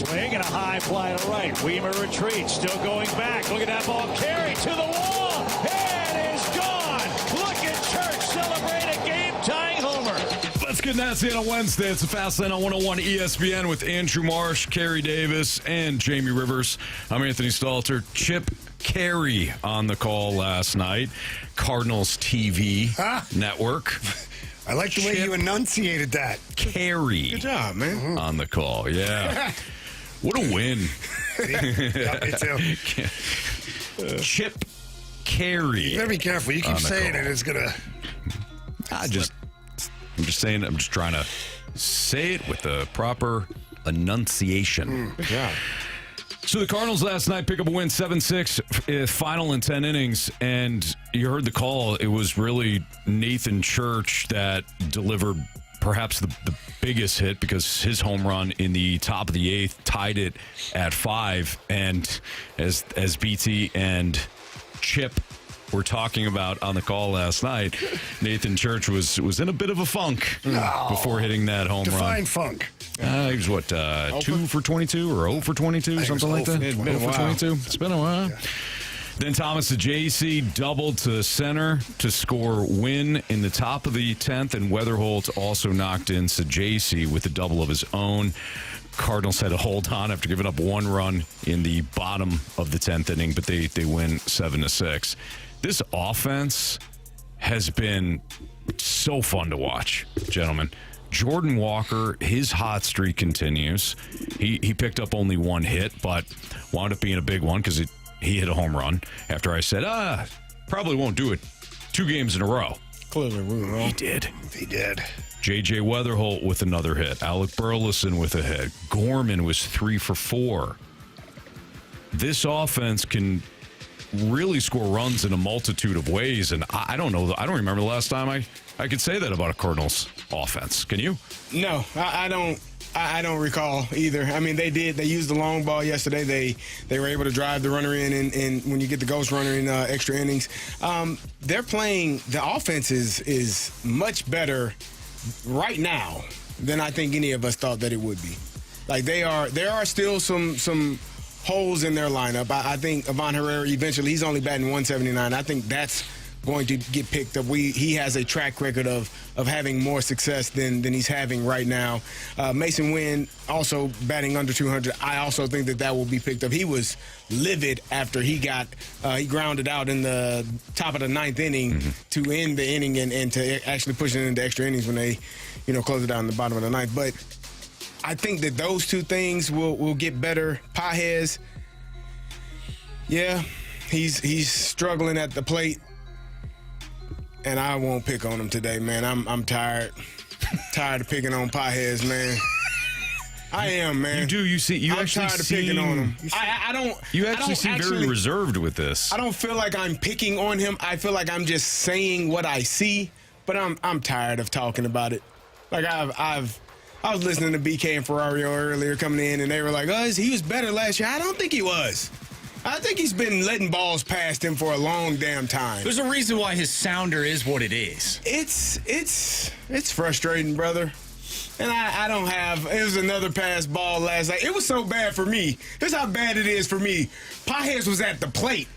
Swing and a high fly to right. Weimer retreats, still going back. Look at that ball. Carey to the wall. It is gone. Look at Church celebrate a game-tying homer. Let's get nasty on a Wednesday. It's a Fast Lane on 101 ESPN with Andrew Marsh, Carey Davis, and Jamie Rivers. I'm Anthony Stalter. Chip Carey on the call last night. Cardinals TV network. I like the way you enunciated that. Carey. Good job, man. On the call, yeah. What a win. Yeah, me too. Chip Carey. You gotta be careful. You keep saying call. it, it's gonna. I'm just saying it. I'm just trying to say it with the proper enunciation. Good job. So the Cardinals last night pick up a win 7-6, final in 10 innings, and you heard the call. It was really Nathan Church that delivered perhaps the biggest hit because his home run in the top of the eighth tied it at 5. And as BT and Chip were talking about on the call last night, Nathan Church was in a bit of a funk before hitting that home run. Define funk. He was, 2 for 22 or 0 for 22, something like that? It's been a while. 22. It's been a while. Yeah. Then Thomas Ajayci doubled to center to score win in the top of the 10th, and Weatherholt also knocked in Ajayci with a double of his own. Cardinals had to hold on after giving up one run in the bottom of the 10th inning, but they win 7-6. This offense has been so fun to watch, gentlemen. Jordan Walker, his hot streak continues. He picked up only one hit, but wound up being a big one because he hit a home run after I said, probably won't do it 2 games in a row. Clearly, we were wrong. He did. He did. J.J. Weatherholt with another hit. Alec Burleson with a hit. Gorman was 3 for 4. This offense can really score runs in a multitude of ways, and I don't know. I don't remember the last time I could say that about a Cardinals offense. Can you? No, I don't. I don't recall either. I mean, they did. They used the long ball yesterday. They were able to drive the runner in, and when you get the ghost runner in extra innings, they're playing. The offense is much better right now than I think any of us thought that it would be. Like there are still some holes in their lineup. I think Ivan Herrera eventually, he's only batting 179. I think that's going to get picked up. He has a track record of having more success than he's having right now. Mason Wynn also batting under 200. I also think that will be picked up. He was livid after he grounded out in the top of the 9th inning to end the inning and to actually push it into extra innings when they, close it out in the bottom of the 9th. But I think that those two things will get better. Pages, yeah, he's struggling at the plate. And I won't pick on him today, man. I'm tired. Tired of picking on Pages, man. I am, man. You do. I'm actually tired of picking on him. I don't. You actually seem very reserved with this. I don't feel like I'm picking on him. I feel like I'm just saying what I see. But I'm tired of talking about it. Like I was listening to BK and Ferrario earlier coming in, and they were like, he was better last year. I don't think he was. I think he's been letting balls past him for a long damn time. There's a reason why his sounder is what it is. It's frustrating, brother. And I don't have. It was another pass ball last night. It was so bad for me. This is how bad it is for me. Pages was at the plate,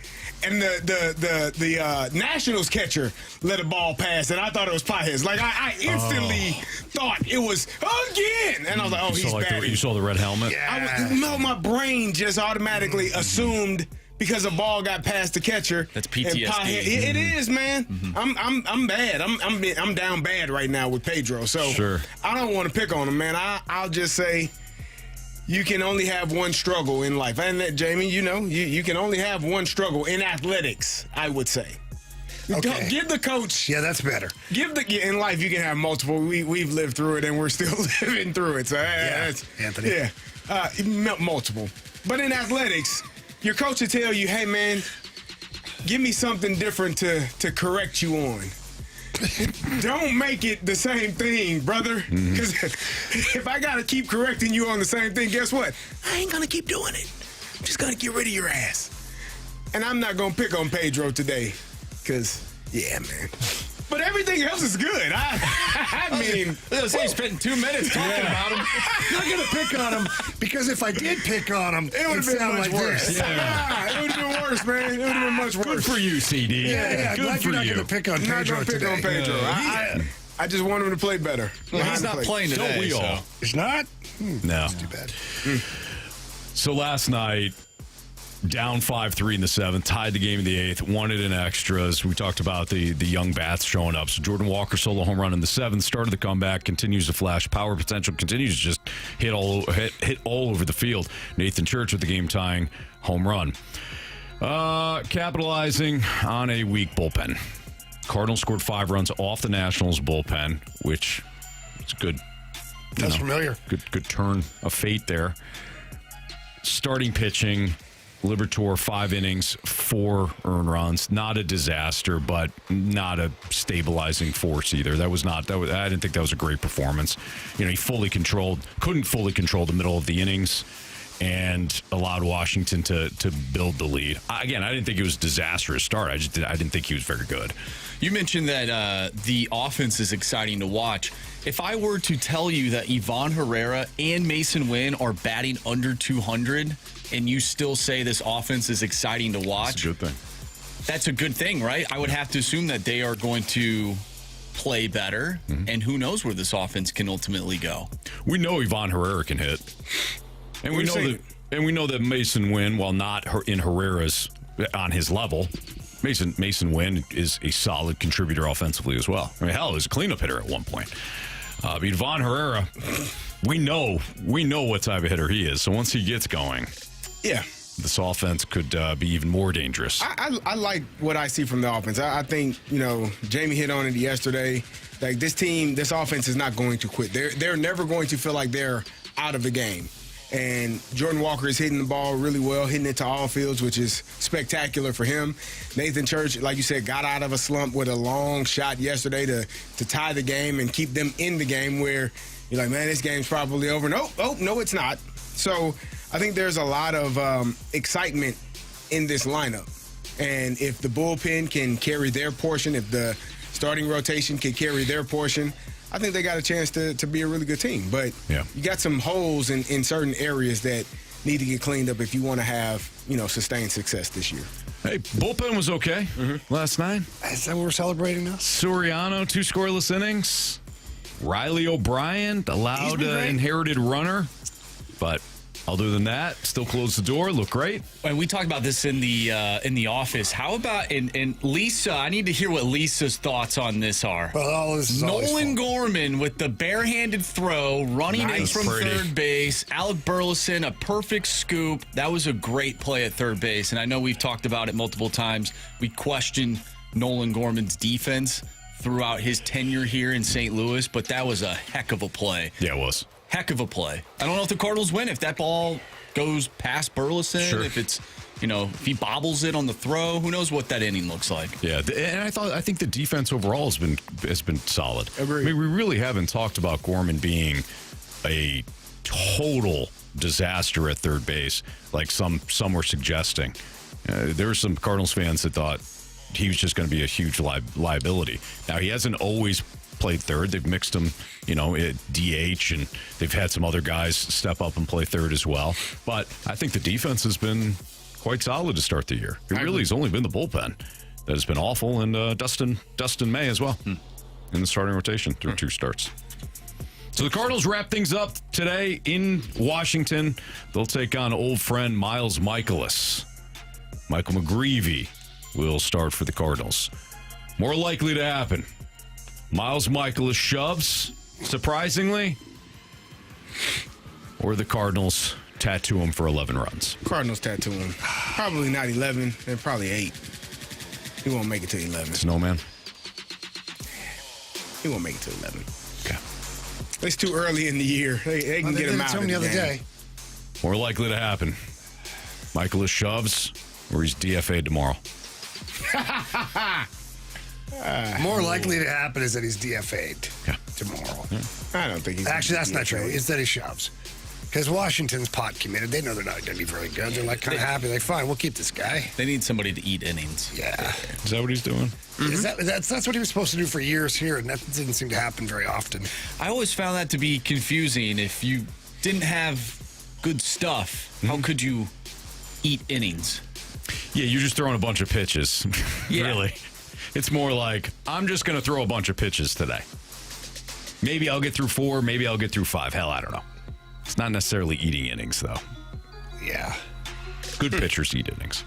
and the Nationals catcher let a ball pass, and I thought it was Pages. Like I instantly thought it was again, and I was like, he's bad. You saw the red helmet. Yeah. My brain just automatically assumed because a ball got past the catcher. That's PTSD. It is, man. I'm bad. I'm down bad right now with Pedro. So sure. I don't want to pick on him, man. I'll just say you can only have one struggle in life. And Jamie, you can only have one struggle in athletics, I would say. Okay. Give the coach. Yeah, that's better. In life, you can have multiple. We've lived through it, and we're still living through it. So that's Anthony. Yeah, multiple. But in athletics, your coach will tell you, "Hey, man, give me something different to correct you on." Don't make it the same thing, brother. Because if I got to keep correcting you on the same thing, guess what? I ain't going to keep doing it. I'm just going to get rid of your ass. And I'm not going to pick on Pedro today. Because, yeah, man. But everything else is good. I mean, He spent 2 minutes talking about him. I'm not going to pick on him because if I did pick on him, it would have been sound much like worse. this. It would have been worse, man. It would have been much worse. Good for you, CD. Yeah, Good glad for you're not you. going to pick on I'm not Pedro going to pick today. on Pedro. I just want him to play better. Well, he's not playing today. Don't we all? So. It's not? No. Too bad. So last night, down 5-3 in the 7th, tied the game in the 8th, won it in extras. We talked about the young bats showing up. So Jordan Walker solo home run in the 7th, started the comeback, continues to flash power potential, continues to just hit all over the field. Nathan Church with the game tying home run. Capitalizing on a weak bullpen. Cardinals scored 5 runs off the Nationals bullpen, which is good. That's familiar. Good turn of fate there. Starting pitching, Liberatore, 5 innings, 4 earned runs. Not a disaster, but not a stabilizing force either. I didn't think that was a great performance. He couldn't fully control the middle of the innings, and allowed Washington to build the lead. Again, I didn't think it was a disastrous start. I didn't think he was very good. You mentioned that the offense is exciting to watch. If I were to tell you that Ivan Herrera and Mason Wynn are batting under 200, and you still say this offense is exciting to watch, That's a good thing. that's a good thing, right? I would have to assume that they are going to play better, and who knows where this offense can ultimately go. We know Ivan Herrera can hit, and we know that Mason Wynn, while not in Herrera's on his level, Mason Wynn is a solid contributor offensively as well. I mean, hell, he was a cleanup hitter at one point. But Ivan Herrera, we know what type of hitter he is. So once he gets going, Yeah. this offense could be even more dangerous. I like what I see from the offense. I think, Jamie hit on it yesterday. Like, this offense is not going to quit. They're never going to feel like they're out of the game. And Jordan Walker is hitting the ball really well, hitting it to all fields, which is spectacular for him. Nathan Church, like you said, got out of a slump with a long shot yesterday to tie the game and keep them in the game where you're like, man, this game's probably over. No, it's not. So I think there's a lot of excitement in this lineup. And if the bullpen can carry their portion, if the starting rotation can carry their portion, I think they got a chance to be a really good team. But you got some holes in certain areas that need to get cleaned up if you want to have, sustained success this year. Hey, bullpen was okay last night. Is that what we're celebrating now? Soriano, 2 scoreless innings. Riley O'Brien, allowed inherited runner. But other than that, still closed the door, looked great. And we talked about this in the office. How about and Lisa? I need to hear what Lisa's thoughts on this are. Well, this is Nolan Gorman with the barehanded throw, running in from third base. Alec Burleson, a perfect scoop. That was a great play at third base. And I know we've talked about it multiple times. We questioned Nolan Gorman's defense throughout his tenure here in St. Louis, but that was a heck of a play. Yeah, it was. Heck of a play. I don't know if the Cardinals win if that ball goes past Burleson, if it's, if he bobbles it on the throw, who knows what that inning looks like. Yeah, and I think the defense overall has been solid. Agreed. I mean, we really haven't talked about Gorman being a total disaster at third base, like some were suggesting. There were some Cardinals fans that thought he was just going to be a huge liability. Now, he hasn't always played third. They've mixed him, at DH, and they've had some other guys step up and play third as well. But I think the defense has been quite solid to start the year. It really has only been the bullpen that has been awful, and Dustin May as well in the starting rotation through 2 starts. So the Cardinals wrap things up today in Washington. They'll take on old friend Miles Michaelis. Michael McGreevy will start for the Cardinals. More likely to happen. Miles Michaelis shoves, surprisingly, or the Cardinals tattoo him for 11 runs. Cardinals tattoo him. Probably not 11, and probably 8. He won't make it to 11. Snowman? He won't make it to 11. Okay. It's too early in the year. They can get him out of the other day. More likely to happen. Michaelis shoves, or he's DFA'd tomorrow. More likely to happen is that he's DFA'd tomorrow. I don't think he's Actually, that's not DFA'd. true. It's that he shoves. Because Washington's pot committed. They know they're not going to be very good. They're like kind of happy. Like, fine, we'll keep this guy. They need somebody to eat innings. Yeah. Is that what he's doing? Mm-hmm. That's what he was supposed to do for years here, and that didn't seem to happen very often. I always found that to be confusing. If you didn't have good stuff, how could you eat innings? Yeah, you're just throwing a bunch of pitches. Yeah. Really. It's more like, I'm just going to throw a bunch of pitches today. Maybe I'll get through 4, maybe I'll get through 5. Hell, I don't know. It's not necessarily eating innings, though. Yeah. Good pitchers eat innings.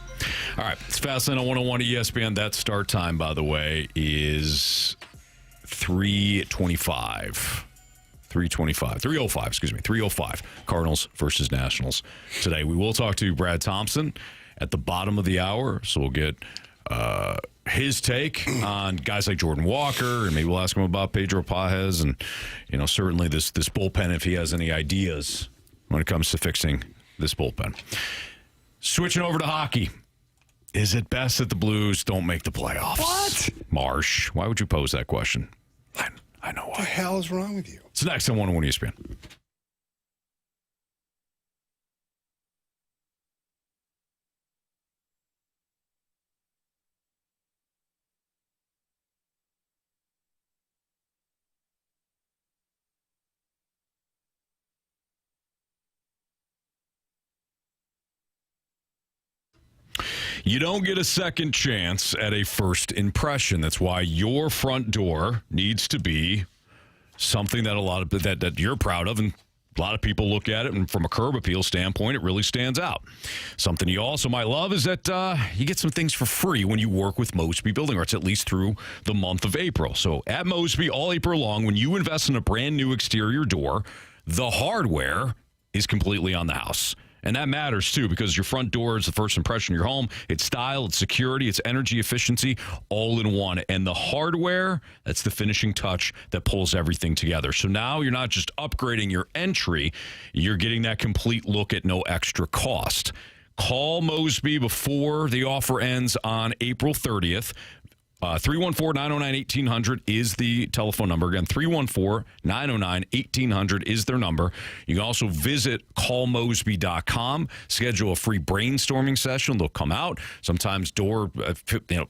All right, it's Fastlane on 101 ESPN. That start time, by the way, is 3:25. 3:05. Cardinals versus Nationals today. We will talk to Brad Thompson at the bottom of the hour, so we'll get his take on guys like Jordan Walker, and maybe we'll ask him about Pedro Pages, and certainly this bullpen if he has any ideas when it comes to fixing this bullpen. Switching over to hockey. Is it best that the Blues don't make the playoffs? What? Marsh, why would you pose that question? I know why. What the hell is wrong with you? It's next on 101 ESPN. You don't get a second chance at a first impression. That's why your front door needs to be something that that you're proud of, and a lot of people look at it, and from a curb appeal standpoint, it really stands out. Something you also might love is that you get some things for free when you work with Mosby Building Arts, at least through the month of April. So at Mosby, all April long, when you invest in a brand new exterior door, the hardware is completely on the house. And that matters, too, because your front door is the first impression of your home. It's style, it's security, it's energy efficiency, all in one. And the hardware, that's the finishing touch that pulls everything together. So now you're not just upgrading your entry, you're getting that complete look at no extra cost. Call Mosby before the offer ends on April 30th. 314-909-1800 is the telephone number. Again, 314-909-1800 is their number. You can also visit callmosby.com, schedule a free brainstorming session. They'll come out. Sometimes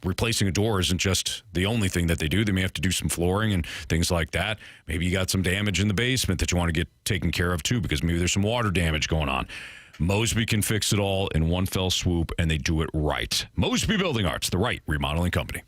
replacing a door isn't just the only thing that they do. They may have to do some flooring and things like that. Maybe you got some damage in the basement that you want to get taken care of too, because maybe there's some water damage going on. Mosby can fix it all in one fell swoop, and they do it right. Mosby Building Arts, the right remodeling company.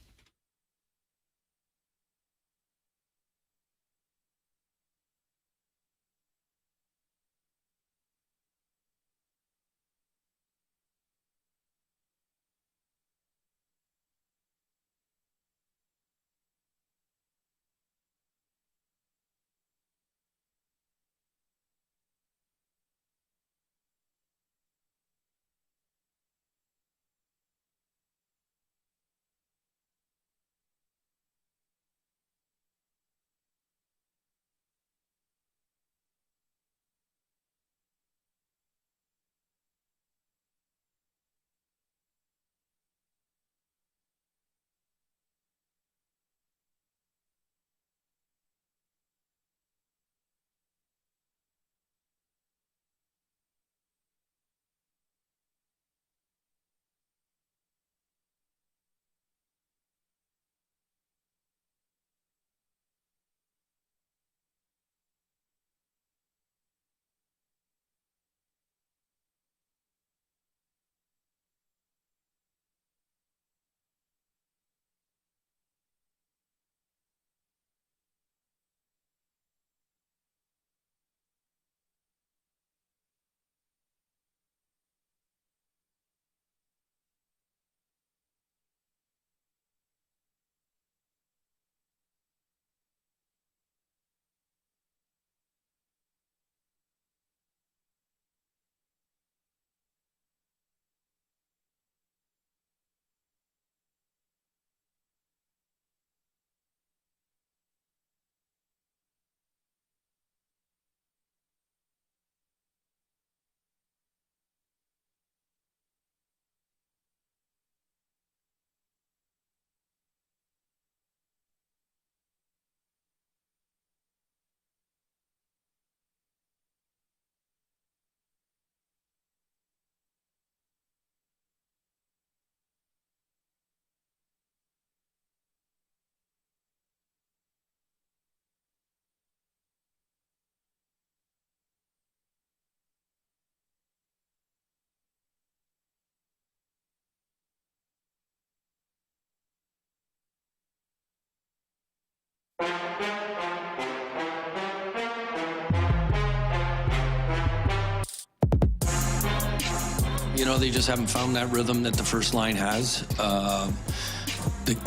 You know, they just haven't found that rhythm that the first line has.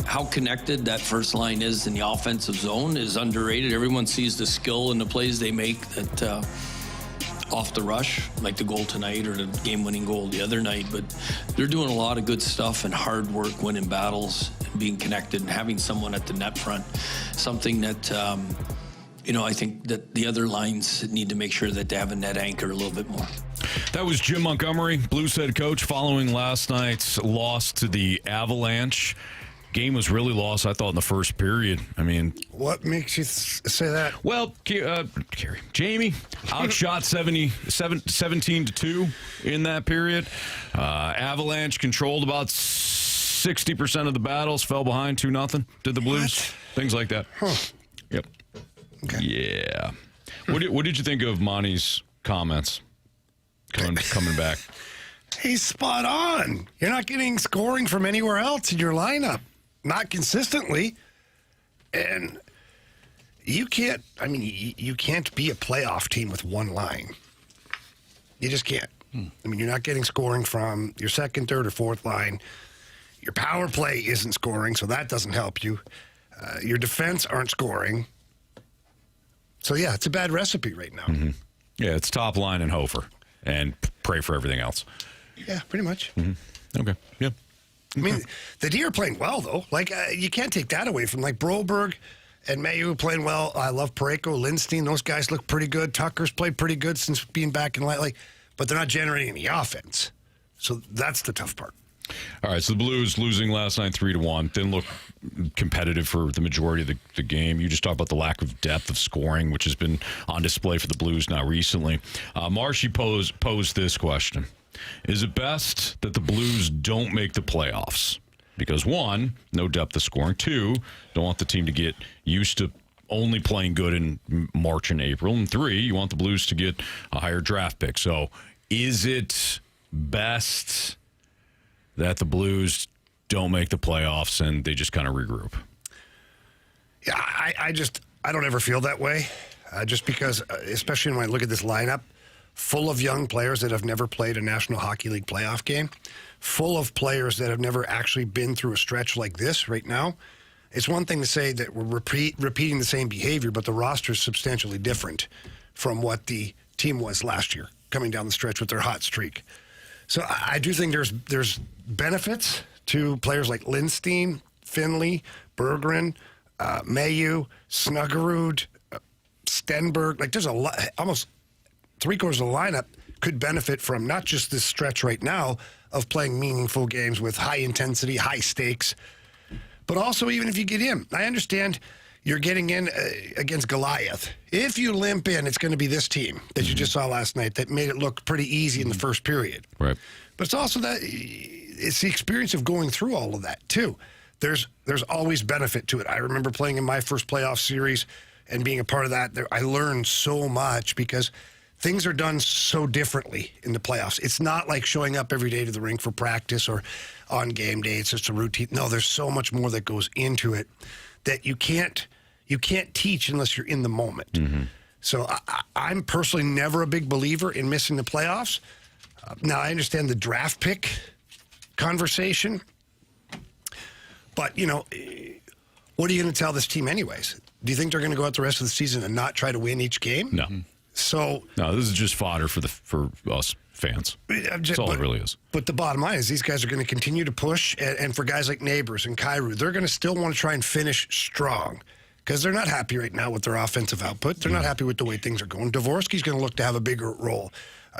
How connected that first line is in the offensive zone is underrated. Everyone sees the skill and the plays they make that off the rush, like the goal tonight or the game-winning goal the other night. But they're doing a lot of good stuff and hard work, winning battles, and being connected, and having someone at the net front. Something that, I think that the other lines need to make sure that they have a net anchor a little bit more. That was Jim Montgomery, Blues head coach, following last night's loss to the Avalanche. Game was really lost, I thought, in the first period. I mean, what makes you say that? Well, Jamie outshot 17-2 in that period. Avalanche controlled about 60% of the battles, fell behind 2-0. Did the Blues? Things like that. Huh. Yep. Okay. Yeah. What did you think of Monty's comments coming back? He's spot on. You're not getting scoring from anywhere else in your lineup. Not consistently. And you can't be a playoff team with one line. You just can't. I mean, you're not getting scoring from your second, third, or fourth line. Your power play isn't scoring, so that doesn't help you. Your defense aren't scoring. So, yeah, it's a bad recipe right now. Mm-hmm. Yeah, it's top line and Hofer. And pray for everything else. Yeah, pretty much. Mm-hmm. Okay, yeah. I mean, the D are playing well, though. Like, you can't take that away from, like, Broberg and Mayu playing well. I love Parayko, Lindstein. Those guys look pretty good. Tucker's played pretty good since being back in light. But they're not generating any offense. So that's the tough part. All right, so the Blues losing last night 3-1. Didn't look competitive for the majority of the game. You just talked about the lack of depth of scoring, which has been on display for the Blues now recently. Marshy posed this question. Is it best that the Blues don't make the playoffs? Because, one, no depth of scoring. Two, don't want the team to get used to only playing good in March and April. And three, you want the Blues to get a higher draft pick. So is it best that the Blues don't make the playoffs and they just kind of regroup? Yeah, I don't ever feel that way. Just because, especially when I look at this lineup, full of young players that have never played a National Hockey League playoff game, full of players that have never actually been through a stretch like this right now. It's one thing to say that we're repeating the same behavior, but the roster is substantially different from what the team was last year, coming down the stretch with their hot streak. So I do think there's benefits to players like Lindstein, Finley, Berggren, Mayu, Snuggerud, Stenberg. Like, there's a lot, almost three-quarters of the lineup could benefit from not just this stretch right now of playing meaningful games with high intensity, high stakes, but also even if you get in. I understand you're getting in against Goliath. If you limp in, it's going to be this team that you just saw last night that made it look pretty easy in the first period. Right. But it's also that it's the experience of going through all of that, too. There's always benefit to it. I remember playing in my first playoff series and being a part of that. I learned so much because things are done so differently in the playoffs. It's not like showing up every day to the rink for practice or on game day. It's just a routine. No, there's so much more that goes into it that you can't teach unless you're in the moment. Mm-hmm. So I'm personally never a big believer in missing the playoffs. Now, I understand the draft pick conversation, but, what are you going to tell this team anyways? Do you think they're going to go out the rest of the season and not try to win each game? No. So no, this is just fodder for us fans. That's all it really is. But the bottom line is these guys are going to continue to push, and for guys like Neighbors and Carey, they're going to still want to try and finish strong because they're not happy right now with their offensive output. They're not happy with the way things are going. Dvorsky's going to look to have a bigger role.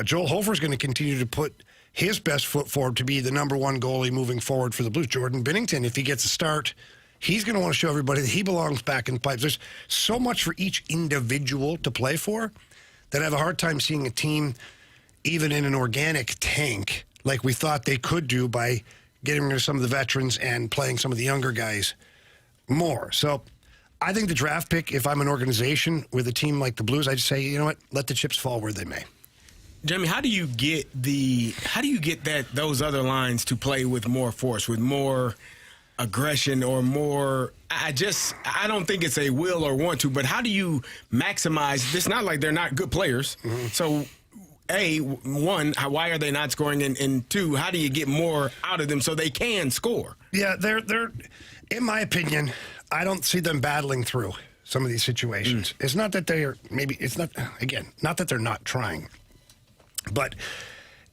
Joel Hofer's going to continue to put his best foot forward to be the number one goalie moving forward for the Blues. Jordan Binnington, if he gets a start, he's going to want to show everybody that he belongs back in the pipes. There's so much for each individual to play for that I have a hard time seeing a team, even in an organic tank, like we thought they could do by getting rid of some of the veterans and playing some of the younger guys more. So I think the draft pick, if I'm an organization with a team like the Blues, I just say, you know what, let the chips fall where they may. Jamie, how do you get those other lines to play with more force, with more aggression or more. I don't think it's a will or want to, but how do you maximize? It's not like they're not good players. Mm-hmm. So, one, why are they not scoring? And two, how do you get more out of them so they can score? Yeah, they're in my opinion, I don't see them battling through some of these situations. It's not that not that they're not trying. But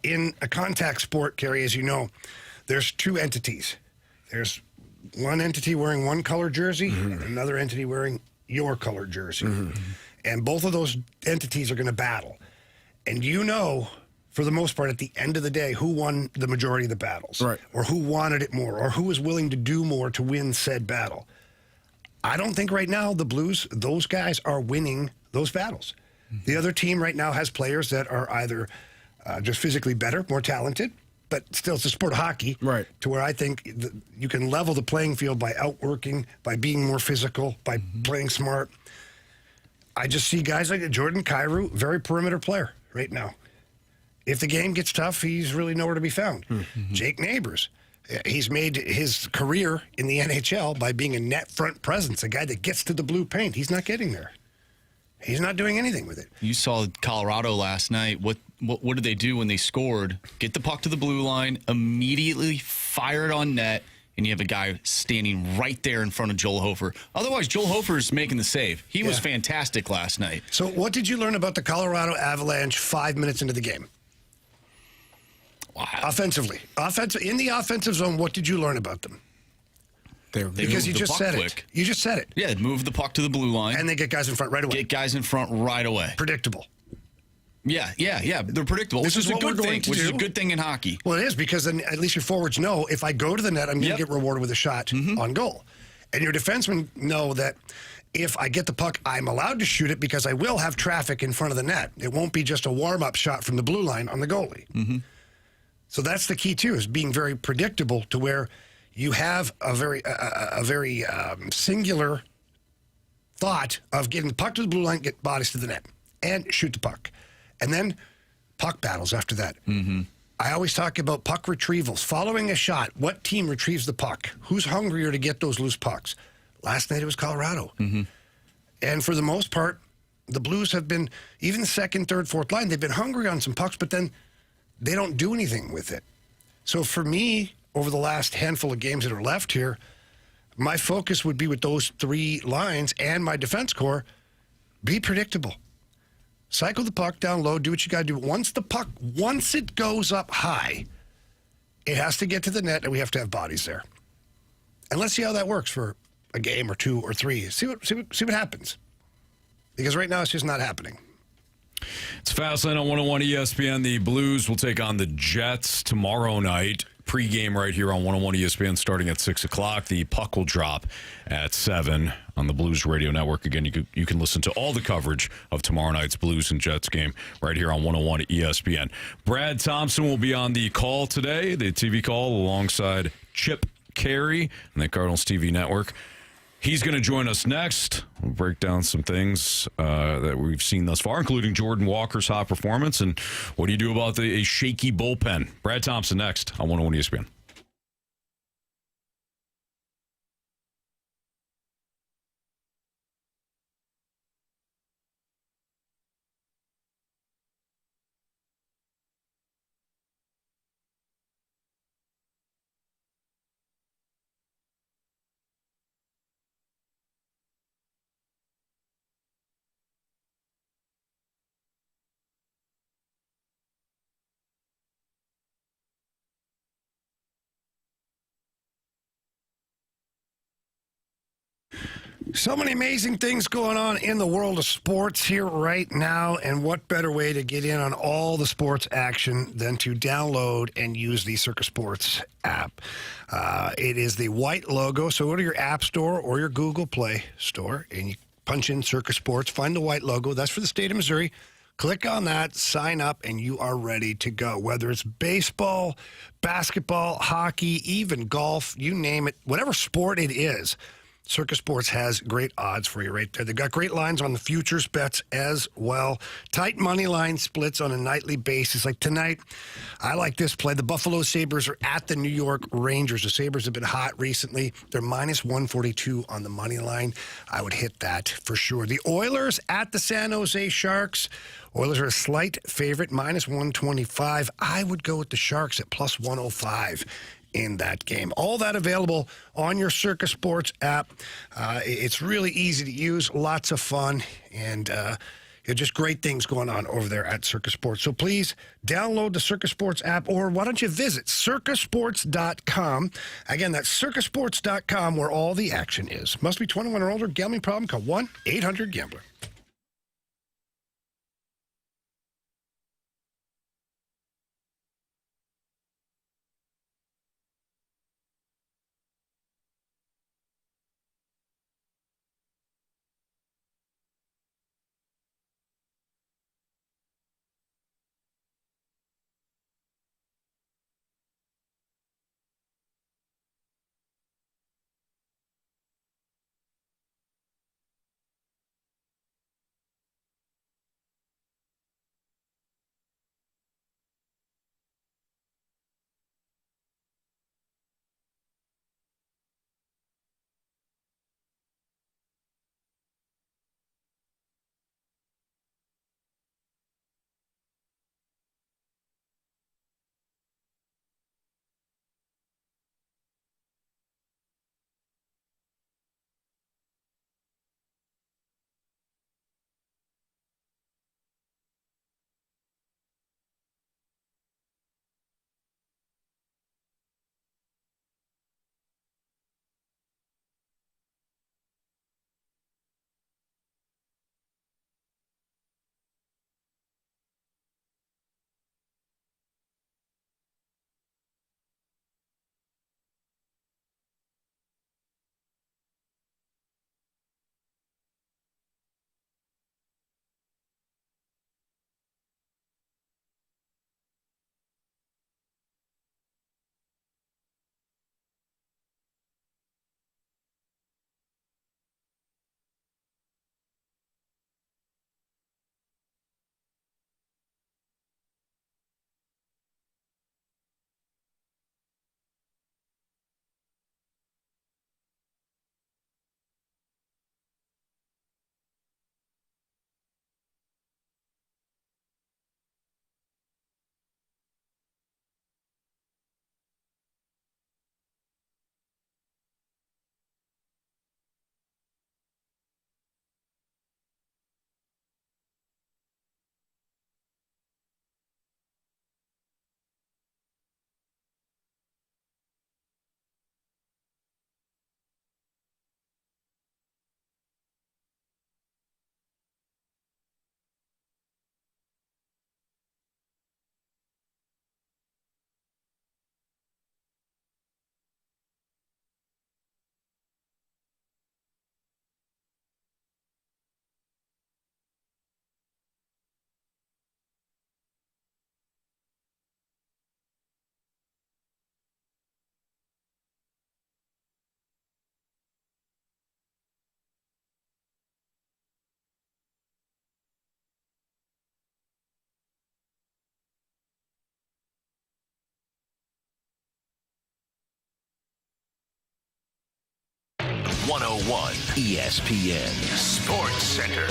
in a contact sport, Carey, as you know, there's two entities. There's one entity wearing one color jersey and another entity wearing your color jersey. Mm-hmm. And both of those entities are going to battle. And for the most part, at the end of the day, who won the majority of the battles, right? Or who wanted it more, or who was willing to do more to win said battle. I don't think right now the Blues, those guys are winning those battles. Mm-hmm. The other team right now has players that are either just physically better, more talented, but still it's a sport of hockey, right? To where I think you can level the playing field by outworking, by being more physical, by playing smart. I just see guys like Jordan Kyrou, very perimeter player right now. If the game gets tough, he's really nowhere to be found. Mm-hmm. Jake Neighbors, he's made his career in the NHL by being a net front presence, a guy that gets to the blue paint. He's not getting there. He's not doing anything with it. You saw Colorado last night. What did they do when they scored? Get the puck to the blue line, immediately fire it on net, and you have a guy standing right there in front of Joel Hofer. Otherwise, Joel Hofer's making the save. He was fantastic last night. So what did you learn about the Colorado Avalanche 5 minutes into the game? Wow. Offensively. In the offensive zone, what did you learn about them? Because you just said it. You just said it. Yeah, move the puck to the blue line. And they get guys in front right away. Get guys in front right away. Predictable. Yeah. They're predictable, which is a good thing. Which is a good thing in hockey. Well, it is, because then at least your forwards know if I go to the net, I'm going to get rewarded with a shot on goal. And your defensemen know that if I get the puck, I'm allowed to shoot it because I will have traffic in front of the net. It won't be just a warm-up shot from the blue line on the goalie. Mm-hmm. So that's the key, too, is being very predictable to where you have a very singular thought of getting the puck to the blue line, get bodies to the net, and shoot the puck. And then puck battles after that. Mm-hmm. I always talk about puck retrievals. Following a shot, what team retrieves the puck? Who's hungrier to get those loose pucks? Last night it was Colorado. Mm-hmm. And for the most part, the Blues have been, even the second, third, fourth line, they've been hungry on some pucks, but then they don't do anything with it. So for me, over the last handful of games that are left here, my focus would be with those three lines and my defense core, be predictable. Cycle the puck down low, do what you got to do. Once it goes up high, it has to get to the net, and we have to have bodies there. And let's see how that works for a game or two or three. See what happens. Because right now it's just not happening. It's Fastlane on 101 ESPN. The Blues will take on the Jets tomorrow night. Pre-game right here on 101 ESPN starting at 6 o'clock. The puck will drop at 7 on the Blues Radio Network. Again, you can listen to all the coverage of tomorrow night's Blues and Jets game right here on 101 ESPN. Brad Thompson will be on the call today, the TV call, alongside Chip Carey and the Cardinals TV network. He's going to join us next. We'll break down some things that we've seen thus far, including Jordan Walker's hot performance and what do you do about a shaky bullpen. Brad Thompson next on 101 ESPN. So many amazing things going on in the world of sports here right now, and what better way to get in on all the sports action than to download and use the Circus Sports app. It is the white logo, so go to your App Store or your Google Play Store, and you punch in Circus Sports, find the white logo. That's for the state of Missouri. Click on that, sign up, and you are ready to go. Whether it's baseball, basketball, hockey, even golf, you name it, whatever sport it is, Circus Sports has great odds for you right there. They've got great lines on the futures bets as well. Tight money line splits on a nightly basis. Like tonight, I like this play. The Buffalo Sabres are at the New York Rangers. The Sabres have been hot recently. They're minus 142 on the money line. I would hit that for sure. The Oilers at the San Jose Sharks. Oilers are a slight favorite, minus 125. I would go with the Sharks at plus 105. In that game. All that available on your Circus Sports app. It's really easy to use, lots of fun, and just great things going on over there at Circus Sports. So please download the Circus Sports app, or why don't you visit circusports.com. Again, that's circusports.com, where all the action is. Must be 21 or older. Gambling problem? Call 1-800-GAMBLER. ESPN Sports Center.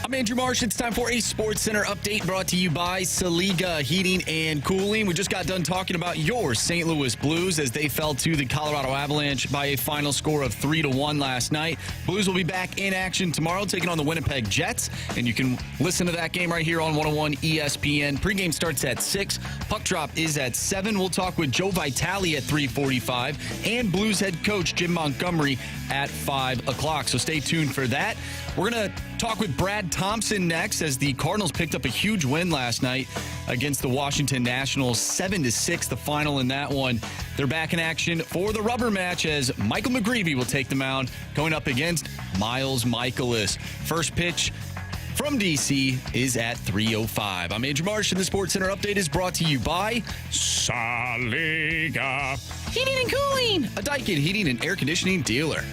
I'm Andrew Marsh. It's time for a Sports Center update brought to you by Saliga Heating and Cooling. We just got done talking about your St. Louis Blues as they fell to the Colorado Avalanche by a final score of 3-1 last night. Blues will be back in action tomorrow, taking on the Winnipeg Jets, and you can listen to that game right here on 101 ESPN. Pregame starts at 6. Puck drop is at 7. We'll talk with Joe Vitale at 3:45 and Blues head coach Jim Montgomery at 5 o'clock. So stay tuned for that. We're going to talk with Brad Thompson next as the Cardinals picked up a huge win last night against the Washington Nationals, 7-6, the final in that one. They're back in action for the rubber match as Michael McGreevy will take the mound going up against Miles Michaelis. First pitch from D.C. is at 3:05. I'm Andrew Marsh, and the Sports Center update is brought to you by Saliga Heating and Cooling, a Daikin heating and air conditioning dealer.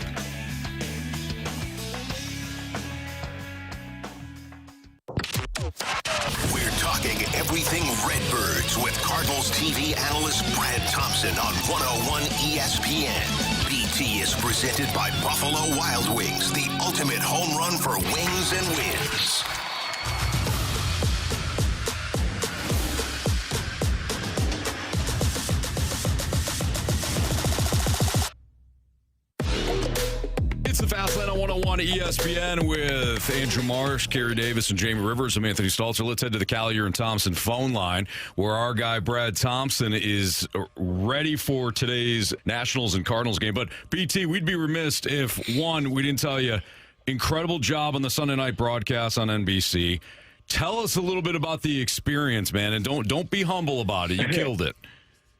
We're talking everything Redbirds with Cardinals TV analyst Brad Thompson on 101 ESPN. BT is presented by Buffalo Wild Wings, the ultimate home run for wings and wins. It's the Fast Lane on 101 ESPN with Andrew Marsh, Carey Davis, and Jamie Rivers. I'm Anthony Stalter. Let's head to the Collier and Thompson phone line, where our guy Brad Thompson is ready for today's Nationals and Cardinals game. But, BT, we'd be remiss if, one, we didn't tell you, incredible job on the Sunday night broadcast on NBC. Tell us a little bit about the experience, man, and don't be humble about it. You killed it.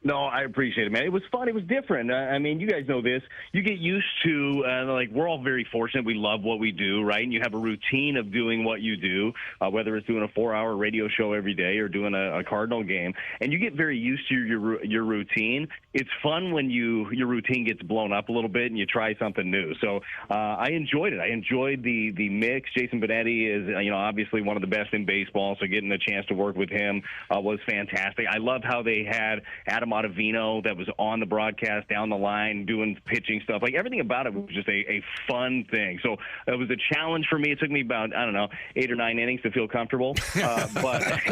No, I appreciate it, man. It was fun. It was different. I mean, you guys know this. You get used to, we're all very fortunate. We love what we do, right? And you have a routine of doing what you do, whether it's doing a 4-hour radio show every day or doing a Cardinal game. And you get very used to your routine. It's fun when your routine gets blown up a little bit and you try something new. So I enjoyed it. I enjoyed the mix. Jason Benetti is, obviously one of the best in baseball, so getting a chance to work with him was fantastic. I love how they had Adam Ottavino that was on the broadcast down the line doing pitching stuff. Like, everything about it was just a fun thing. So it was a challenge for me. It took me about, 8 or 9 innings to feel comfortable. But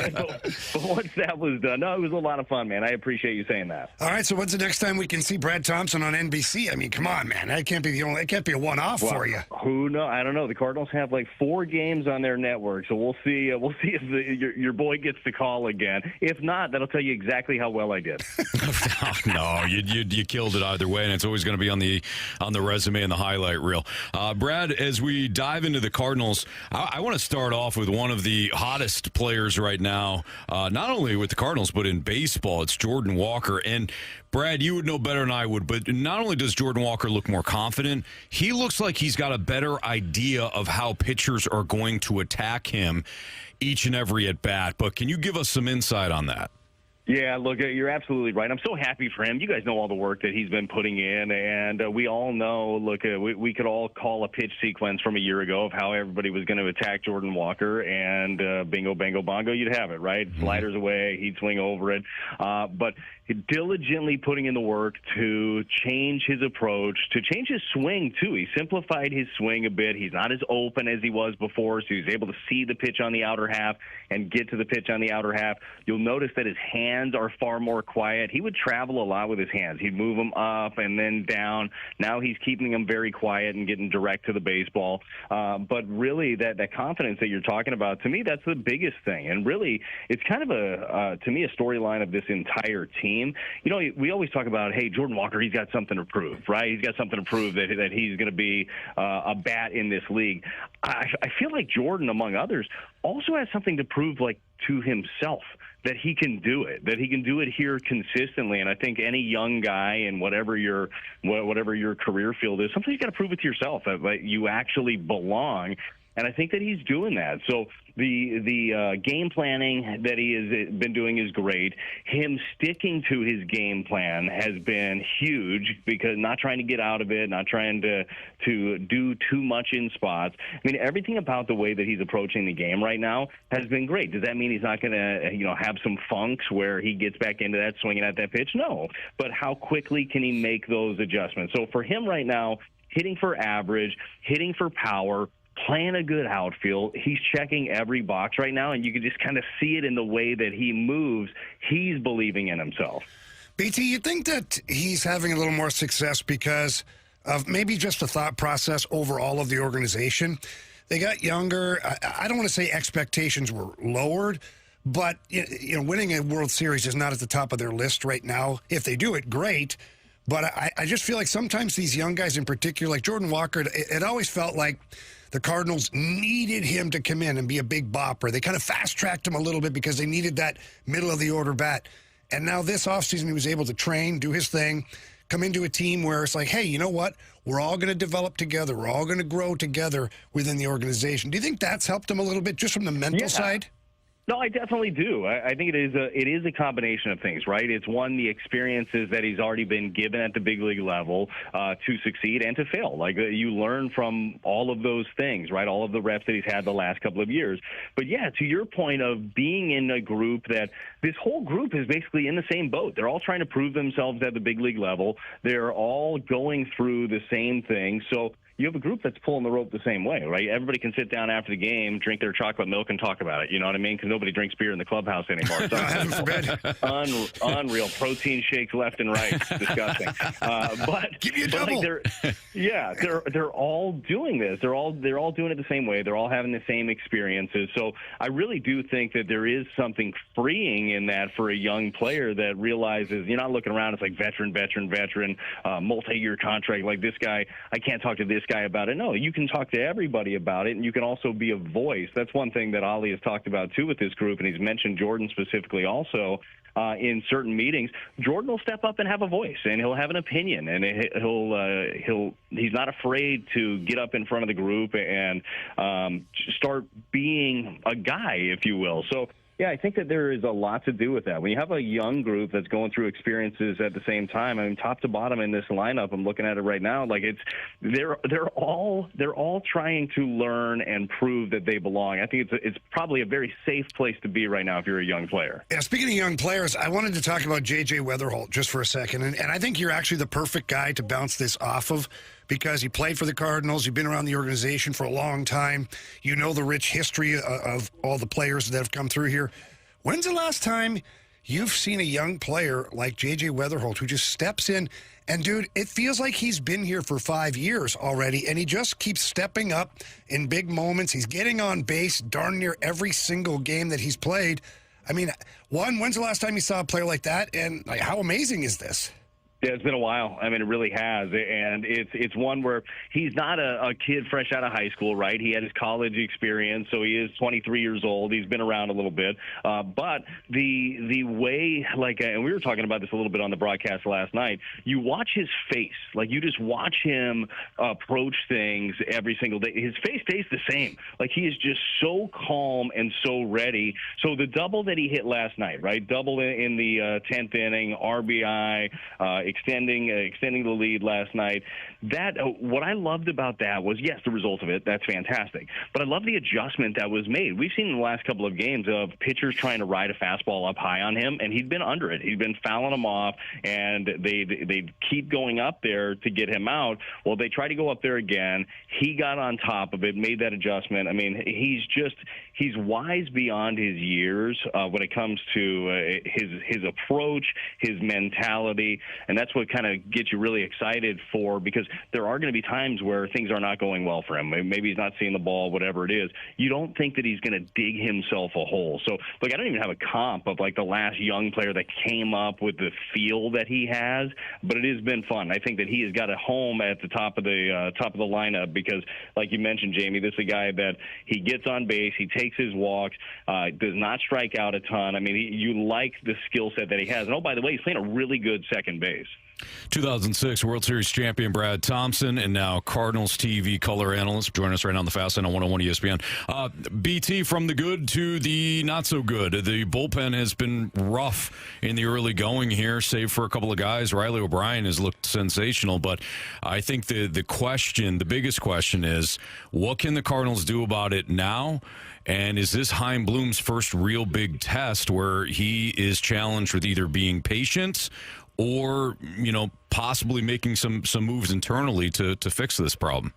once that was done, no, it was a lot of fun, man. I appreciate you saying that. All right, so when's the next time we can see Brad Thompson on NBC? I mean, come on, man. That can't be it can't be a one-off for you. Who knows? I don't know. The Cardinals have 4 games on their network, so we'll see. We'll see if your boy gets the call again. If not, that'll tell you exactly how well I did. No, you killed it either way, and it's always going to be on the resume and the highlight reel. Brad, as we dive into the Cardinals, I want to start off with one of the hottest players right now, not only with the Cardinals, but in baseball. It's Jordan Walker. And, Brad, you would know better than I would, but not only does Jordan Walker look more confident, he looks like he's got a better idea of how pitchers are going to attack him each and every at-bat. But can you give us some insight on that? Yeah, look, you're absolutely right. I'm so happy for him. You guys know all the work that he's been putting in, and we all know, look, we could all call a pitch sequence from a year ago of how everybody was going to attack Jordan Walker, and bingo, bango, bongo, you'd have it, right? Mm-hmm. Sliders away, he'd swing over it. But diligently putting in the work to change his approach, to change his swing, too. He simplified his swing a bit. He's not as open as he was before, so he's able to see the pitch on the outer half and get to the pitch on the outer half. You'll notice that his hands are far more quiet. He would travel a lot with his hands. He'd move them up and then down. Now he's keeping them very quiet and getting direct to the baseball. But really, that confidence that you're talking about, to me, that's the biggest thing. And really, it's kind of to me, a storyline of this entire team. We always talk about, hey, Jordan Walker, he's got something to prove, right? He's got something to prove that he's going to be a bat in this league. I feel like Jordan, among others, also has something to prove, to himself, that he can do it, here consistently. And I think any young guy in whatever your career field is, sometimes you got to prove it to yourself that you actually belong. And I think that he's doing that. So the game planning that he has been doing is great. Him sticking to his game plan has been huge, because not trying to get out of it, not trying to do too much in spots. I mean, everything about the way that he's approaching the game right now has been great. Does that mean he's not going to, have some funks where he gets back into that swinging at that pitch? No. But how quickly can he make those adjustments? So for him right now, hitting for average, hitting for power, playing a good outfield, he's checking every box right now, and you can just kind of see it in the way that he moves. He's believing in himself. BT, you think that he's having a little more success because of maybe just the thought process overall of the organization? They got younger. I don't want to say expectations were lowered, but winning a World Series is not at the top of their list right now. If they do it, great. But I just feel like sometimes these young guys in particular, like Jordan Walker, it always felt like the Cardinals needed him to come in and be a big bopper. They kind of fast-tracked him a little bit because they needed that middle-of-the-order bat. And now this offseason he was able to train, do his thing, come into a team where it's like, hey, you know what? We're all going to develop together. We're all going to grow together within the organization. Do you think that's helped him a little bit just from the mental side? No, I definitely do. I think it is a combination of things, right? It's one, the experiences that he's already been given at the big league level to succeed and to fail. Like you learn from all of those things, right? All of the reps that he's had the last couple of years. But yeah, to your point of being in a group that this whole group is basically in the same boat. They're all trying to prove themselves at the big league level. They're all going through the same thing. So you have a group that's pulling the rope the same way, right? Everybody can sit down after the game, drink their chocolate milk, and talk about it. You know what I mean? Because nobody drinks beer in the clubhouse anymore. So Heaven forbid. Unreal. Protein shakes left and right. It's disgusting. But give me a double. They're all doing this. They're all doing it the same way. They're all having the same experiences. So I really do think that there is something freeing in that for a young player that realizes you're not looking around. It's like veteran, multi-year contract. Like this guy, I can't talk to this guy about it. No, you can talk to everybody about it, and you can also be a voice. That's one thing that Ollie has talked about too with this group, and he's mentioned Jordan specifically also in certain meetings. Jordan will step up and have a voice, and he'll have an opinion, and he's not afraid to get up in front of the group and start being a guy, if you will. So yeah, I think that there is a lot to do with that. When you have a young group that's going through experiences at the same time, I mean, top to bottom in this lineup, I'm looking at it right now, like they're all trying to learn and prove that they belong. I think it's probably a very safe place to be right now if you're a young player. Yeah, speaking of young players, I wanted to talk about J.J. Weatherholt just for a second, and I think you're actually the perfect guy to bounce this off of, because he played for the Cardinals. You've been around the organization for a long time. You know the rich history of all the players that have come through here. When's the last time you've seen a young player like J.J. Weatherholt who just steps in and, dude, it feels like he's been here for 5 years already, and he just keeps stepping up in big moments. He's getting on base darn near every single game that he's played. I mean, when's the last time you saw a player like that, and like, how amazing is this? Yeah, it's been a while. I mean, it really has. And it's one where he's not a kid fresh out of high school, right? He had his college experience, so he is 23 years old. He's been around a little bit. But the way, like, and we were talking about this a little bit on the broadcast last night, you watch his face. Like, you just watch him approach things every single day. His face stays the same. Like, he is just so calm and so ready. So the double that he hit last night, right? Double in the 10th inning, RBI, extending the lead last night. That what I loved about that was, yes, the result of it, that's fantastic. But I love the adjustment that was made. We've seen in the last couple of games of pitchers trying to ride a fastball up high on him, and he'd been under it. He'd been fouling them off, and they'd keep going up there to get him out. Well, they tried to go up there again. He got on top of it, made that adjustment. I mean, he's wise beyond his years when it comes to his approach, his mentality, and that's what kind of gets you really excited for, because there are going to be times where things are not going well for him. Maybe he's not seeing the ball, whatever it is. You don't think that he's going to dig himself a hole. So, look, I don't even have a comp of like the last young player that came up with the feel that he has, but it has been fun. I think that he has got a home at the top of the lineup because, like you mentioned, Jamie, this is a guy that he gets on base, he takes his walks, does not strike out a ton. I mean, you like the skill set that he has. And, oh, by the way, he's playing a really good second base. 2006 World Series champion Brad Thompson, and now Cardinals TV color analyst, joining us right now on the Fast Line on 101 ESPN. BT, from the good to the not so good. The bullpen has been rough in the early going here, save for a couple of guys. Riley O'Brien has looked sensational, but I think the biggest question is, what can the Cardinals do about it now? And is this Chaim Bloom's first real big test where he is challenged with either being patient or, possibly making some moves internally to fix this problem?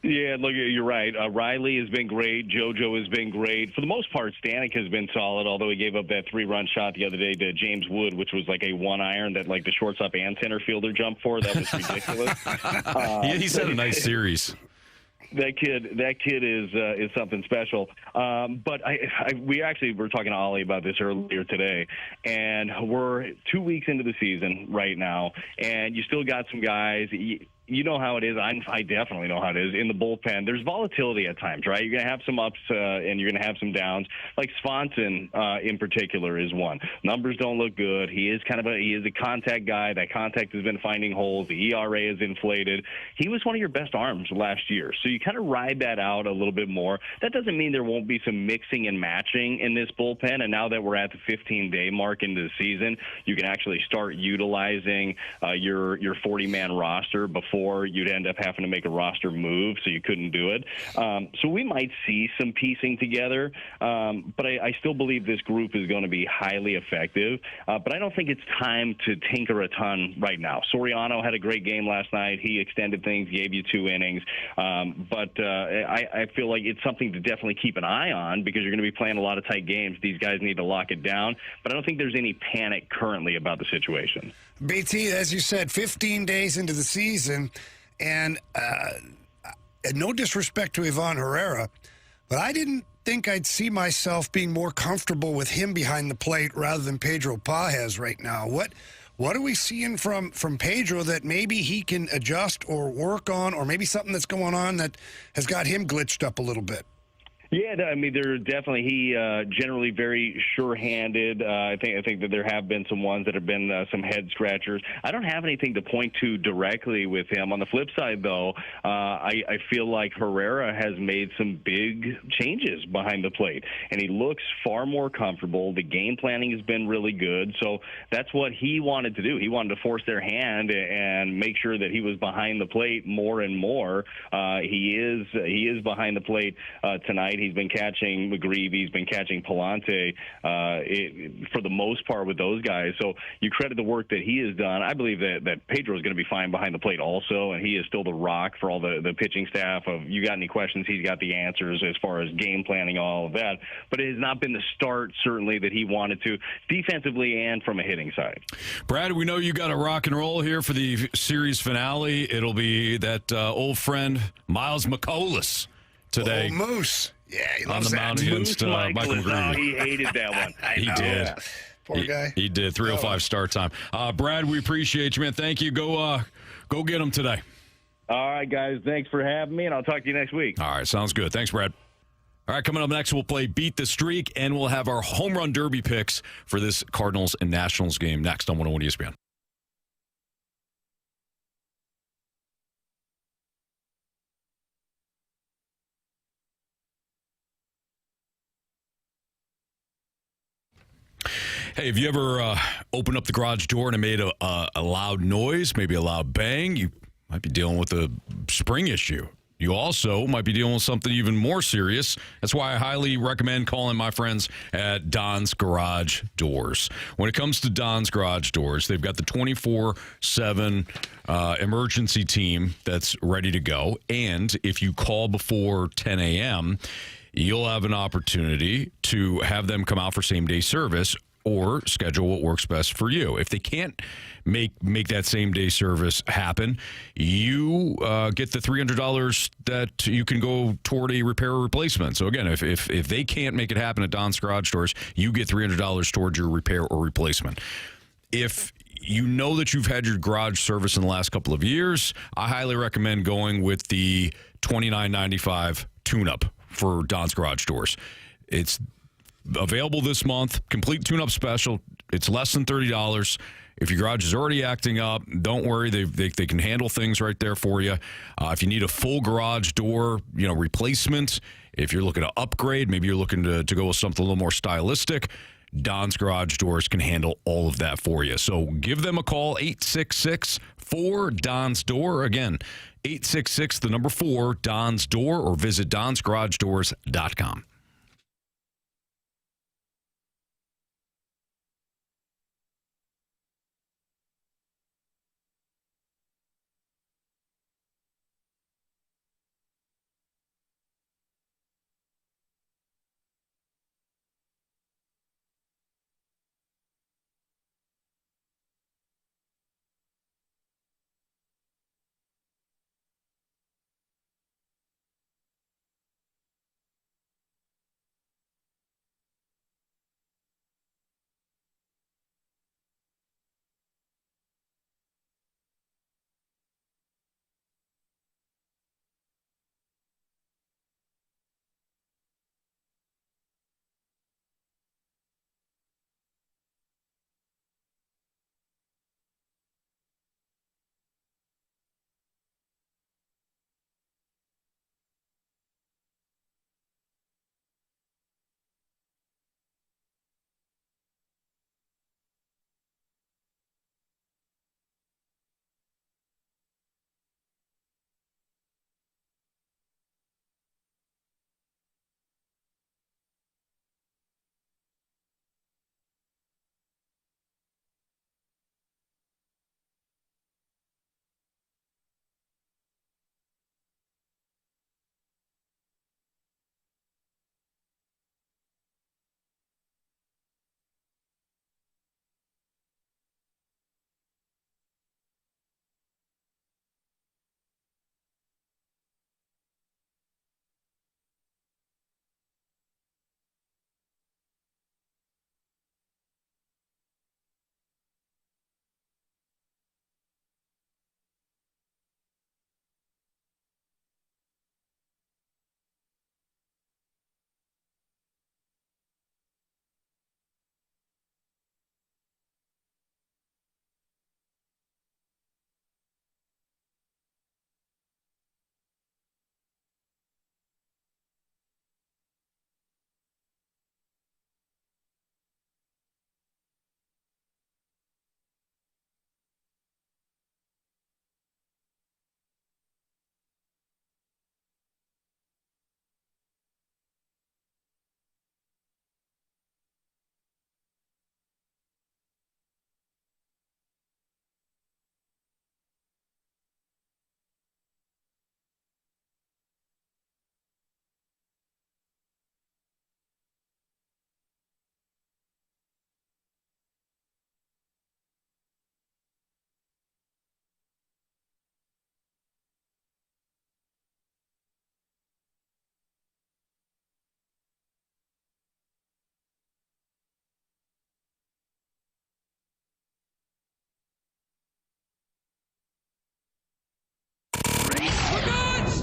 Yeah, look, you're right. Riley has been great. JoJo has been great. For the most part, Stanek has been solid, although he gave up that 3-run shot the other day to James Wood, which was like a 1-iron that like the shortstop and center fielder jumped for. That was ridiculous. He's had a nice series. That kid is something special. But we actually were talking to Ollie about this earlier today, and we're 2 weeks into the season right now, and you still got some guys. you know how it is. I definitely know how it is in the bullpen. There's volatility at times, right? You're going to have some ups and you're going to have some downs. Like Swanson in particular is one. Numbers don't look good. He is a contact guy. That contact has been finding holes. The ERA is inflated. He was one of your best arms last year. So you kind of ride that out a little bit more. That doesn't mean there won't be some mixing and matching in this bullpen. And now that we're at the 15-day mark into the season, you can actually start utilizing your 40-man roster before you'd end up having to make a roster move, so you couldn't do it. So we might see some piecing together, but I still believe this group is going to be highly effective. But I don't think it's time to tinker a ton right now. Soriano had a great game last night. He extended things, gave you 2 innings. But I feel like it's something to definitely keep an eye on because you're going to be playing a lot of tight games. These guys need to lock it down. But I don't think there's any panic currently about the situation. BT, as you said, 15 days into the season, and no disrespect to Ivan Herrera, but I didn't think I'd see myself being more comfortable with him behind the plate rather than Pedro Pages right now. What are we seeing from Pedro that maybe he can adjust or work on, or maybe something that's going on that has got him glitched up a little bit? Yeah, I mean, they're definitely generally very sure-handed. I think that there have been some ones that have been some head scratchers. I don't have anything to point to directly with him. On the flip side, though, I feel like Herrera has made some big changes behind the plate, and he looks far more comfortable. The game planning has been really good, so that's what he wanted to do. He wanted to force their hand and make sure that he was behind the plate more and more. He is behind the plate tonight. He's been catching McGreevy. He's been catching Palante for the most part with those guys. So you credit the work that he has done. I believe that Pedro is going to be fine behind the plate also, and he is still the rock for all the pitching staff. You got any questions, he's got the answers as far as game planning, all of that. But it has not been the start, certainly, that he wanted to, defensively and from a hitting side. Brad, we know you got a rock and roll here for the series finale. It'll be that old friend Miles McColas today. Oh, Moose. Yeah, he on loves the that. mound against Michael McGreevy. He hated that one. He did. Poor guy. He did. 3:05 start time. Brad, we appreciate you, man. Thank you. Go get him today. All right, guys. Thanks for having me, and I'll talk to you next week. All right, sounds good. Thanks, Brad. All right, coming up next, we'll play Beat the Streak, and we'll have our home run derby picks for this Cardinals and Nationals game next on 101 ESPN. Hey, have you ever opened up the garage door and it made a loud noise, maybe a loud bang? You might be dealing with a spring issue. You also might be dealing with something even more serious. That's why I highly recommend calling my friends at Don's Garage Doors. When it comes to Don's Garage Doors, they've got the 24/7 emergency team that's ready to go. And if you call before 10 a.m., you'll have an opportunity to have them come out for same-day service or schedule what works best for you. If they can't make that same-day service happen, you get the $300 that you can go toward a repair or replacement. So, again, if they can't make it happen at Don's Garage Doors, you get $300 towards your repair or replacement. If you know that you've had your garage service in the last couple of years, I highly recommend going with the $29.95 tune-up for Don's Garage Doors. It's available this month, complete tune-up special. It's less than $30. If your garage is already acting up, don't worry. They can handle things right there for you. If you need a full garage door, replacement, if you're looking to upgrade, maybe you're looking to go with something a little more stylistic, Don's Garage Doors can handle all of that for you. So give them a call, 866-4-DONS-DOOR. Again, 866, the number 4, Don's Door, or visit donsgaragedoors.com.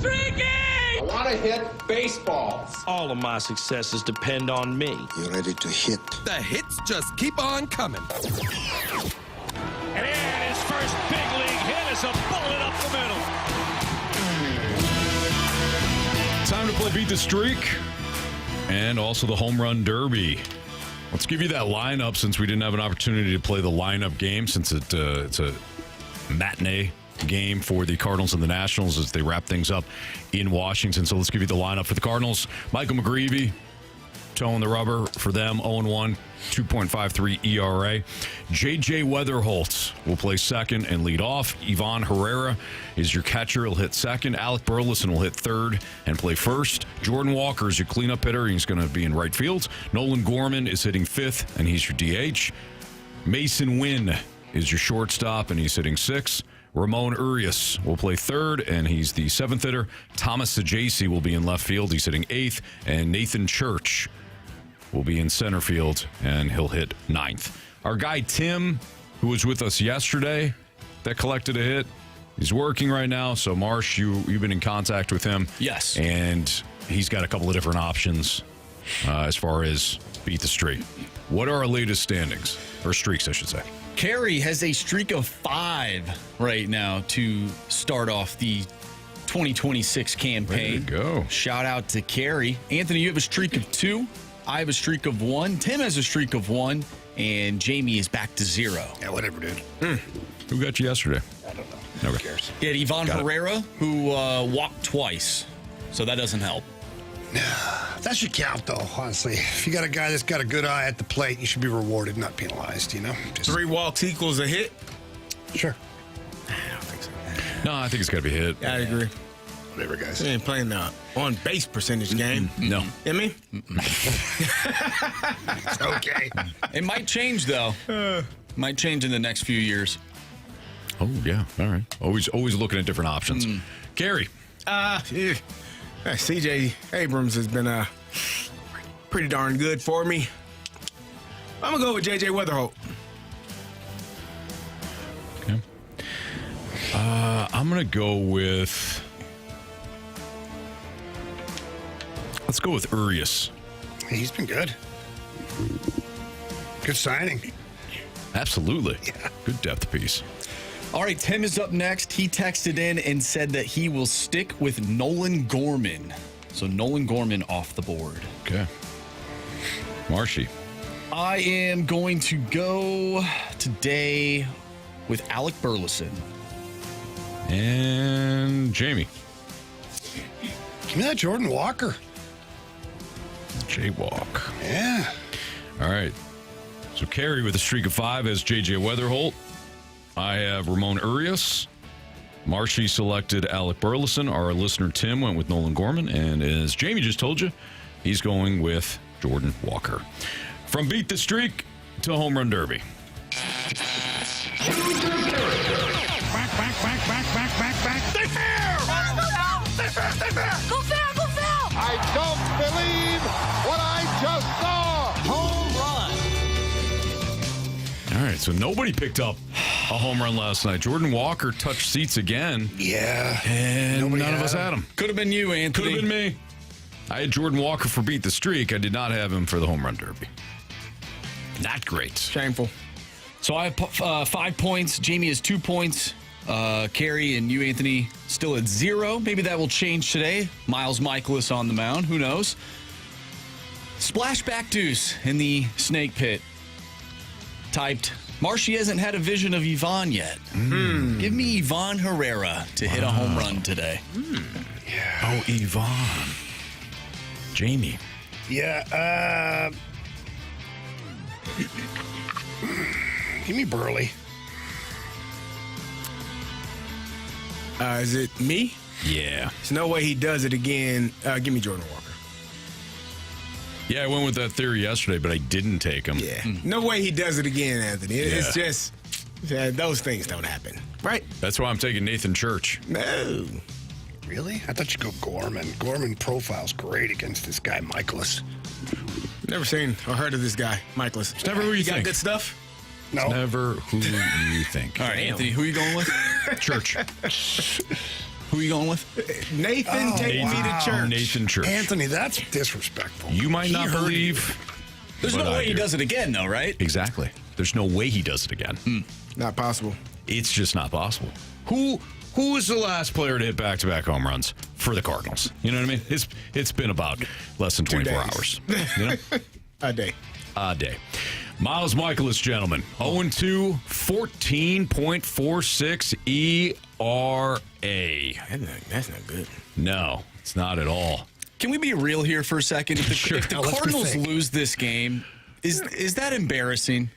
streaking! I want to hit baseballs. All of my successes depend on me. You ready to hit? The hits just keep on coming. And his first big league hit is a bullet up the middle. Time to play Beat the Streak and also the Home Run Derby. Let's give you that lineup since we didn't have an opportunity to play the lineup game since it's a matinee game for the Cardinals and the Nationals as they wrap things up in Washington. So let's give you the lineup for the Cardinals. Michael McGreevy, toeing the rubber for them, 0-1, 2.53 ERA. J.J. Weatherholt will play second and lead off. Ivan Herrera is your catcher. He'll hit second. Alec Burleson will hit third and play first. Jordan Walker is your cleanup hitter. He's going to be in right field. Nolan Gorman is hitting fifth, and he's your DH. Mason Wynn is your shortstop, and he's hitting sixth. Ramon Urias will play third, and he's the seventh hitter. Thomas Sajaci will be in left field. He's hitting eighth. And Nathan Church will be in center field, and he'll hit ninth. Our guy Tim, who was with us yesterday, that collected a hit, he's working right now. So, Marsh, you've been in contact with him. Yes. And he's got a couple of different options as far as Beat the Streak. What are our latest standings? Or streaks, I should say. Carey has a streak of 5 right now to start off the 2026 campaign. There you go. Shout out to Carey. Anthony, you have a streak of 2. I have a streak of 1. Tim has a streak of 1. And Jamie is back to 0. Yeah, whatever, dude. Who got you yesterday? I don't know. Who cares? You had Ivan Herrera, who walked twice. So that doesn't help. That should count, though, honestly. If you got a guy that's got a good eye at the plate, you should be rewarded, not penalized, you know? 3 walks equals a hit? Sure. I don't think so. No, I think it's got to be hit. I agree. Whatever, guys. He ain't playing the on-base percentage game. No. You know It's okay. It might change, though. Might change in the next few years. Oh, yeah. All right. Always looking at different options. Carey. C.J. Abrams has been pretty darn good for me. I'm going to go with J.J. Weatherholt. Okay. I'm going to go with... Let's go with Urias. Hey, he's been good. Good signing. Absolutely. Yeah. Good depth piece. All right, Tim is up next. He texted in and said that he will stick with Nolan Gorman. So Nolan Gorman off the board. Okay. Marshy. I am going to go today with Alec Burleson. And Jamie. Give me that Jordan Walker. Jaywalk. Yeah. All right. So Carey with a streak of 5 as J.J. Weatherholt. I have Ramon Urias. Marshy selected Alec Burleson. Our listener Tim went with Nolan Gorman. And as Jamie just told you, he's going with Jordan Walker. From Beat the Streak to Home Run Derby. Back. They fair! They fair! Go foul, go foul! I don't believe what I just saw. Home run. All right, so nobody picked up a home run last night. Jordan Walker touched seats again. Yeah. And none of us had him. Could have been you, Anthony. Could have been me. I had Jordan Walker for Beat the Streak. I did not have him for the Home Run Derby. Not great. Shameful. So I have 5 points. Jamie has 2 points. Carey and you, Anthony, still at 0. Maybe that will change today. Miles Michaelis on the mound. Who knows? Splashback deuce in the snake pit. Typed, Marshy hasn't had a vision of Ivan yet. Give me Ivan Herrera to hit a home run today. Yeah. Oh, Ivan. Jamie. Yeah. Give me Burley. Is it me? Yeah. There's no way he does it again. Give me Jordan Walker. Yeah, I went with that theory yesterday, but I didn't take him. Yeah. No way he does it again, Anthony. It's just, those things don't happen. Right? That's why I'm taking Nathan Church. No. Really? I thought you'd go Gorman. Gorman profile's great against this guy, Michaelis. Never seen or heard of this guy, Michaelis. It's never who you think. Got good stuff? No. It's never who you think. All right, Anthony, who are you going with? Church. Who are you going with? Nathan, take me to church. Nathan Church. Anthony, that's disrespectful. You might not believe. There's no way he does it again, though, right? Exactly. There's no way he does it again. Not possible. It's just not possible. Who was the last player to hit back-to-back home runs for the Cardinals? You know what I mean? It's been about less than 24 hours. You know? A day. A day. Miles Michaelis, gentlemen. 0-2, 14.46 ERA. That's not good. No, it's not at all. Can we be real here for a second? If the Cardinals lose this game, is that embarrassing?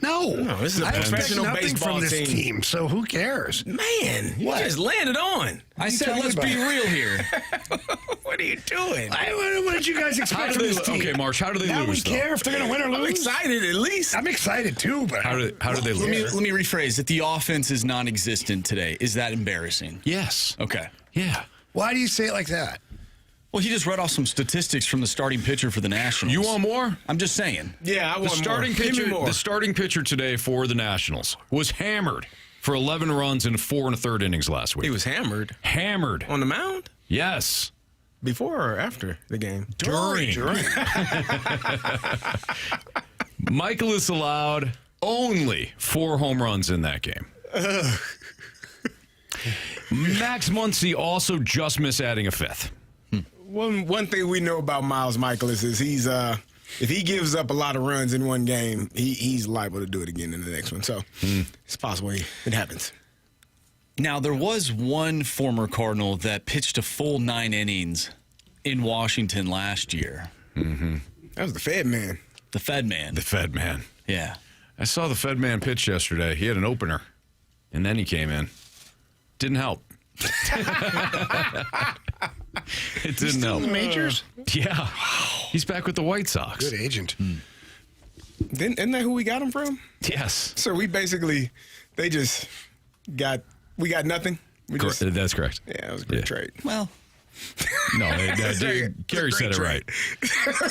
No, this is a I expect professional nothing baseball from this team. team. So who cares? Man, you just landed on. I said let's be real here. What are you doing? What did you guys expect from this team? Okay, Marsh, how do they Now lose, we care if they're going to win or lose? I'm excited, at least. I'm excited, too. But How do they lose? Let me rephrase. If the offense is non-existent today, is that embarrassing? Yes. Okay. Yeah. why do you say it like that? Well, he just read off some statistics from the starting pitcher for the Nationals. You want more? I'm just saying. Yeah, I want starting more. Give me pitcher. more. The starting pitcher today for the Nationals was hammered for 11 runs in 4 1/3 innings last week. He was hammered. Hammered. On the mound? Yes. Before or after the game? During. Michaelis allowed only 4 home runs in that game. Max Muncy also just missed adding a 5th. One thing we know about Miles Michaelis is he's if he gives up a lot of runs in one game, he's liable to do it again in the next one. So it's possible it happens. Now, there was one former Cardinal that pitched a full 9 innings in Washington last year. Mm-hmm. That was the Fed man. The Fed man. The Fed man. Yeah. I saw the Fed man pitch yesterday. He had an opener, and then he came in. Didn't help. It didn't help. In the majors? Yeah. He's back with the White Sox. Good agent. Isn't that who we got him from? Yes. So we basically, we got nothing. That's correct. Yeah, it was a great trade. Well, no, Carey said it right.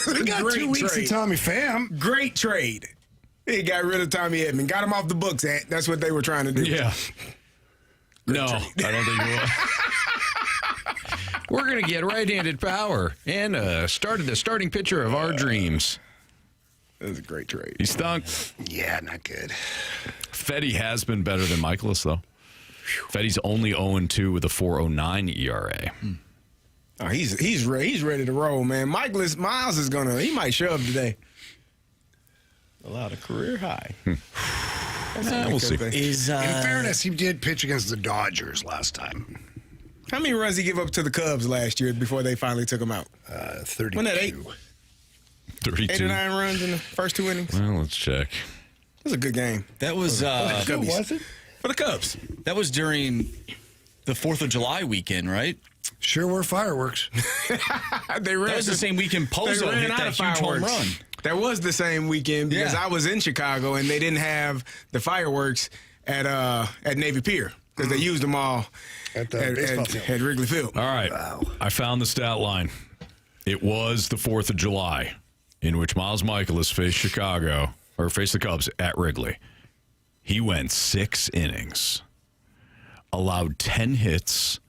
We got 2 weeks trade. of Tommy Pham. Great trade. He got rid of Tommy Edman. Got him off the books, Ant. That's what they were trying to do. Yeah. No, I don't think we will. We're going to get right-handed power and started the starting pitcher of our dreams. That was a great trade. He stunk. Yeah, not good. Fetty has been better than Michaelis, though. Fetty's only 0-2 with a 4.09 ERA. Oh, he's ready to roll, man. Miles is he might shove today. Allowed a career high. We'll see. In fairness, he did pitch against the Dodgers last time. How many runs did he give up to the Cubs last year before they finally took him out? 32. Wasn't that 8? 32. 8 or 9 runs in the first 2 innings? Well, let's check. It was a good game. that was Was it? For the Cubs. that was during the 4th of July weekend, right? Sure were fireworks. That was the same weekend Pozo hit that huge home run. That was the same weekend because I was in Chicago and they didn't have the fireworks at Navy Pier because they used them all At the baseball field. at Wrigley Field. All right. Wow. I found the stat line. It was the 4th of July in which Miles Michaelis faced the Cubs at Wrigley. He went 6 innings, allowed 10 hits,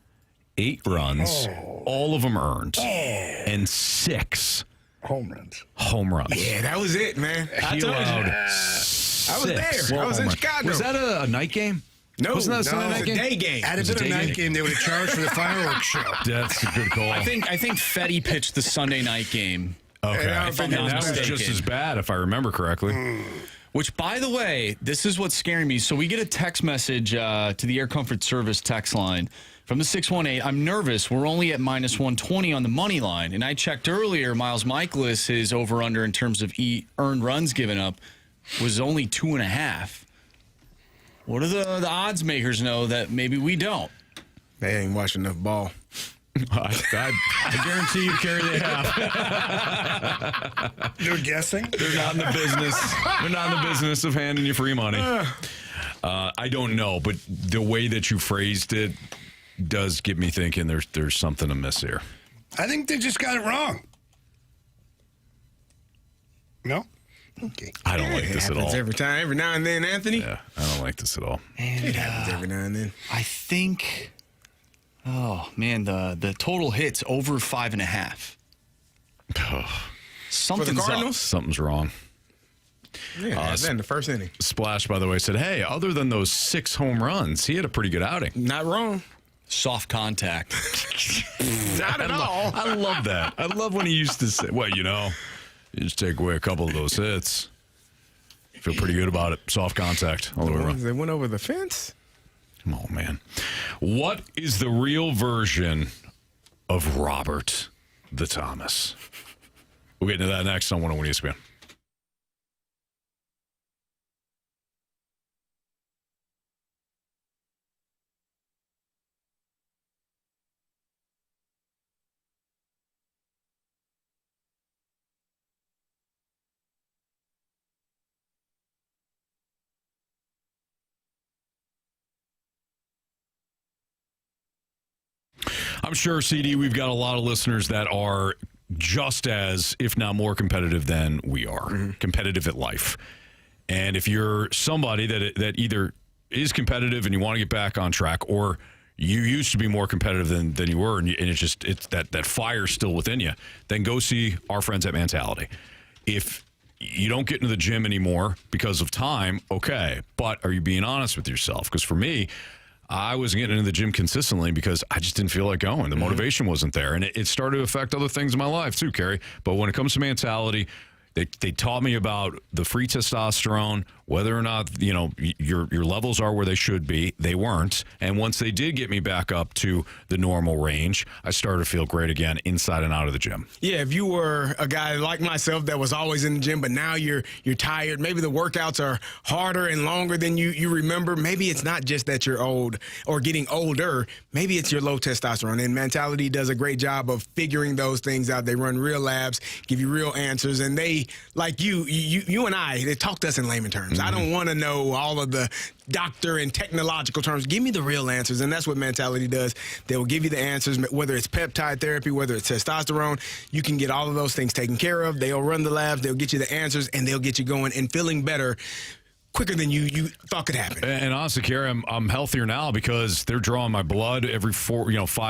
8 runs, all of them earned, and 6 Home runs. home runs. Yeah, that was it, man. He allowed I was there. I was in Chicago. Was that a night game? No, Wasn't that a Sunday it was night a game? day game. Had it been a night game, they would have charged for the fireworks show. That's a good call. I think Fetty pitched the Sunday night game. Okay. Yeah, if I'm And not that was mistaken. just as bad, if I remember correctly. Which, by the way, this is what's scaring me. So we get a text message to the Air Comfort Service text line from the 618. I'm nervous. We're only at -120 on the money line. And I checked earlier, Miles Michaelis, his over-under in terms of earned runs given up was only 2.5. What do the odds makers know that maybe we don't? They ain't watching enough ball. I guarantee you, Carey, they have. They're guessing? They're not in the business. They're not in the business of handing you free money. I don't know, but the way that you phrased it does get me thinking there's something amiss here. I think they just got it wrong. No? Okay. I don't like this at all. Every now and then, Anthony. Yeah, I don't like this at all. And, It happens every now and then. I think Oh, man, the total hits over 5.5. For the Cardinals? Something's wrong. Yeah, in the first inning. Splash, by the way, said, hey, other than those 6 home runs, he had a pretty good outing. Not wrong. Soft contact. Not at all. I love that. I love when he used to say, well, you just take away a couple of those hits. Feel pretty good about it. Soft contact all the way around. They went over the fence? Oh, man. What is the real version of Robert the Thomas? We'll get into that next on 101 ESPN. I'm sure, CD, we've got a lot of listeners that are just as, if not more competitive than we are, competitive at life. And if you're somebody that either is competitive and you want to get back on track, or you used to be more competitive than you were, and it's that fire's still within you, then go see our friends at Mentality. If you don't get into the gym anymore because of time, okay, but are you being honest with yourself? Because for me, I was getting into the gym consistently because I just didn't feel like going. The motivation wasn't there. And it started to affect other things in my life too, Carey. But when it comes to Mentality, they taught me about the free testosterone, whether or not, your levels are where they should be. They weren't. And once they did get me back up to the normal range, I started to feel great again inside and out of the gym. Yeah, if you were a guy like myself that was always in the gym, but now you're tired, maybe the workouts are harder and longer than you remember. Maybe it's not just that you're old or getting older. Maybe it's your low testosterone. And Mentality does a great job of figuring those things out. They run real labs, give you real answers, and they, like you and I, they talk to us in layman terms. I don't want to know all of the doctor and technological terms. Give me the real answers, and that's what Mentality does. They will give you the answers, whether it's peptide therapy, whether it's testosterone. You can get all of those things taken care of. They'll run the labs. They'll get you the answers, and they'll get you going and feeling better quicker than you thought could happen. And honestly, Carey, I'm healthier now because they're drawing my blood every 5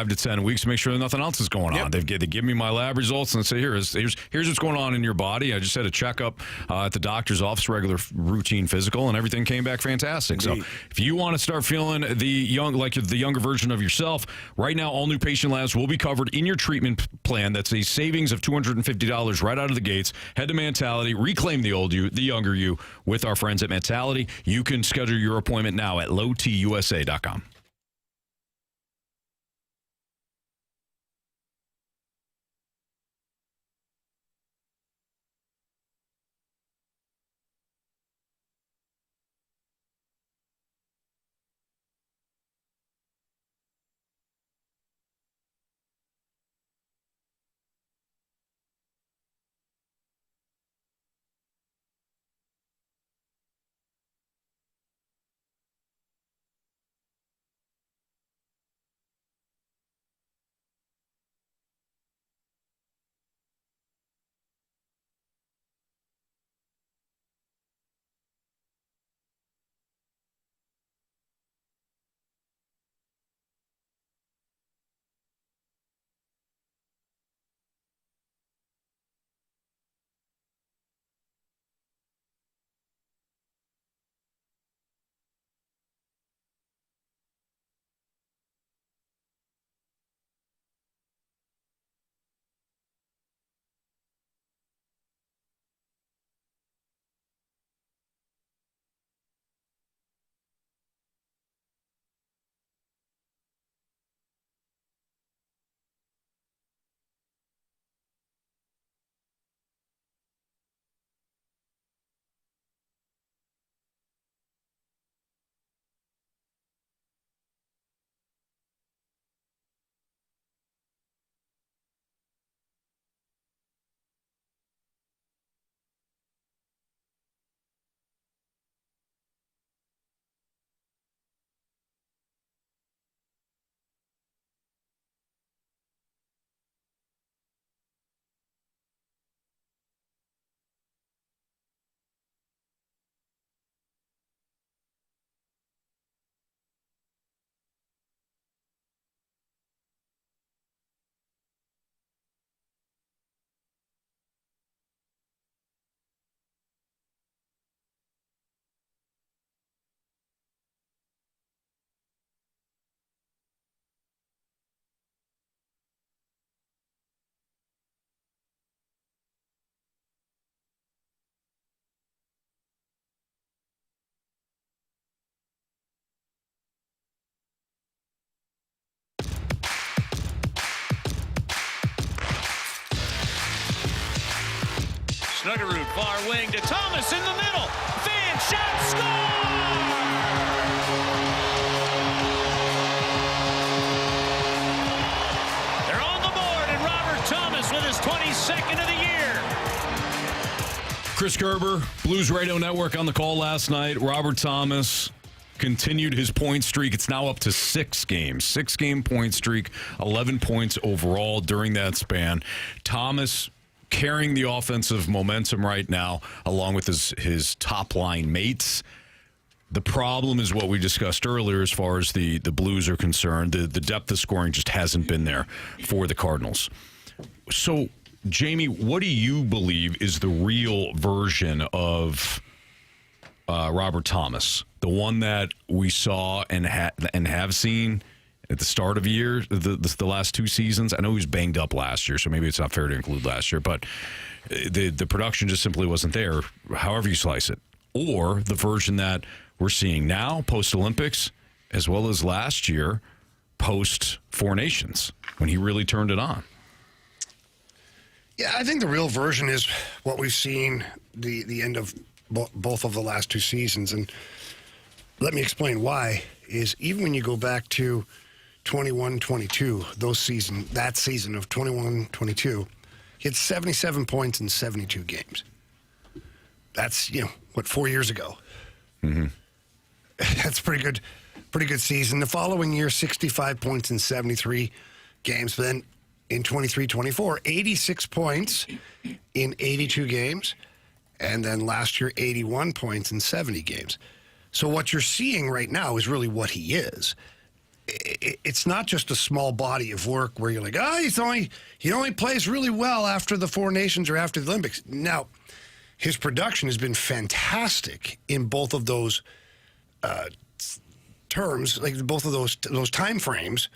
to 10 weeks to make sure that nothing else is going on. They give me my lab results and say, here's what's going on in your body. I just had a checkup at the doctor's office, regular routine physical, and everything came back fantastic. Indeed. So if you want to start feeling the younger version of yourself, right now all new patient labs will be covered in your treatment plan. That's a savings of $250 right out of the gates. Head to Mentality, reclaim the old you, the younger you, with our friends at Mentality. You can schedule your appointment now at lowtusa.com. Snuggerud, far wing to Thomas in the middle. Fan shot, score! They're on the board, and Robert Thomas with his 22nd of the year. Chris Gerber, Blues Radio Network on the call last night. Robert Thomas continued his point streak. It's now up to 6 games. 6-game point streak, 11 points overall during that span. Thomas carrying the offensive momentum right now, along with his top-line mates. The problem is what we discussed earlier as far as the Blues are concerned. The depth of scoring just hasn't been there for the Cardinals. So, Jamie, what do you believe is the real version of Robert Thomas? The one that we saw and have seen at the start of year, the last 2 seasons. I know he was banged up last year, so maybe it's not fair to include last year, but the production just simply wasn't there, however you slice it. Or the version that we're seeing now, post-Olympics, as well as last year, post-Four Nations, when he really turned it on. Yeah, I think the real version is what we've seen the end of both of the last 2 seasons. And let me explain why. Is even when you go back to 21-22, that season of 21-22, he had 77 points in 72 games. That's, 4 years ago. Mm-hmm. That's pretty good season. The following year, 65 points in 73 games. But then in 23-24, 86 points in 82 games. And then last year, 81 points in 70 games. So what you're seeing right now is really what he is. It's not just a small body of work where you're like, he only plays really well after the Four Nations or after the Olympics. Now, his production has been fantastic in both of those terms, like both of those time frames.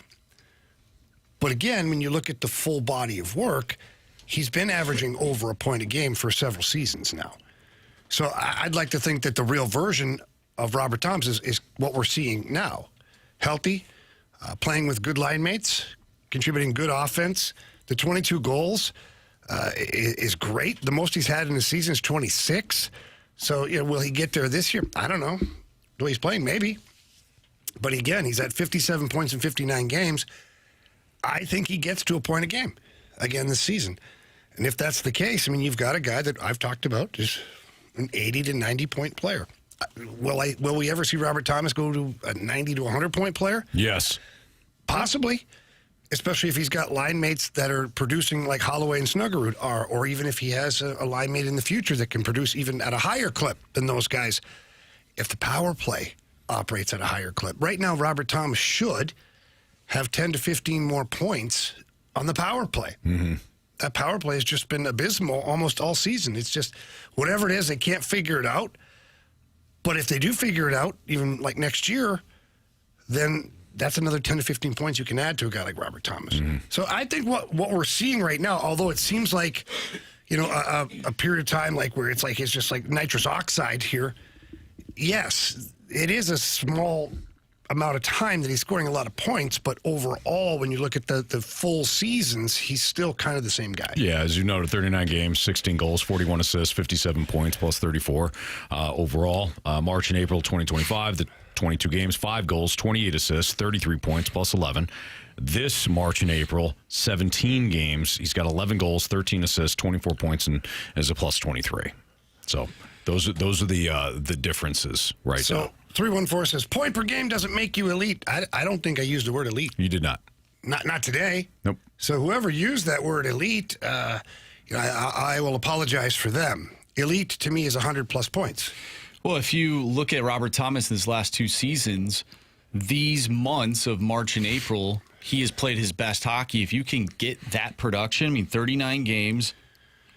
But again, when you look at the full body of work, he's been averaging over a point a game for several seasons now. So I'd like to think that the real version of Robert Thomas is what we're seeing now. Healthy, playing with good line mates, contributing good offense. The 22 goals is great. The most he's had in the season is 26. So, will he get there this year? I don't know. The way he's playing, maybe. But again, he's at 57 points in 59 games. I think he gets to a point a game again this season. And if that's the case, you've got a guy that I've talked about, is an 80 to 90 point player. Will we ever see Robert Thomas go to a 90 to 100 point player? Yes. Possibly, especially if he's got line mates that are producing like Holloway and Snuggerud are, or even if he has a line mate in the future that can produce even at a higher clip than those guys. If the power play operates at a higher clip. Right now, Robert Thomas should have 10 to 15 more points on the power play. Mm-hmm. That power play has just been abysmal almost all season. It's just, whatever it is, they can't figure it out. But if they do figure it out, even like next year, then that's another 10 to 15 points you can add to a guy like Robert Thomas. Mm-hmm. So I think what we're seeing right now, although it seems like, a period of time like where it's just like nitrous oxide here, yes, it is a small amount of time that he's scoring a lot of points, but overall, when you look at the full seasons, he's still kind of the same guy. Yeah, as you noted, 39 games, 16 goals, 41 assists, 57 points, plus 34 overall. March and April 2025, the 22 games, 5 goals, 28 assists, 33 points, plus 11. This March and April, 17 games, he's got 11 goals, 13 assists, 24 points, and is a plus 23. So those are the differences right now. So 314 says, point per game doesn't make you elite. I don't think I used the word elite. You did not. Not today. Nope. So whoever used that word elite, I will apologize for them. Elite to me is 100-plus points. Well, if you look at Robert Thomas in his last 2 seasons, these months of March and April, he has played his best hockey. If you can get that production, 39 games,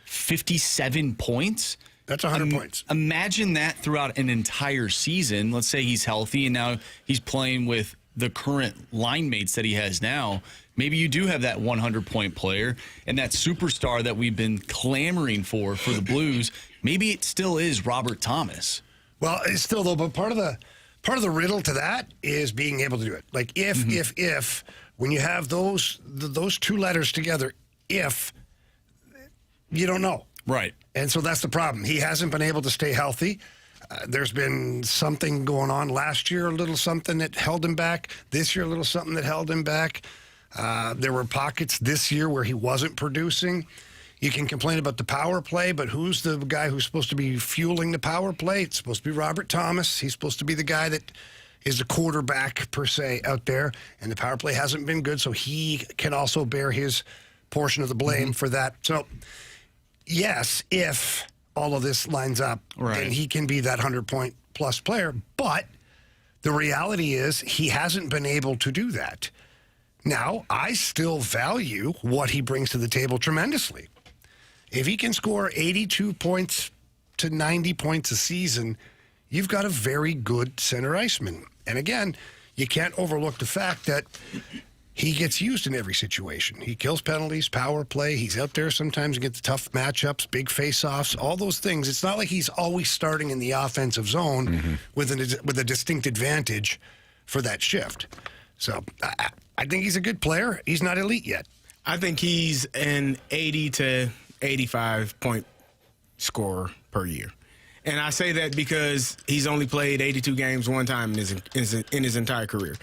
57 points. That's 100 points. Imagine that throughout an entire season. Let's say he's healthy and now he's playing with the current line mates that he has now. Maybe you do have that 100-point player and that superstar that we've been clamoring for the Blues. Maybe it still is Robert Thomas. Well, it's still, though, but part of the riddle to that is being able to do it. Like if when you have those 2 letters together, if, you don't know. Right. And so that's the problem. He hasn't been able to stay healthy. There's been something going on last year, a little something that held him back. This year, a little something that held him back. There were pockets this year where he wasn't producing. You can complain about the power play, but who's the guy who's supposed to be fueling the power play? It's supposed to be Robert Thomas. He's supposed to be the guy that is the quarterback, per se, out there. And the power play hasn't been good, so he can also bear his portion of the blame for that. So, yes, if all of this lines up, then he can be that 100-point-plus player. But the reality is he hasn't been able to do that. Now, I still value what he brings to the table tremendously. If he can score 82 points to 90 points a season, you've got a very good center iceman. And again, you can't overlook the fact that he gets used in every situation. He kills penalties, power play. He's out there sometimes and gets tough matchups, big face-offs, all those things. It's not like he's always starting in the offensive zone with a distinct advantage for that shift. So I think he's a good player. He's not elite yet. I think he's an 80 to 85 point scorer per year. And I say that because he's only played 82 games one time in his entire career.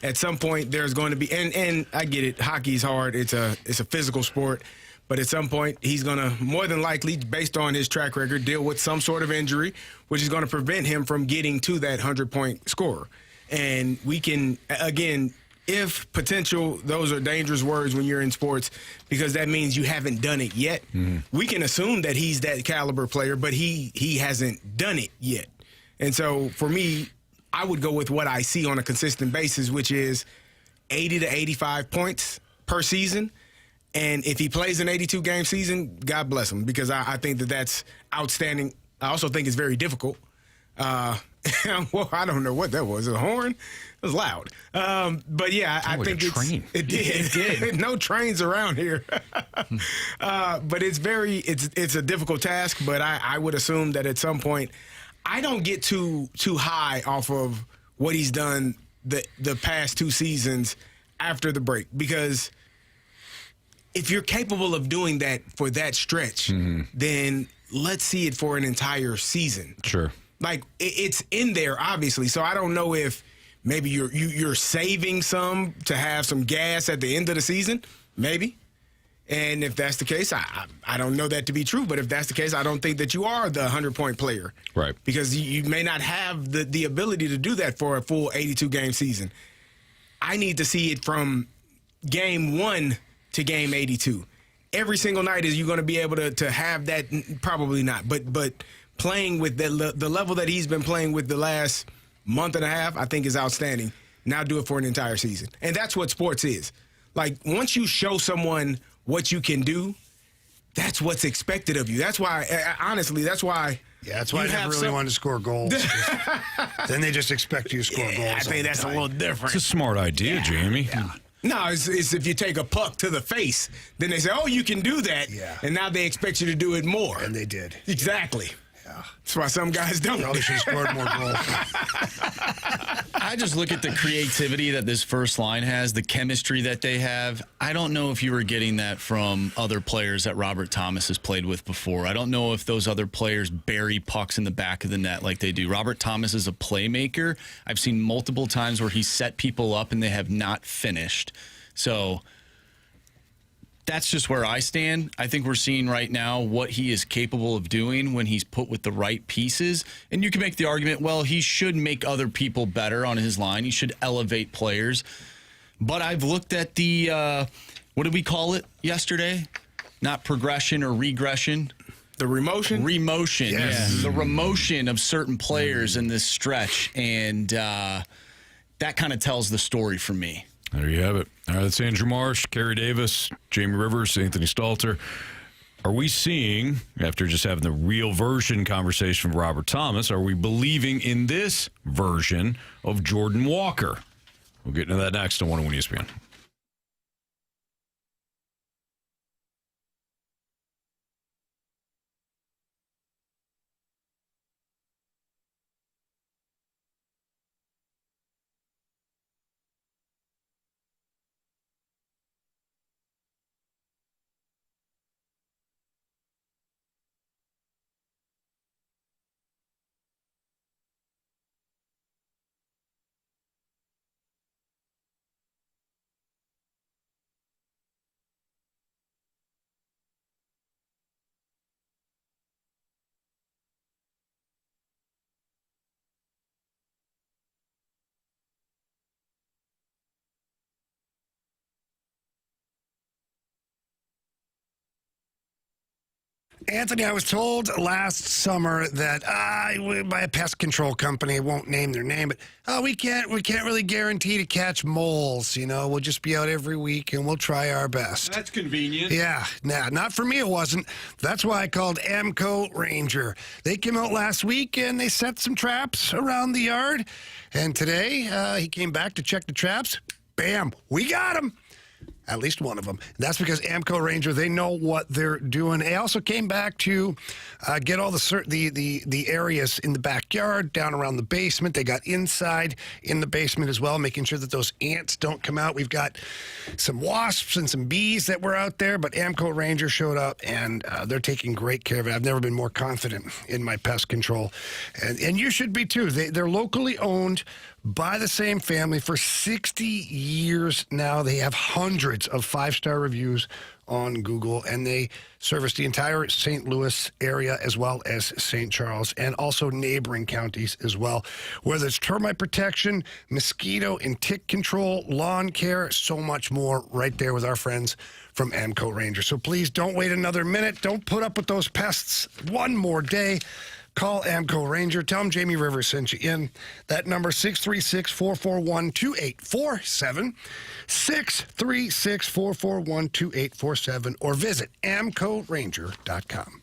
At some point, there's going to be, and I get it, hockey's hard. It's a physical sport. But at some point, he's going to more than likely, based on his track record, deal with some sort of injury, which is going to prevent him from getting to that 100-point scorer. And we can, again, if potential, those are dangerous words when you're in sports because that means you haven't done it yet. We can assume that he's that caliber player, but he hasn't done it yet. And so for me, I would go with what I see on a consistent basis, which is 80 to 85 points per season. And if he plays an 82-game season, God bless him, because I think that that's outstanding. I also think it's very difficult. Well, I don't know what that was. A horn? It was loud. But, yeah, I think it did. No trains around here. But it's a difficult task, but I would assume that at some point I don't get too high off of what he's done the past two seasons after the break, because if you're capable of doing that for that stretch, then let's see it for an entire season. Sure. Like, it's in there, obviously. So I don't know if maybe you're saving some to have some gas at the end of the season. Maybe. And if that's the case, I don't know that to be true. But if that's the case, I don't think that you are the 100-point player. Right. Because you may not have the ability to do that for a full 82-game season. I need to see it from game 1 to game 82. Every single night is you going to be able to have that? Probably not. But playing with the level that he's been playing with the last month and a half, I think is outstanding. Now do it for an entire season. And that's what sports is. Like, once you show someone what you can do, that's what's expected of you. That's why, honestly, that's why. Yeah, that's why I never really wanted to score goals. Then they just expect you to score goals. I think that's a little different. It's a smart idea, Jamie. Yeah. No, it's if you take a puck to the face, then they say, oh, you can do that. Yeah. And now they expect you to do it more. And they did. Exactly. Yeah. That's why some guys don't. Probably should have scored more goals. I just look at the creativity that this first line has, the chemistry that they have. I don't know if you were getting that from other players that Robert Thomas has played with before. I don't know if those other players bury pucks in the back of the net like they do. Robert Thomas is a playmaker. I've seen multiple times where he's set people up and they have not finished. So that's just where I stand. I think we're seeing right now what he is capable of doing when he's put with the right pieces. And you can make the argument, well, he should make other people better on his line. He should elevate players. But I've looked at the, what did we call it yesterday? Not progression or regression. The remotion? Remotion, yes. Yeah. The remotion of certain players in this stretch. And that kind of tells the story for me. There you have it. All right, that's Andrew Marsh, Carey Davis, Jamie Rivers, Anthony Stalter. Are we seeing, after just having the real version conversation with Robert Thomas, are we believing in this version of Jordan Walker? We'll get into that next on 101 ESPN. Anthony, I was told last summer that by a pest control company, I won't name their name, but we can't really guarantee to catch moles. We'll just be out every week and we'll try our best. That's convenient. Yeah, nah, not for me. It wasn't. That's why I called Amco Ranger. They came out last week and they set some traps around the yard. And today he came back to check the traps. Bam, we got him. At least one of them. That's because Amco Ranger, they know what they're doing. They also came back to get all the areas in the backyard, down around the basement. They got inside in the basement as well, making sure that those ants don't come out. We've got some wasps and some bees that were out there, but Amco Ranger showed up, and they're taking great care of it. I've never been more confident in my pest control. And you should be too. They're locally owned by the same family for 60 years now. They have hundreds of 5-star reviews on Google, and they service the entire St. Louis area as well as St. Charles and also neighboring counties as well. Whether it's termite protection, mosquito and tick control, lawn care, so much more right there with our friends from Amco Ranger. So please don't wait another minute. Don't put up with those pests one more day. Call Amco Ranger. Tell them Jamie Rivers sent you in. That number, 636-441-2847. 636-441-2847. Or visit AmcoRanger.com.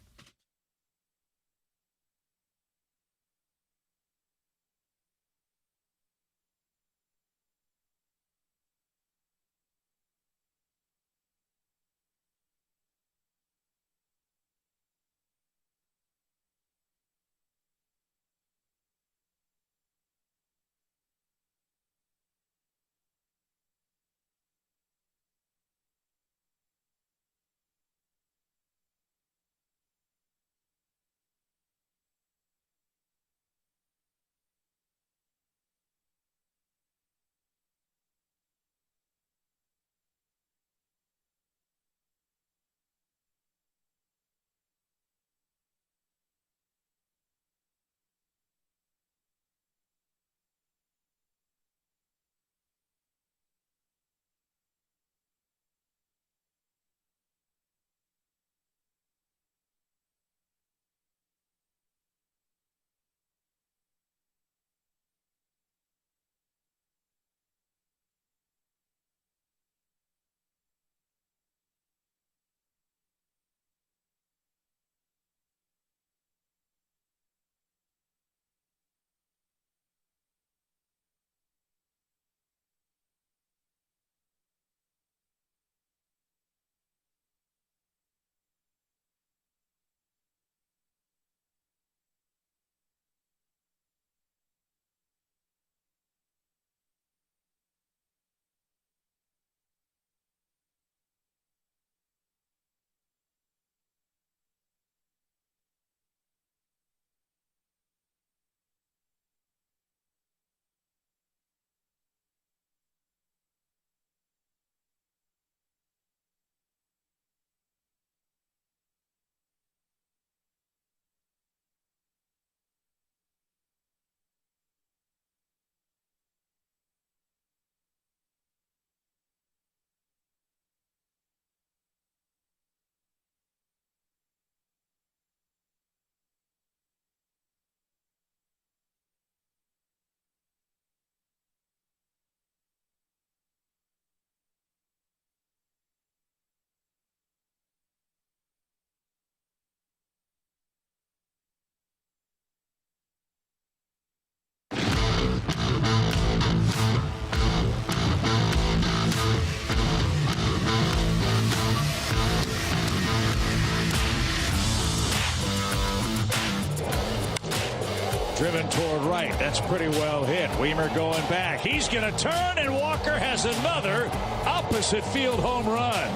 Driven toward right. That's pretty well hit. Weimer going back. He's going to turn, and Walker has another opposite field home run.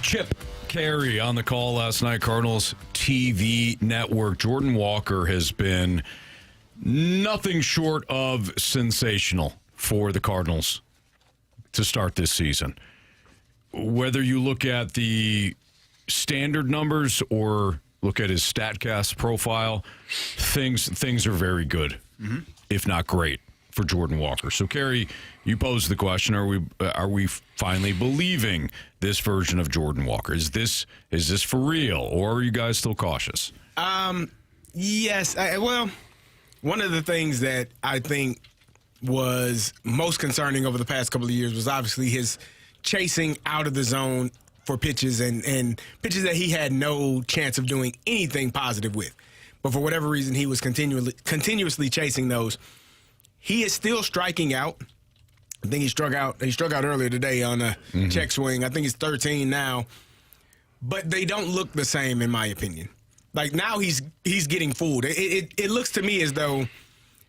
Chip Carey on the call last night, Cardinals TV network. Jordan Walker has been nothing short of sensational for the Cardinals to start this season. Whether you look at the standard numbers or look at his StatCast profile, things are very good, if not great, for Jordan Walker. So, Carey, you posed the question: Are we finally believing this version of Jordan Walker? Is this for real, or are you guys still cautious? Yes. Well, one of the things that I think was most concerning over the past couple of years was obviously his chasing out of the zone for pitches and pitches that he had no chance of doing anything positive with. But for whatever reason, he was continuously chasing those. He is still striking out. I think he struck out earlier today on a check swing. I think he's 13 now. But they don't look the same, in my opinion. Like, now he's getting fooled. It looks to me as though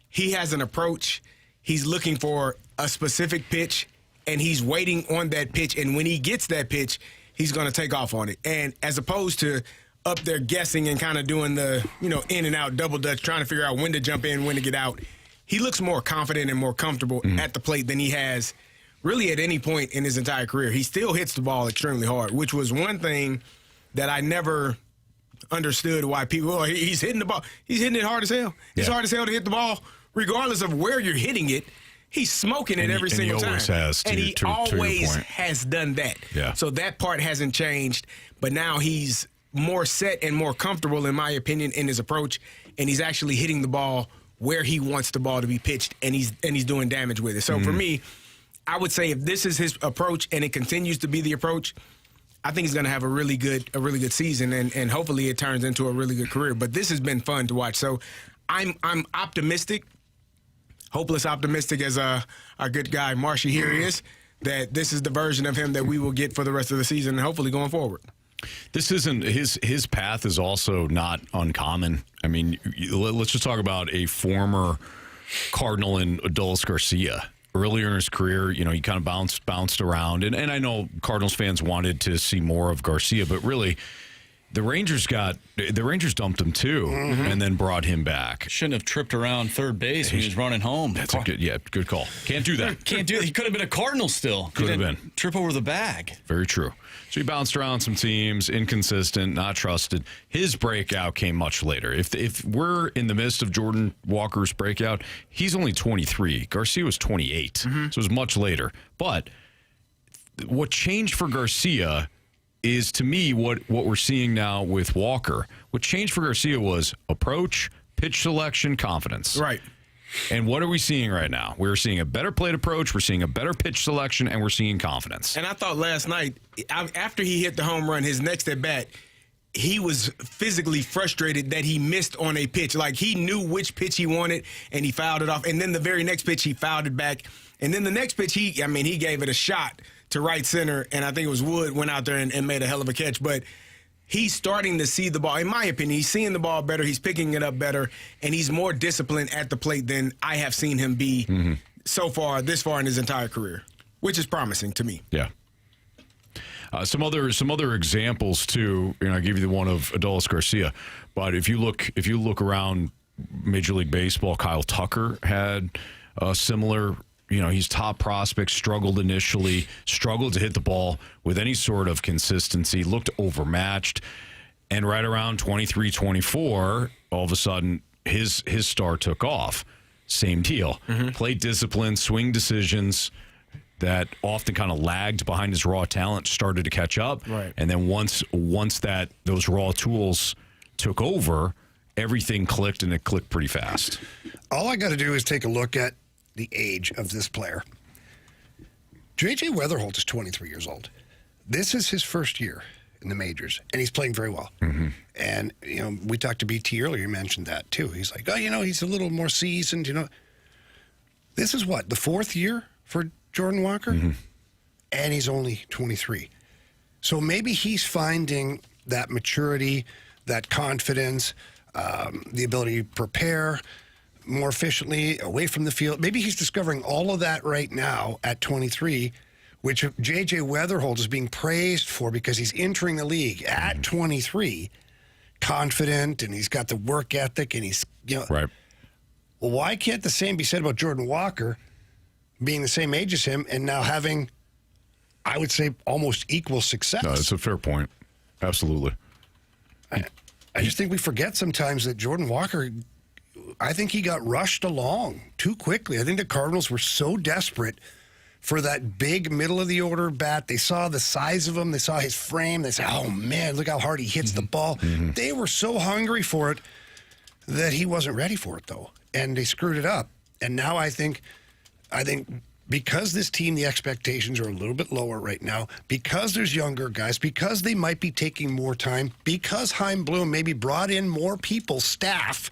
he has an approach. He's looking for a specific pitch, and he's waiting on that pitch. And when he gets that pitch, he's going to take off on it. And as opposed to up there guessing and kind of doing the, in and out double dutch, trying to figure out when to jump in, when to get out, he looks more confident and more comfortable at the plate than he has really at any point in his entire career. He still hits the ball extremely hard, which was one thing that I never understood why people, he's hitting the ball. He's hitting it hard as hell. It's hard as hell to hit the ball, regardless of where you're hitting it. He's smoking it every single time. And he always has done that. Yeah. So that part hasn't changed, but now he's more set and more comfortable, in my opinion, in his approach, and he's actually hitting the ball where he wants the ball to be pitched, and he's doing damage with it. So for me, I would say if this is his approach and it continues to be the approach, I think he's going to have a really good season, and hopefully it turns into a really good career. But this has been fun to watch. So I'm optimistic, hopeless optimistic, as our good guy Marshy here is, that this is the version of him that we will get for the rest of the season and hopefully going forward. This isn't his path is also not uncommon. I mean, let's just talk about a former Cardinal in Adolis Garcia. Earlier in his career, he kind of bounced around, and I know Cardinals fans wanted to see more of Garcia, but really, the Rangers dumped him too, and then brought him back. Shouldn't have tripped around third base when he was running home. That's good call. Can't do that. Can't do it. He could have been a Cardinal still. Could have been. Trip over the bag. Very true. So he bounced around some teams, inconsistent, not trusted. His breakout came much later. If we're in the midst of Jordan Walker's breakout, he's only 23. Garcia was 28, so it was much later. But what changed for Garcia is, to me, what we're seeing now with Walker. What changed for Garcia was approach, pitch selection, confidence. Right. And what are we seeing right now? We're seeing a better plate approach, we're seeing a better pitch selection, and we're seeing confidence. And I thought last night, after he hit the home run, his next at bat, he was physically frustrated that he missed on a pitch. Like, he knew which pitch he wanted, and he fouled it off. And then the very next pitch, he fouled it back. And then the next pitch, he gave it a shot to right center, and I think it was Wood went out there and made a hell of a catch. But he's starting to see the ball. In my opinion, he's seeing the ball better, he's picking it up better, and he's more disciplined at the plate than I have seen him be this far in his entire career, which is promising to me. Yeah. Some other examples too. I gave you the one of Adolis Garcia, but if you look around Major League Baseball, Kyle Tucker had a similar. He's top prospect, struggled initially, struggled to hit the ball with any sort of consistency, looked overmatched. And right around 23, 24, all of a sudden, his star took off. Same deal. Plate discipline, swing decisions that often kind of lagged behind his raw talent started to catch up. Right. And then once those raw tools took over, everything clicked, and it clicked pretty fast. All I got to do is take a look at the age of this player. J.J. Weatherholt is 23 years old. This is his first year in the majors, and he's playing very well. And, we talked to BT earlier, you mentioned that too. He's like, he's a little more seasoned, This is the fourth year for Jordan Walker? And he's only 23. So maybe he's finding that maturity, that confidence, the ability to prepare more efficiently, away from the field. Maybe he's discovering all of that right now at 23, which J.J. Weatherholt is being praised for because he's entering the league at 23, confident, and he's got the work ethic, and he's, Right. Well, why can't the same be said about Jordan Walker being the same age as him and now having, I would say, almost equal success? No, that's a fair point. Absolutely. I just think we forget sometimes that Jordan Walker, I think he got rushed along too quickly. I think the Cardinals were so desperate for that big middle-of-the-order bat. They saw the size of him. They saw his frame. They said, oh, man, look how hard he hits the ball. They were so hungry for it that he wasn't ready for it, though, and they screwed it up. And now I think because this team, the expectations are a little bit lower right now, because there's younger guys, because they might be taking more time, because Chaim Bloom maybe brought in more people, staff,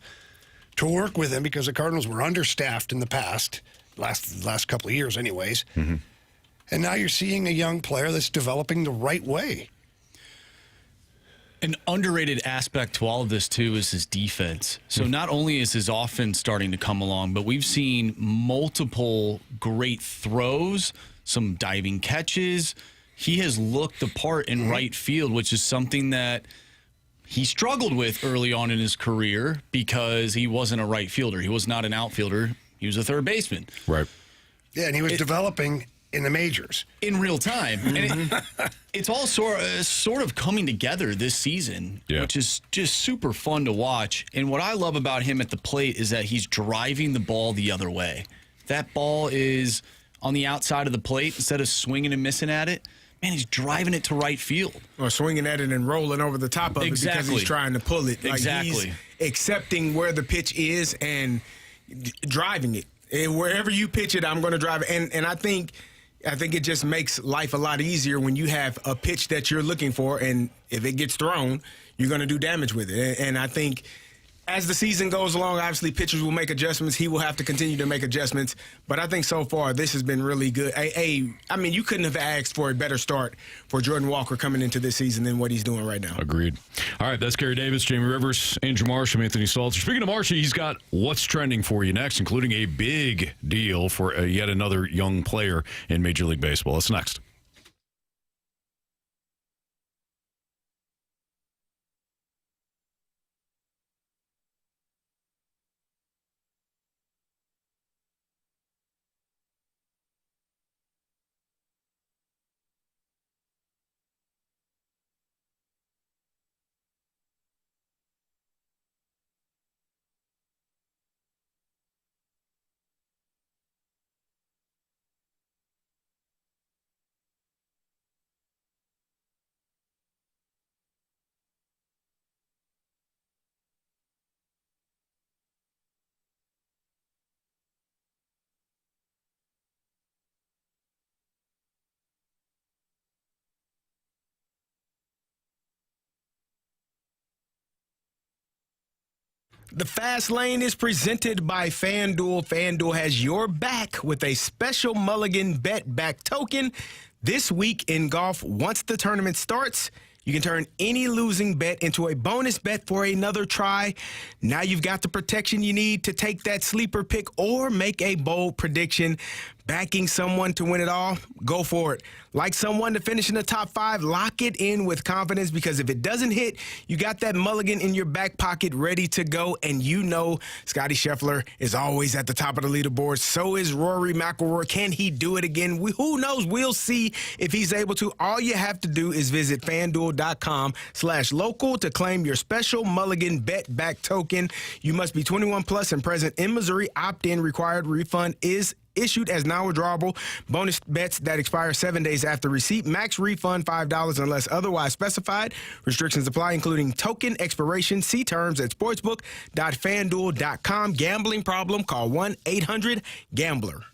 to work with him, because the Cardinals were understaffed in the past, last couple of years anyways. And now you're seeing a young player that's developing the right way. An underrated aspect to all of this, too, is his defense. So not only is his offense starting to come along, but we've seen multiple great throws, some diving catches. He has looked the part in right field, which is something that he struggled with early on in his career because he wasn't a right fielder. He was not an outfielder. He was a third baseman. Right. Yeah, and he was developing in the majors. In real time. And it's all sort of coming together this season, which is just super fun to watch. And what I love about him at the plate is that he's driving the ball the other way. That ball is on the outside of the plate. Instead of swinging and missing at it, man, he's driving it to right field. Or swinging at it and rolling over the top of it because he's trying to pull it. Exactly. He's accepting where the pitch is and driving it. And wherever you pitch it, I'm going to drive it. And I think it just makes life a lot easier when you have a pitch that you're looking for, and if it gets thrown, you're going to do damage with it. And I think as the season goes along, obviously pitchers will make adjustments. He will have to continue to make adjustments. But I think so far this has been really good. I mean, you couldn't have asked for a better start for Jordan Walker coming into this season than what he's doing right now. Agreed. All right, that's Carey Davis, Jamie Rivers, Andrew Marsh, and Anthony Stalter. Speaking of Marsh, he's got what's trending for you next, including a big deal for yet another young player in Major League Baseball. That's next. The Fast Lane is presented by FanDuel. FanDuel has your back with a special Mulligan bet back token this week in golf. Once the tournament starts, you can turn any losing bet into a bonus bet for another try. Now you've got the protection you need to take that sleeper pick or make a bold prediction. Backing someone to win it all? Go for it. Like someone to finish in the top 5, lock it in with confidence, because if it doesn't hit, you got that mulligan in your back pocket ready to go. And you know Scottie Scheffler is always at the top of the leaderboard. So is Rory McIlroy. Can he do it again? Who knows? We'll see if he's able to. All you have to do is visit FanDuel.com/local to claim your special mulligan bet back token. You must be 21 plus and present in Missouri. Opt-in required. Refund is issued as non-withdrawable. Bonus bets that expire 7 days after receipt. Max refund $5 unless otherwise specified. Restrictions apply, including token expiration. See terms at sportsbook.fanduel.com. Gambling problem? Call 1-800-GAMBLER.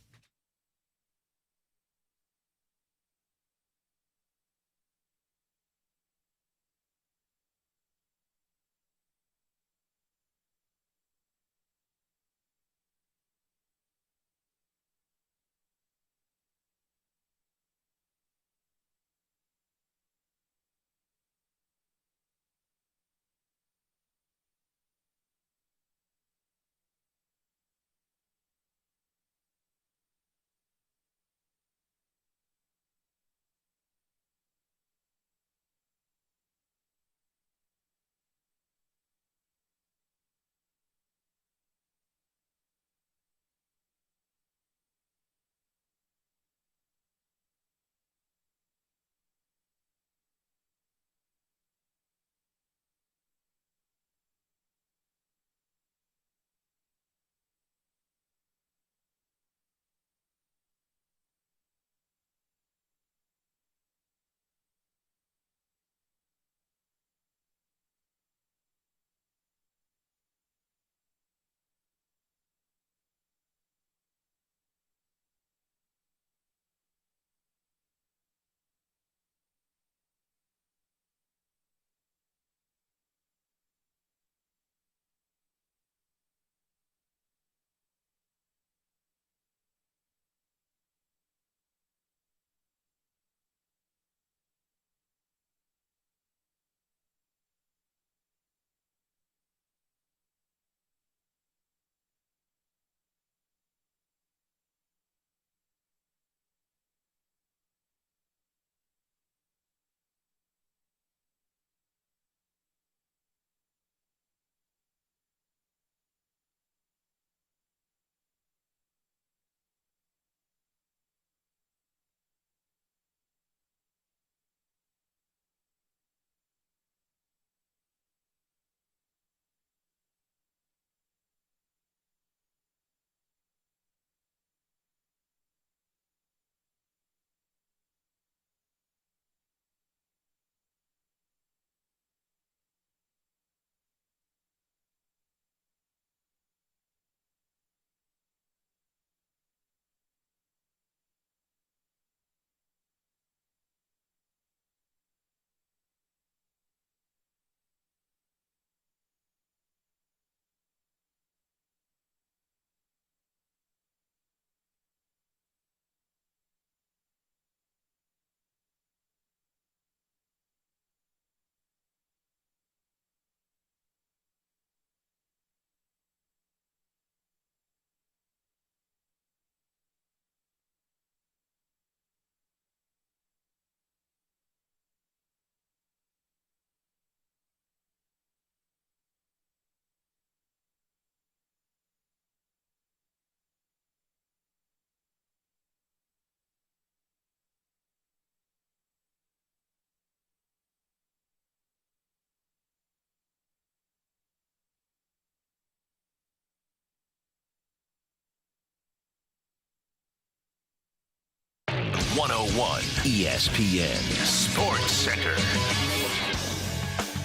101 ESPN Sports Center.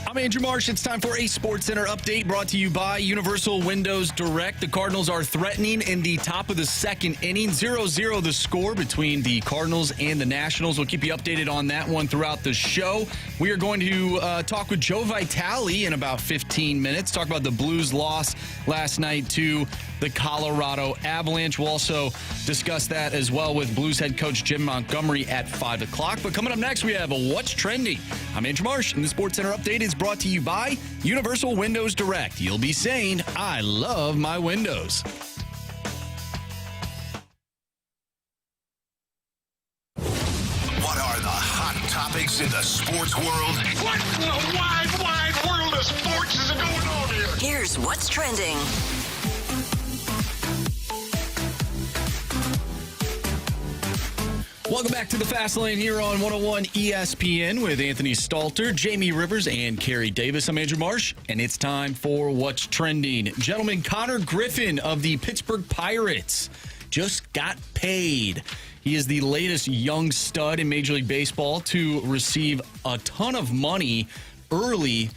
I'm Andrew Marsh. It's time for a Sports Center update brought to you by Universal Windows Direct. The Cardinals are threatening in the top of the second inning. 0-0 the score between the Cardinals and the Nationals. We'll keep you updated on that one throughout the show. We are going to talk with Joe Vitale in about 15 minutes. Talk about the Blues' loss last night to the Colorado Avalanche. We'll also discuss that as well with Blues head coach Jim Montgomery at 5 o'clock. But coming up next, we have a What's Trending. I'm Andrew Marsh, and the Sports Center update is brought to you by Universal Windows Direct. You'll be saying, I love my windows. What are the hot topics in the sports world? What in the wide, wide world of sports is going on here? Here's what's trending. Welcome back to the Fast Lane here on 101 ESPN with Anthony Stalter, Jamie Rivers, and Carey Davis. I'm Andrew Marsh, and it's time for What's Trending. Gentlemen, Connor Griffin of the Pittsburgh Pirates just got paid. He is the latest young stud in Major League Baseball to receive a ton of money early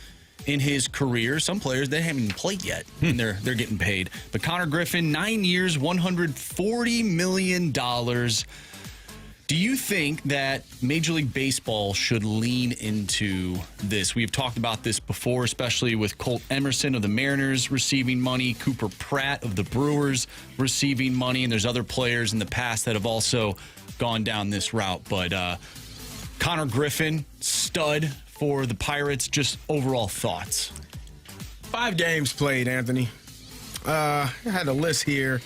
in his career. Some players, they haven't even played yet, and they're getting paid. But Connor Griffin, 9 years, $140 million. Do you think that Major League Baseball should lean into this? We've talked about this before, especially with Colt Emerson of the Mariners receiving money, Cooper Pratt of the Brewers receiving money, and there's other players in the past that have also gone down this route. But Connor Griffin, stud for the Pirates, just overall thoughts. 5 games played, Anthony. I had a list here.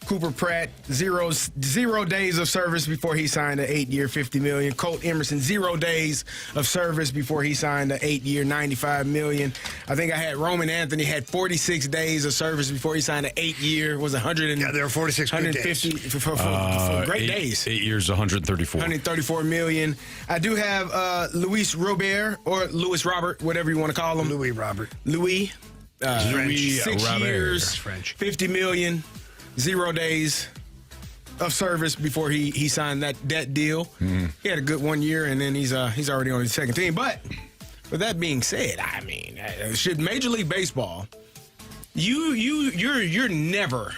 Cooper Pratt, zero days of service before he signed an 8-year, $50 million. Colt Emerson, 0 days of service before he signed an 8-year, $95 million. I think I had Roman Anthony had 46 days of service before he signed an 8-year, was 100. Yeah, there were 46 good 150 days. for great days. 8 years, 134. $134 million. I do have Luis Robert, or Louis Robert, whatever you want to call him. Louis Robert. Louis. Louis 6 Robert. years, French. $50 million. 0 days of service before he signed that deal. He had a good 1 year, and then he's already on his second team. But with that being said, I mean, should Major League Baseball, you're never,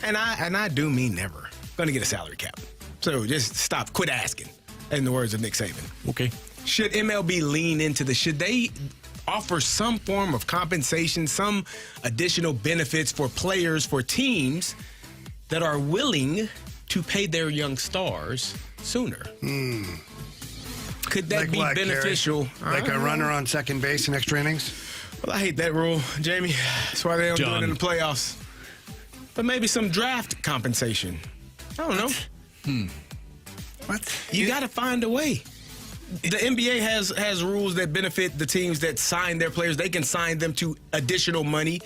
and I do mean never, going to get a salary cap. So just stop, quit asking, in the words of Nick Saban. Okay. Should MLB lean into this? Should they offer some form of compensation, some additional benefits for players, for teams that are willing to pay their young stars sooner? Could that be beneficial? Like a runner on second base in extra innings? Well, I hate that rule, Jamie. That's why they don't do it in the playoffs. But maybe some draft compensation. I don't know. What? You got to find a way. The NBA has rules that benefit the teams that sign their players. They can sign them to additional money,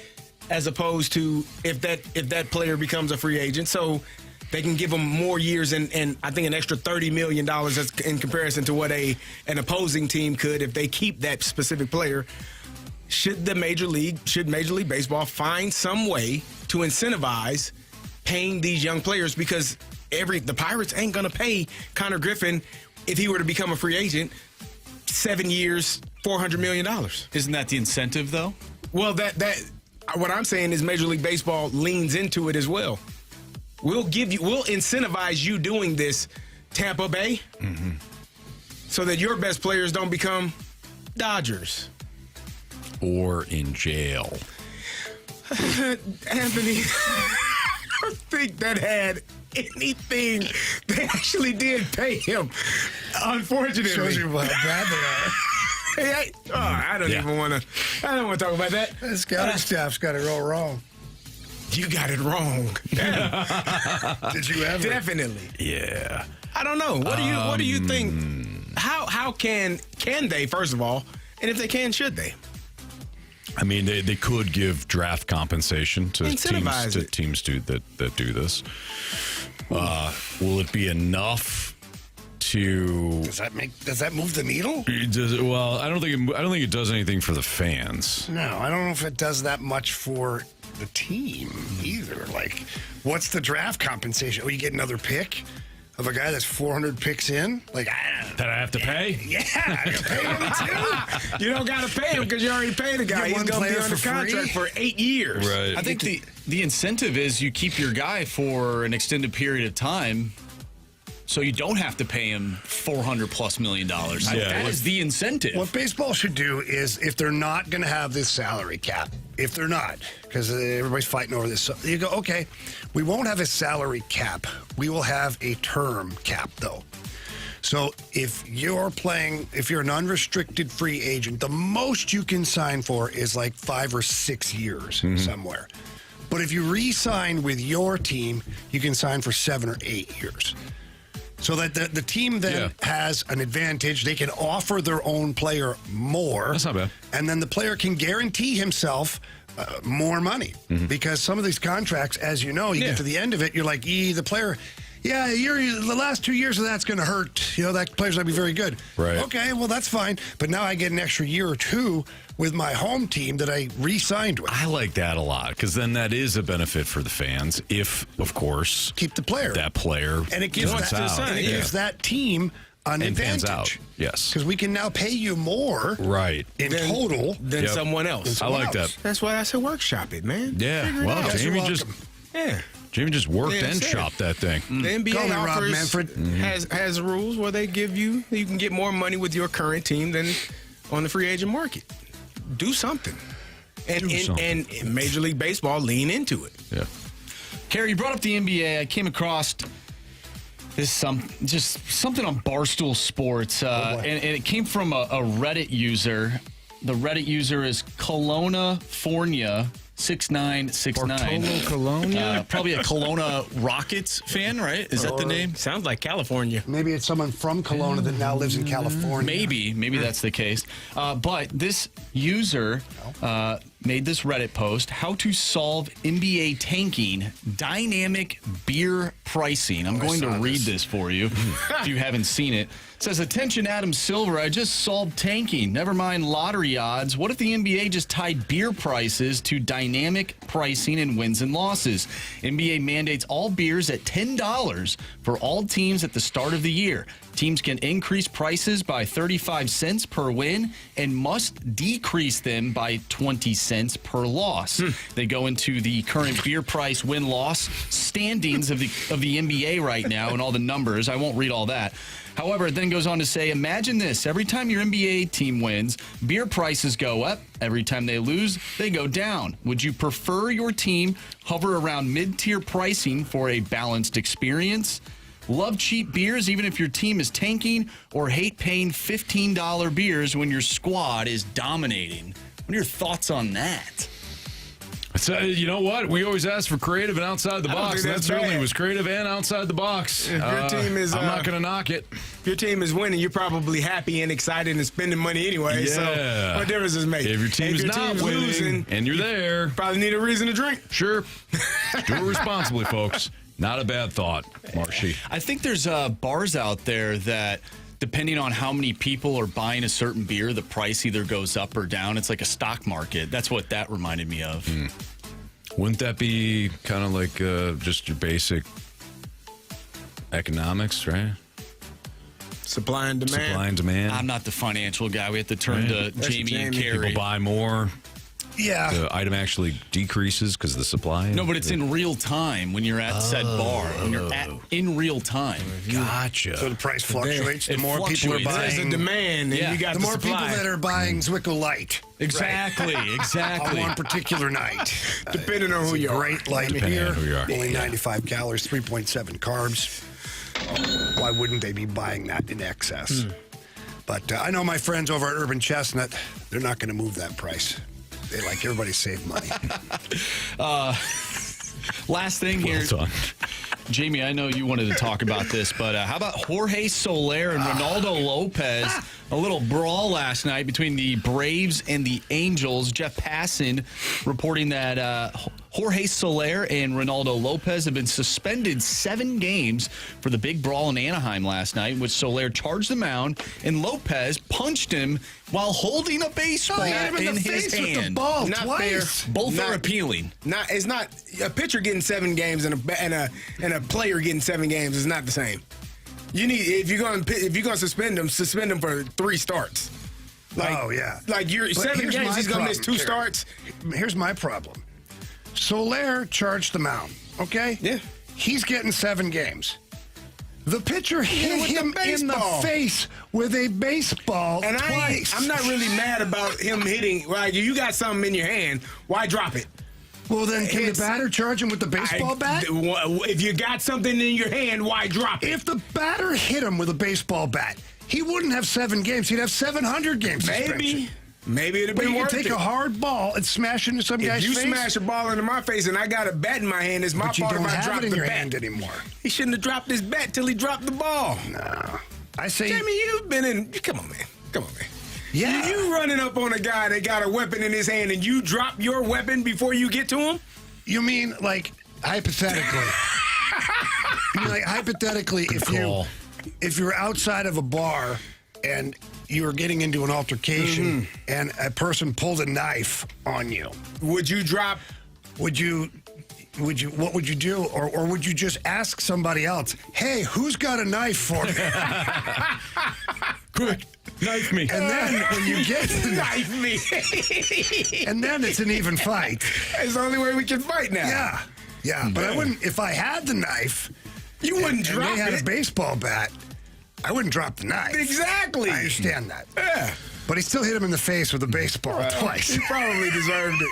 as opposed to if that player becomes a free agent. So they can give them more years and I think an extra $30 million in comparison to what an opposing team could if they keep that specific player. Should Major League Baseball find some way to incentivize paying these young players? Because the Pirates ain't going to pay Connor Griffin, if he were to become a free agent, 7 years, $400 million. Isn't that the incentive, though? Well, what I'm saying is Major League Baseball leans into it as well. We'll incentivize you doing this, Tampa Bay, so that your best players don't become Dodgers. Or in jail. Anthony, I don't think that had anything. They actually did pay him, unfortunately. Shows you how bad they are. I don't want to talk about that. The scouting staff's got it all wrong. You got it wrong. Did you ever? Definitely. Yeah. I don't know. What do you think? How can they, first of all, and if they can, should they? I mean, they could give draft compensation to teams that do this. Will it be enough to? Does that move the needle? Well, I don't think it does anything for the fans. No, I don't know if it does that much for the team either. Like, what's the draft compensation? Oh, you get another pick? of a guy that's 400 picks in? Like, That I have to pay? Yeah, I got to pay him too. You don't got to pay him because you already paid the guy. Get He's one going to be player under for contract free? for 8 years. Right. I think the incentive is you keep your guy for an extended period of time, so you don't have to pay him $400+ million. That is the incentive. What baseball should do is, if they're not going to have this salary cap, if they're not, because everybody's fighting over this, so you go, okay, we won't have a salary cap. We will have a term cap, though. So if you're an unrestricted free agent, the most you can sign for is like 5 or 6 years somewhere. But if you re-sign with your team, you can sign for 7 or 8 years. So that the team then has an advantage. They can offer their own player more. That's not bad. And then the player can guarantee himself more money. Because some of these contracts, as you know, you get to the end of it, you're like, the player... Yeah, the last 2 years of that's going to hurt. That player's not going to be very good. Right. Okay, well, that's fine. But now I get an extra year or two with my home team that I re-signed with. I like that a lot because then that is a benefit for the fans if, of course, keep the player. That player and it gives gives that team an advantage. Fans out. Yes. Because we can now pay you more in total than someone else. I like that. That's why I said workshop it, man. Yeah. Well, Jamie just worked and shopped that thing. The NBA has rules where they give you can get more money with your current team than on the free agent market. Do something. And Major League Baseball lean into it. Yeah. Carey, you brought up the NBA. I came across just something on Barstool Sports, and it came from a Reddit user. The Reddit user is Kelowna 6969. Kelowna? Probably a Kelowna Rockets fan, right? Is that the name? Sounds like California. Maybe it's someone from Kelowna that now lives in California. Maybe that's the case. But this user made this Reddit post, how to solve NBA tanking, dynamic beer pricing. I'm going to read this for you if you haven't seen it. It says, attention Adam Silver, I just solved tanking. Never mind lottery odds. What if the NBA just tied beer prices to dynamic pricing and wins and losses? NBA mandates all beers at $10 for all teams at the start of the year. Teams can increase prices by 35 cents per win and must decrease them by 20 cents per loss. They go into the current beer price win-loss standings of the NBA right now and all the numbers. I won't read all that. However, it then goes on to say, imagine this. Every time your NBA team wins, beer prices go up. Every time they lose, they go down. Would you prefer your team hover around mid-tier pricing for a balanced experience? Love cheap beers even if your team is tanking, or hate paying $15 beers when your squad is dominating? What are your thoughts on that? So, you know what? We always ask for creative and outside the box. And that certainly was creative and outside the box. If your team is, I'm not going to knock it. If your team is winning, you're probably happy and excited and spending money anyway. So what difference does it make? If your team's not winning losing, and you're there, probably need a reason to drink. Sure. Do it responsibly, folks. Not a bad thought, Marshy. I think there's bars out there that, depending on how many people are buying a certain beer, the price either goes up or down. It's like a stock market. That's what that reminded me of. Wouldn't that be kind of like just your basic economics, right? Supply and demand. I'm not the financial guy. We have to turn to Jamie and Carey. People buy more. Yeah. The item actually decreases because of the supply? No, but it's in real time when you're at said bar. When you're in real time. Gotcha. So the price fluctuates. The more people are buying. There's a demand, and you got the more people that are buying Zwickle Light. Exactly. On one particular night. Depending on who you are. Great light beer. Only 95 calories, 3.7 carbs. Why wouldn't they be buying that in excess? But I know my friends over at Urban Chestnut, they're not going to move that price. They like everybody save money. Last thing here. Jamie, I know you wanted to talk about this, but how about Jorge Soler and Ronaldo Lopez? A little brawl last night between the Braves and the Angels. Jeff Passan reporting that Jorge Soler and Ronaldo Lopez have been suspended 7 games for the big brawl in Anaheim last night, in which Soler charged the mound and Lopez punched him while holding a baseball in his hand. With the ball not twice. fair. Both are appealing. It's not a pitcher getting 7 games and a player getting 7 games is not the same. You need if you're gonna suspend him for 3 starts. Like you're But 7 here's games, my he's gonna miss 2 problem, Carey. starts. Here's my problem. Solaire charged the mound, okay? Yeah. He's getting 7 games. The pitcher hit with the him in the baseball. face with a baseball And twice. I'm not really mad about him hitting. Like, you got something in your hand, why drop it? Well, then can the batter charge him with the baseball bat? If you got something in your hand, why drop it? If the batter hit him with a baseball bat, he wouldn't have 7 games. He'd have 700 games suspension. Maybe it'd But be you can worth take it. a hard ball and smash into some guy's If you face. smash a ball into my face and I got a bat in my hand, it's my But you fault don't if I have drop it in the your bat hand anymore. He shouldn't have dropped his bat till he dropped the ball. No. I say... Jamie, you've been in... Come on, man. Yeah. You running up on a guy that got a weapon in his hand and you drop your weapon before you get to him? You mean, like, hypothetically. You mean, like, hypothetically, if you're outside of a bar and you were getting into an altercation and a person pulled a knife on you, would you drop? What would you do? Or would you just ask somebody else, hey, who's got a knife for me? Quick, knife me. And then when you get the Knife me. and then it's an even fight. It's the only way we can fight now. Yeah. But I wouldn't, if I had the knife, You wouldn't and drop they had it. a baseball bat, I wouldn't drop the knife. Exactly. I understand that. Yeah. But he still hit him in the face with a baseball twice. He probably deserved it.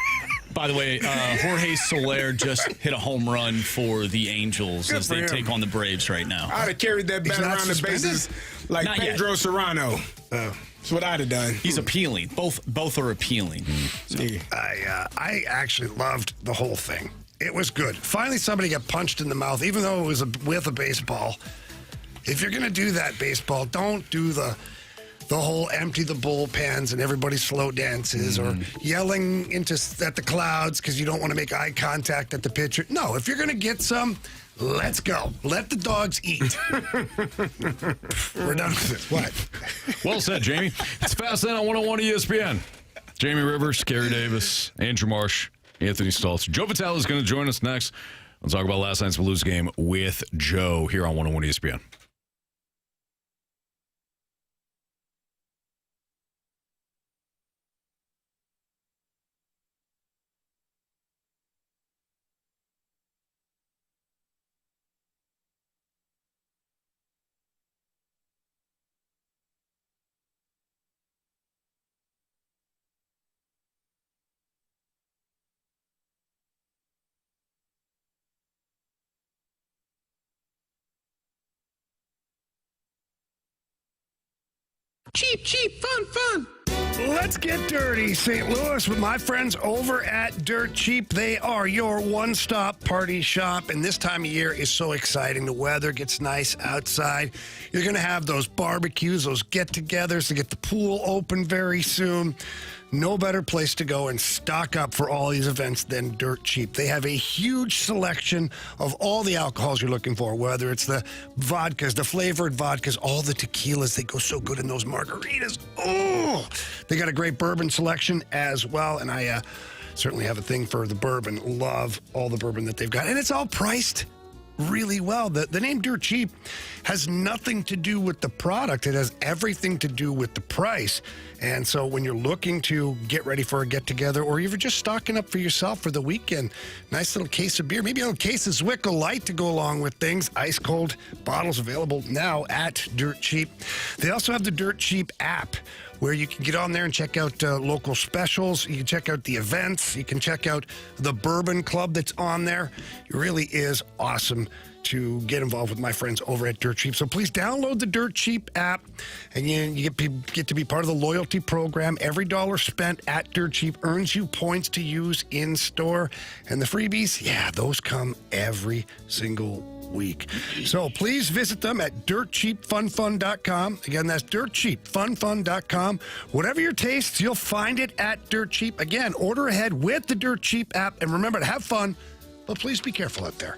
By the way, Jorge Soler just hit a home run for the Angels Good as for they him. take on the Braves right now. I'd have carried that bat not around the suspended? bases like Not yet. Pedro Serrano. That's what I'd have done. He's appealing. Both are appealing. Yeah. I actually loved the whole thing. It was good. Finally, somebody got punched in the mouth, even though it was with a baseball. If you're going to do that baseball, don't do the whole empty the bullpens and everybody slow dances or yelling at the clouds because you don't want to make eye contact at the pitcher. No, if you're going to get some, let's go. Let the dogs eat. We're done with it. What? Well said, Jamie. It's Fast Lane on 101 ESPN. Jamie Rivers, Carey Davis, Andrew Marsh, Anthony Stalter. Joe Vitale is going to join us next. We'll talk about last night's Blues game with Joe here on 101 ESPN. Cheap, fun. Let's get dirty, St. Louis, with my friends over at Dirt Cheap. They are your one-stop party shop, and this time of year is so exciting. The weather gets nice outside. You're going to have those barbecues, those get-togethers to get the pool open very soon. No better place to go and stock up for all these events than Dirt Cheap. They have a huge selection of all the alcohols you're looking for, whether it's the vodkas, the flavored vodkas, all the tequilas. They go so good in those margaritas. Oh, they got a great bourbon selection as well, and I certainly have a thing for the bourbon. Love all the bourbon that they've got, and it's all priced really well. The name Dirt Cheap has nothing to do with the product. It has everything to do with the price. And so when you're looking to get ready for a get-together, or you're just stocking up for yourself for the weekend, nice little case of beer, maybe a little case of Zwickle Light to go along with things. Ice-cold bottles available now at Dirt Cheap. They also have the Dirt Cheap app, where you can get on there and check out local specials. You can check out the events. You can check out the Bourbon Club that's on there. It really is awesome to get involved with my friends over at Dirt Cheap. So please download the Dirt Cheap app, and you get to be part of the loyalty program. Every dollar spent at Dirt Cheap earns you points to use in store. And the freebies, yeah, those come every single week. So please visit them at dirtcheapfunfun.com. Again, that's dirtcheapfunfun.com. Whatever your tastes, you'll find it at Dirt Cheap. Again, order ahead with the Dirt Cheap app, and remember to have fun, but please be careful out there.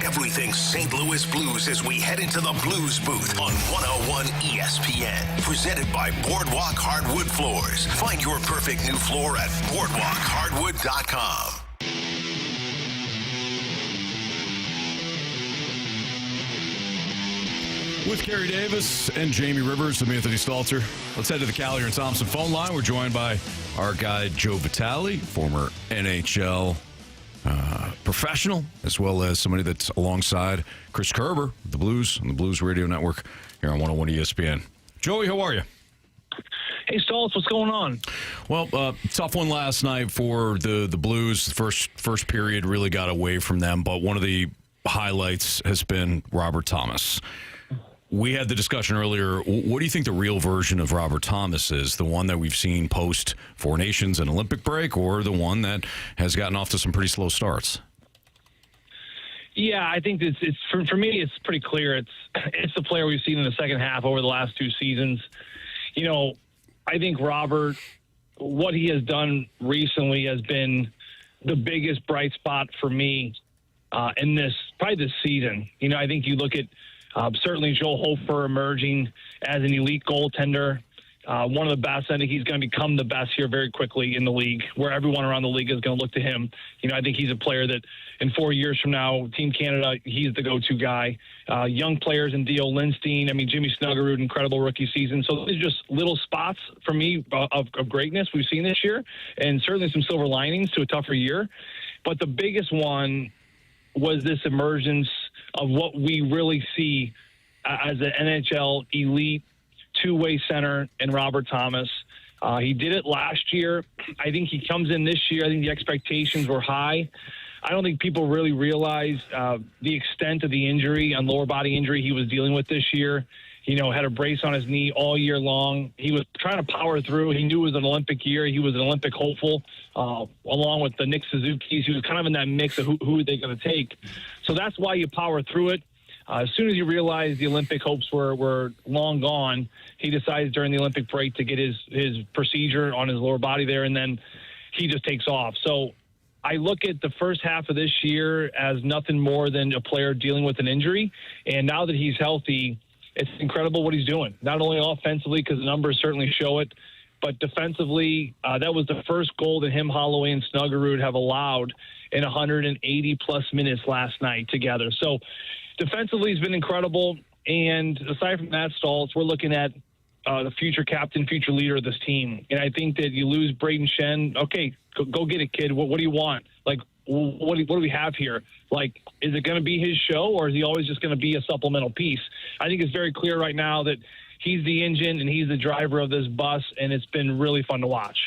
everything St. Louis Blues as we head into the Blues booth on 101 ESPN. Presented by Boardwalk Hardwood Floors. Find your perfect new floor at boardwalkhardwood.com. With Carey Davis and Jamie Rivers, I'm Anthony Stalter. Let's head to the Callier and Thompson phone line. We're joined by our guy, Joe Vitale, former NHL professional, as well as somebody that's alongside Chris Kerber, the Blues, on the Blues Radio Network here on 101 ESPN. Joey, how are you? Hey, Stoltz, what's going on? Well, tough one last night for the Blues. The first period really got away from them, but one of the highlights has been Robert Thomas. We had the discussion earlier. What do you think the real version of Robert Thomas is? The one that we've seen post Four Nations and Olympic break, or the one that has gotten off to some pretty slow starts? Yeah, I think it's for me, it's pretty clear. It's the player we've seen in the second half over the last two seasons. You know, I think Robert, what he has done recently has been the biggest bright spot for me in this season. You know, I think you look at certainly Joel Hofer emerging as an elite goaltender, one of the best. I think he's going to become the best here very quickly in the league, where everyone around the league is going to look to him. You know, I think he's a player that in 4 years from now, Team Canada, he's the go-to guy. Young players in Dio Lindstein, Jimmy Snuggerud, incredible rookie season. So these are just little spots for me of greatness we've seen this year, and certainly some silver linings to a tougher year. But the biggest one was this emergence of what we really see as an NHL elite two-way center in Robert Thomas. He did it last year. I think he comes in this year. I think the expectations were high. I don't think people really realize the extent of the injury, on lower body injury he was dealing with this year. You know, had a brace on his knee all year long. He was trying to power through. He knew it was an Olympic year. He was an Olympic hopeful, along with the Nick Suzuki's. He was kind of in that mix of who are they going to take. So that's why you power through it. As soon as you realize the Olympic hopes were long gone, he decides during the Olympic break to get his procedure on his lower body there, and then he just takes off. So I look at the first half of this year as nothing more than a player dealing with an injury. And now that he's healthy, it's incredible what he's doing. Not only offensively, because the numbers certainly show it, but defensively, that was the first goal that him, Holloway, and Snuggerud have allowed in 180-plus minutes last night together. So defensively, he's been incredible. And aside from that, Stoltz, we're looking at the future captain, future leader of this team. And I think that you lose Braden Shen. Okay, go get it, kid. What do you want? Like, what do we have here? Like, is it going to be his show, or is he always just going to be a supplemental piece? I think it's very clear right now that he's the engine and he's the driver of this bus, and it's been really fun to watch.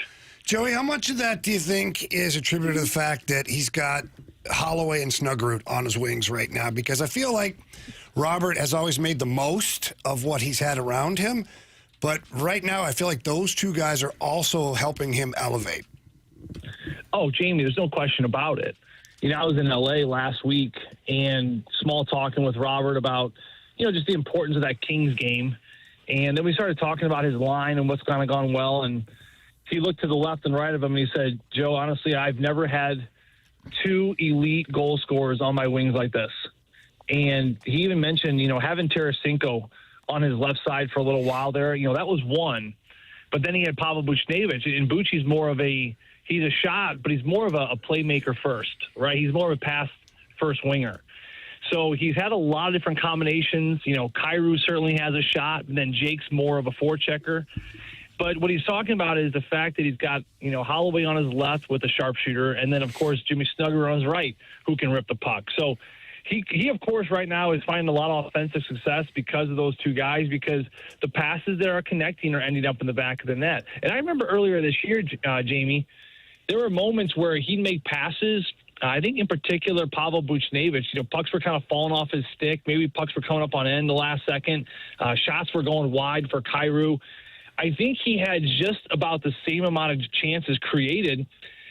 Joey, how much of that do you think is attributed to the fact that he's got Holloway and Snuggerud on his wings right now? Because I feel like Robert has always made the most of what he's had around him, but right now I feel like those two guys are also helping him elevate. Oh, Jamie, there's no question about it. You know, I was in L.A. last week and small talking with Robert about, you know, just the importance of that Kings game. And then we started talking about his line and what's kind of gone well. And he looked to the left and right of him and he said, Joe, honestly, I've never had two elite goal scorers on my wings like this. And he even mentioned, you know, having Tarasenko on his left side for a little while there, you know, that was one. But then he had Pavel Buchnevich, and Bucci's more of he's a shot, but he's more of a playmaker first, right? He's more of a pass first winger. So he's had a lot of different combinations. You know, Kyrou certainly has a shot, and then Jake's more of a forechecker. But what he's talking about is the fact that he's got, you know, Holloway on his left with a sharpshooter, and then, of course, Jimmy Snuggerud on his right who can rip the puck. So he, of course, right now is finding a lot of offensive success because of those two guys, because the passes that are connecting are ending up in the back of the net. And I remember earlier this year, Jamie, there were moments where he'd make passes. I think in particular, Pavel Buchnevich, you know, pucks were kind of falling off his stick. Maybe pucks were coming up on end the last second. Shots were going wide for Kyrou. I think he had just about the same amount of chances created.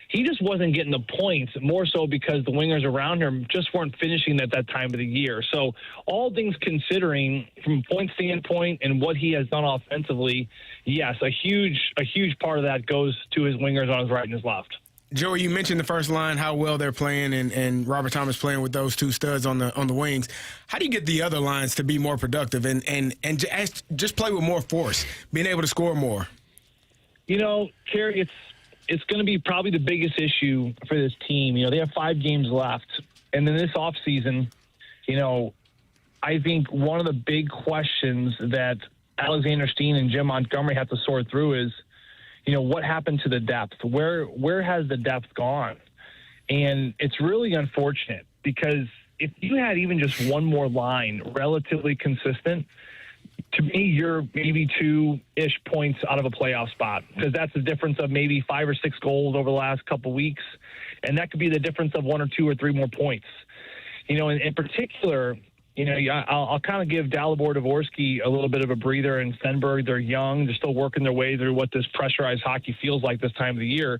He just wasn't getting the points, more so because the wingers around him just weren't finishing at that time of the year. So all things considering, from a point standpoint and what he has done offensively, yes, a huge part of that goes to his wingers on his right and his left. Joey, you mentioned the first line, how well they're playing, and Robert Thomas playing with those two studs on the wings. How do you get the other lines to be more productive and just play with more force, being able to score more? You know, Carey, it's going to be probably the biggest issue for this team. You know, they have 5 games left, and in this offseason, you know, I think one of the big questions that Alexander Steen and Jim Montgomery have to sort through is, you know, what happened to the depth? Where has the depth gone? And it's really unfortunate because if you had even just one more line relatively consistent, to me, you're maybe 2-ish points out of a playoff spot because that's the difference of maybe 5 or 6 goals over the last couple weeks. And that could be the difference of 1 or 2 or 3 more points. You know, in particular, you know, I'll kind of give Dalibor Dvorsky a little bit of a breather, and Stenberg. They're young. They're still working their way through what this pressurized hockey feels like this time of the year.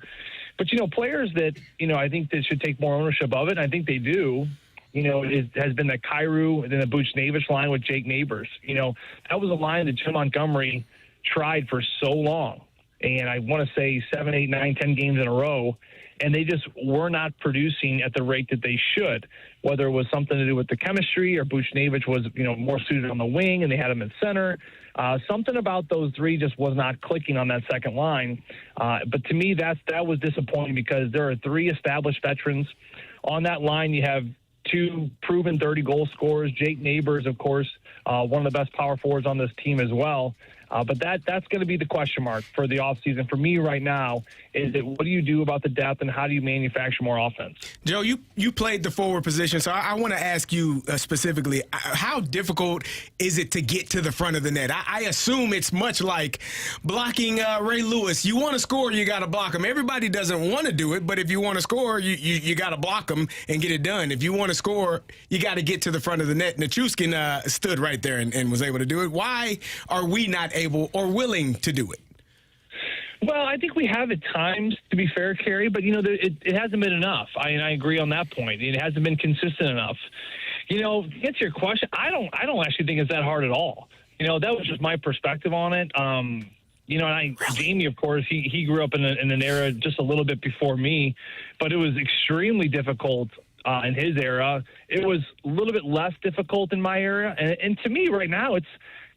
But, you know, players that, you know, I think that should take more ownership of it, and I think they do, you know, it has been the Kyrou and then the Buchnevich line with Jake Neighbors. You know, that was a line that Jim Montgomery tried for so long. And I want to say 7, 8, 9, 10 games in a row. And they just were not producing at the rate that they should, whether it was something to do with the chemistry or Buchnevich was, you know, more suited on the wing and they had him at center. Something about those 3 just was not clicking on that second line. But to me, that was disappointing because there are 3 established veterans. On that line, you have 2 proven 30-goal scorers. Jake Neighbors, of course, one of the best power forwards on this team as well. But that's going to be the question mark for the offseason. For me right now, is that what do you do about the depth and how do you manufacture more offense? Joe, you played the forward position, so I want to ask you specifically, how difficult is it to get to the front of the net? I assume it's much like blocking Ray Lewis. You want to score, you got to block him. Everybody doesn't want to do it, but if you want to score, you got to block him and get it done. If you want to score, you got to get to the front of the net. Nichushkin stood right there and was able to do it. Why are we not able or willing to do it? Well, I think we have at times, to be fair, Carey, but, you know, it hasn't been enough. I agree on that point. It hasn't been consistent enough. You know, to answer your question, I don't actually think it's that hard at all. You know, that was just my perspective on it. You know, and Jamie, of course, he grew up in an era just a little bit before me, but it was extremely difficult in his era. It was a little bit less difficult in my era. And to me right now,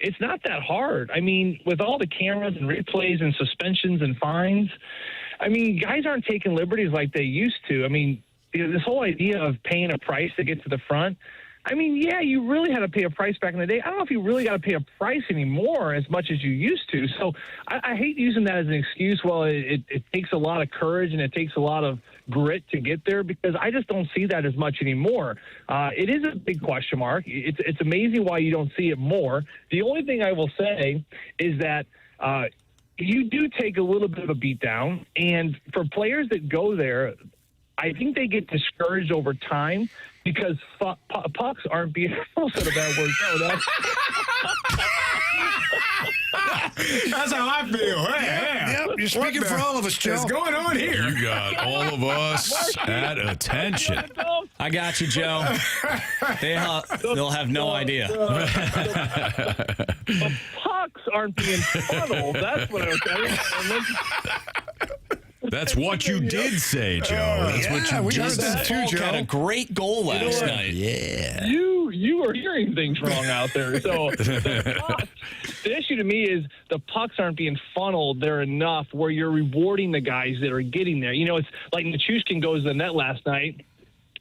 it's not that hard. I mean, with all the cameras and replays and suspensions and fines, I mean, guys aren't taking liberties like they used to. I mean, this whole idea of paying a price to get to the front, I mean, yeah, you really had to pay a price back in the day. I don't know if you really got to pay a price anymore as much as you used to. So I hate using that as an excuse. Well, it takes a lot of courage and it takes a lot of grit to get there because I just don't see that as much anymore. It is a big question mark. It's amazing why you don't see it more. The only thing I will say is that you do take a little bit of a beat down. And for players that go there, I think they get discouraged over time because pucks aren't being – I said a bad word. That's how I feel. Hey, yep, you're speaking for all of us, Joe. What's going on here? You got all of us at attention. I got you, Joe. They'll have no idea. The pucks aren't being funneled. That's what I was saying. That's what you did say, Joe. That's what you did say. Falk had a great goal last night. Yeah. You are hearing things wrong out there. So the issue to me is the pucks aren't being funneled there enough where you're rewarding the guys that are getting there. You know, it's like Nichushkin goes to the net last night.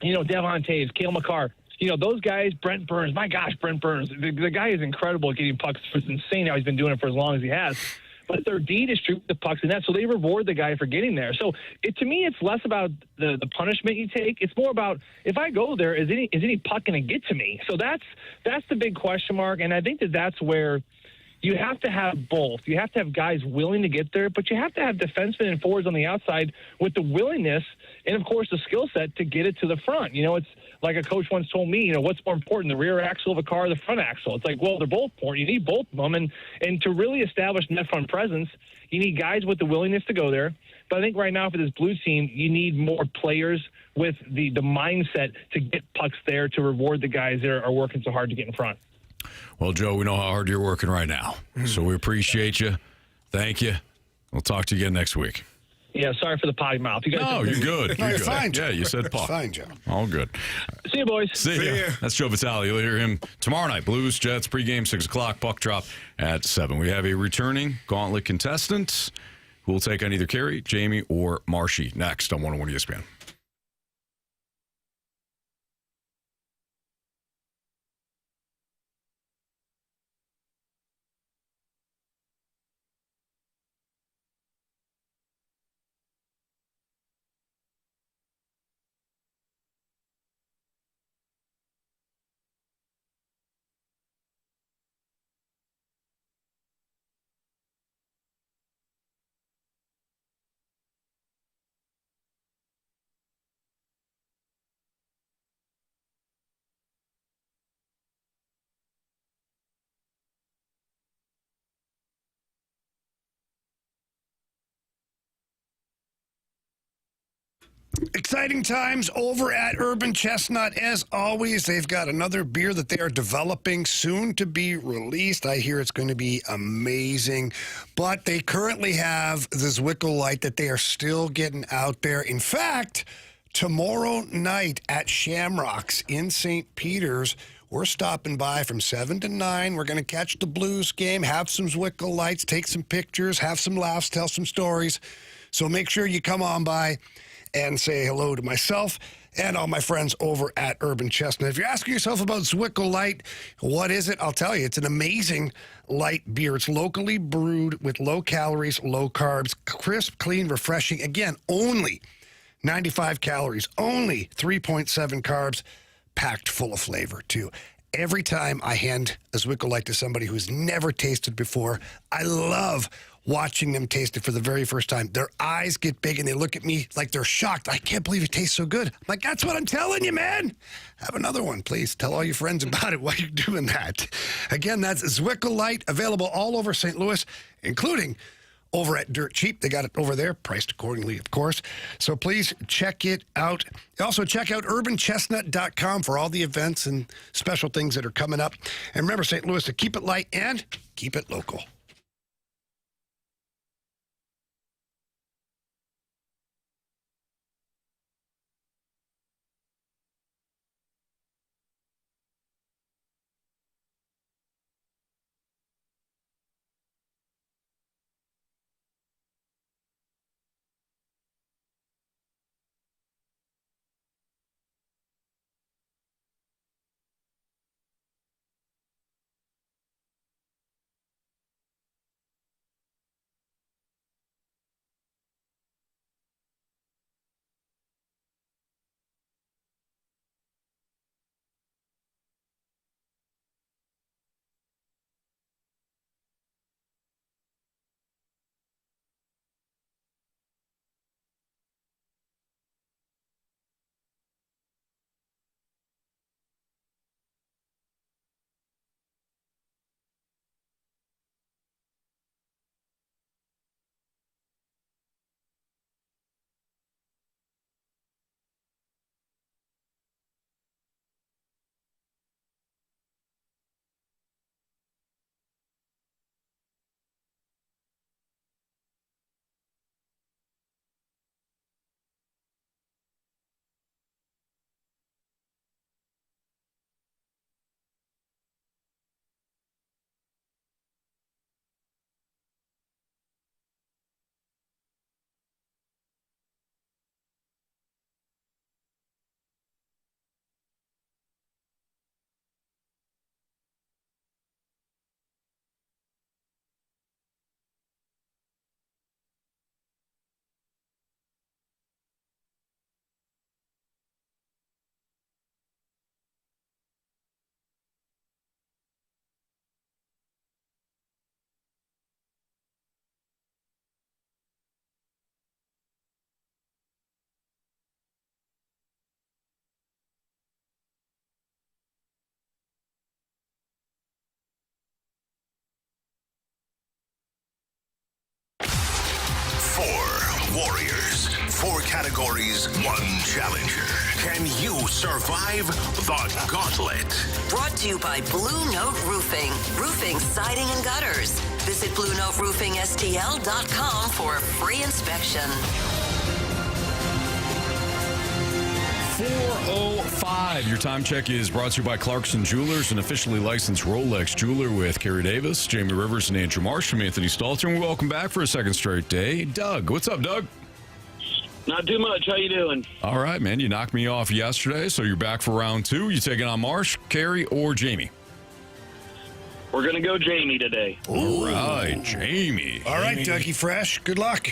You know, Devon Taves, Cale Makar. You know, those guys, Brent Burns. My gosh, Brent Burns. The guy is incredible at getting pucks. It's insane how he's been doing it for as long as he has. But their D distribute the pucks in that, so they reward the guy for getting there. So to me, it's less about the punishment you take. It's more about if I go there, is any puck going to get to me? So that's the big question mark, and I think that's where you have to have both. You have to have guys willing to get there, but you have to have defensemen and forwards on the outside with the willingness and, of course, the skill set to get it to the front. You know, it's like a coach once told me, you know, what's more important, the rear axle of a car or the front axle? It's like, well, they're both important. You need both of them. And to really establish net front presence, you need guys with the willingness to go there. But I think right now for this Blues team, you need more players with the mindset to get pucks there to reward the guys that are working so hard to get in front. Well, Joe, we know how hard you're working right now. So we appreciate you. Thank you. We'll talk to you again next week. Yeah, sorry for the potty mouth. You guys No, you're good. No, you're good. fine, Joe. Yeah, you said It's puck. fine, Joe. All good. See you, boys. See ya. That's Joe Vitale. You'll hear him tomorrow night. Blues, Jets, pregame, 6 o'clock, puck drop at 7. We have a returning Gauntlet contestant who will take on either Carey, Jamie, or Marshy next on 101 ESPN. Exciting times over at Urban Chestnut. As always, they've got another beer that they are developing soon to be released. I hear it's going to be amazing. But they currently have the Zwickle Light that they are still getting out there. In fact, tomorrow night at Shamrocks in St. Peter's, we're stopping by from 7 to 9. We're going to catch the Blues game, have some Zwickle Lights, take some pictures, have some laughs, tell some stories. So make sure you come on by and say hello to myself and all my friends over at Urban Chestnut. If you're asking yourself about Zwickle Light, what is it? I'll tell you. It's an amazing light beer. It's locally brewed with low calories, low carbs, crisp, clean, refreshing. Again, only 95 calories, only 3.7 carbs, packed full of flavor, too. Every time I hand a Zwickle Light to somebody who's never tasted before, I love watching them taste it for the very first time. Their eyes get big and they look at me like they're shocked. I can't believe it tastes so good. I'm like, that's what I'm telling you, man. Have another one, please. Tell all your friends about it while you're doing that. Again, that's Zwickle Light, available all over St. Louis, including over at Dirt Cheap. They got it over there, priced accordingly, of course. So please check it out. Also, check out urbanchestnut.com for all the events and special things that are coming up. And remember, St. Louis, to keep it light and keep it local. For Warriors, 4 categories, 1 challenger. Can you survive the gauntlet? Brought to you by Blue Note Roofing. Roofing, siding, and gutters. Visit BlueNoteRoofingSTL.com for a free inspection. 4:05. Your time check is brought to you by Clarkson Jewelers, an officially licensed Rolex jeweler with Carey Davis, Jamie Rivers, and Andrew Marsh. I'm Anthony Stalter, and welcome back for a second straight day. Doug, what's up, Doug? Not too much. How you doing? All right, man. You knocked me off yesterday, so you're back for round 2. You taking on Marsh, Carey, or Jamie? We're going to go Jamie today. All right, Jamie. All right, Dougie Fresh. Good luck.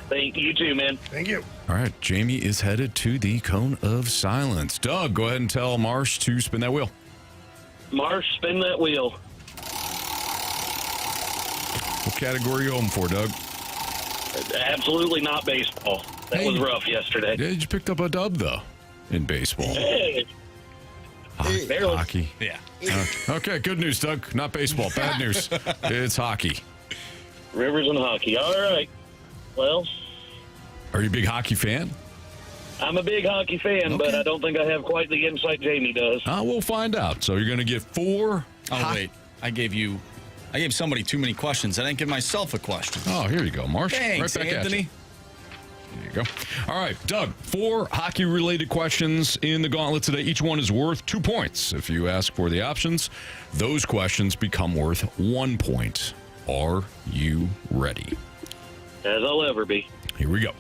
Thank you too, man. Thank you. All right, Jamie is headed to the Cone of Silence. Doug, go ahead and tell Marsh to spin that wheel. Marsh, spin that wheel. What category are you hoping for, Doug? Absolutely not baseball. That was rough yesterday. Yeah, you picked up a dub, though, in baseball. Hey. Hockey. Yeah. Okay, good news, Doug. Not baseball. Bad news. It's hockey. Rivers and hockey. All right. Well, are you a big hockey fan? I'm a big hockey fan, but I don't think I have quite the insight Jamie does. We'll find out. So you're going to get 4. Wait. I gave somebody too many questions. I didn't give myself a question. Oh, here you go, Marsh. Thanks, right back Anthony. At you. There you go. All right, Doug, 4 hockey-related questions in the gauntlet today. Each one is worth 2 points. If you ask for the options, those questions become worth 1 point. Are you ready? As I'll ever be. Here we go.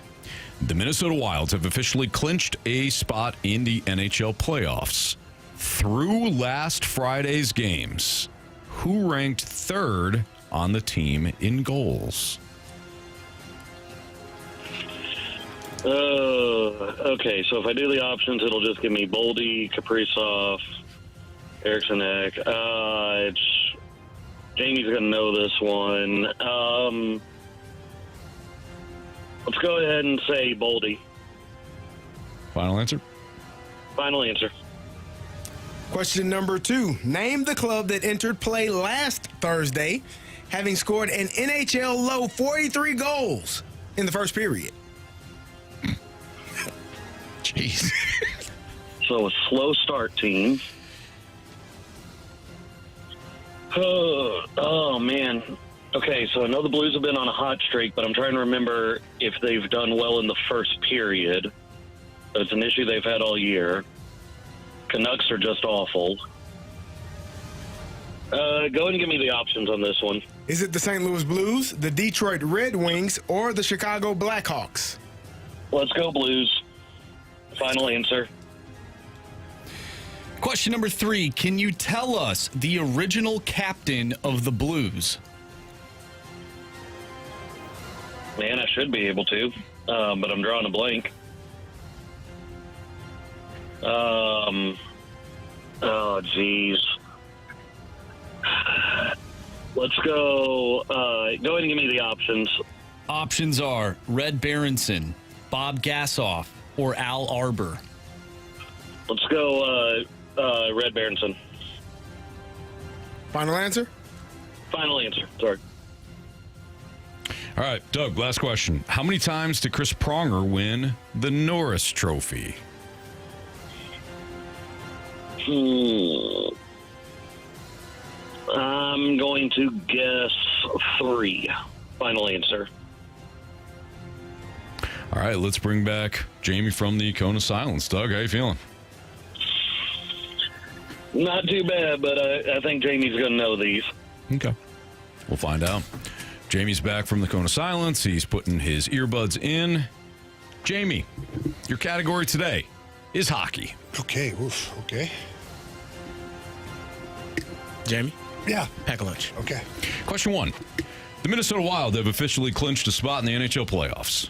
The Minnesota Wilds have officially clinched a spot in the NHL playoffs. Through last Friday's games, who ranked 3rd on the team in goals? Okay, so if I do the options, it'll just give me Boldy, Kaprizov, Eriksson Ek. Jamie's going to know this one. Let's go ahead and say Boldy. Final answer? Final answer. Question number 2. Name the club that entered play last Thursday, having scored an NHL low 43 goals in the first period. Jeez. So a slow start team. Oh, man. Okay, so I know the Blues have been on a hot streak, but I'm trying to remember if they've done well in the first period. It's an issue they've had all year. Canucks are just awful. Go ahead and give me the options on this one. Is it the St. Louis Blues, the Detroit Red Wings, or the Chicago Blackhawks? Let's go Blues. Final answer. Question number 3. Can you tell us the original captain of the Blues? Man, I should be able to, but I'm drawing a blank. Oh, geez. Let's go. Go ahead and give me the options. Options are Red Berenson, Bob Gassoff, or Al Arbor. Let's go Red Berenson. Final answer? Final answer. Sorry. All right, Doug, last question. How many times did Chris Pronger win the Norris Trophy? I'm going to guess 3. Final answer. All right, let's bring back Jamie from the Cone of Silence. Doug, how you feeling? Not too bad, but I think Jamie's going to know these. Okay. We'll find out. Jamie's back from the Cone of Silence. He's putting his earbuds in. Jamie, your category today is hockey. Okay. Oof. Okay. Jamie? Yeah. Pack a lunch. Okay. Question 1. The Minnesota Wild have officially clinched a spot in the NHL playoffs.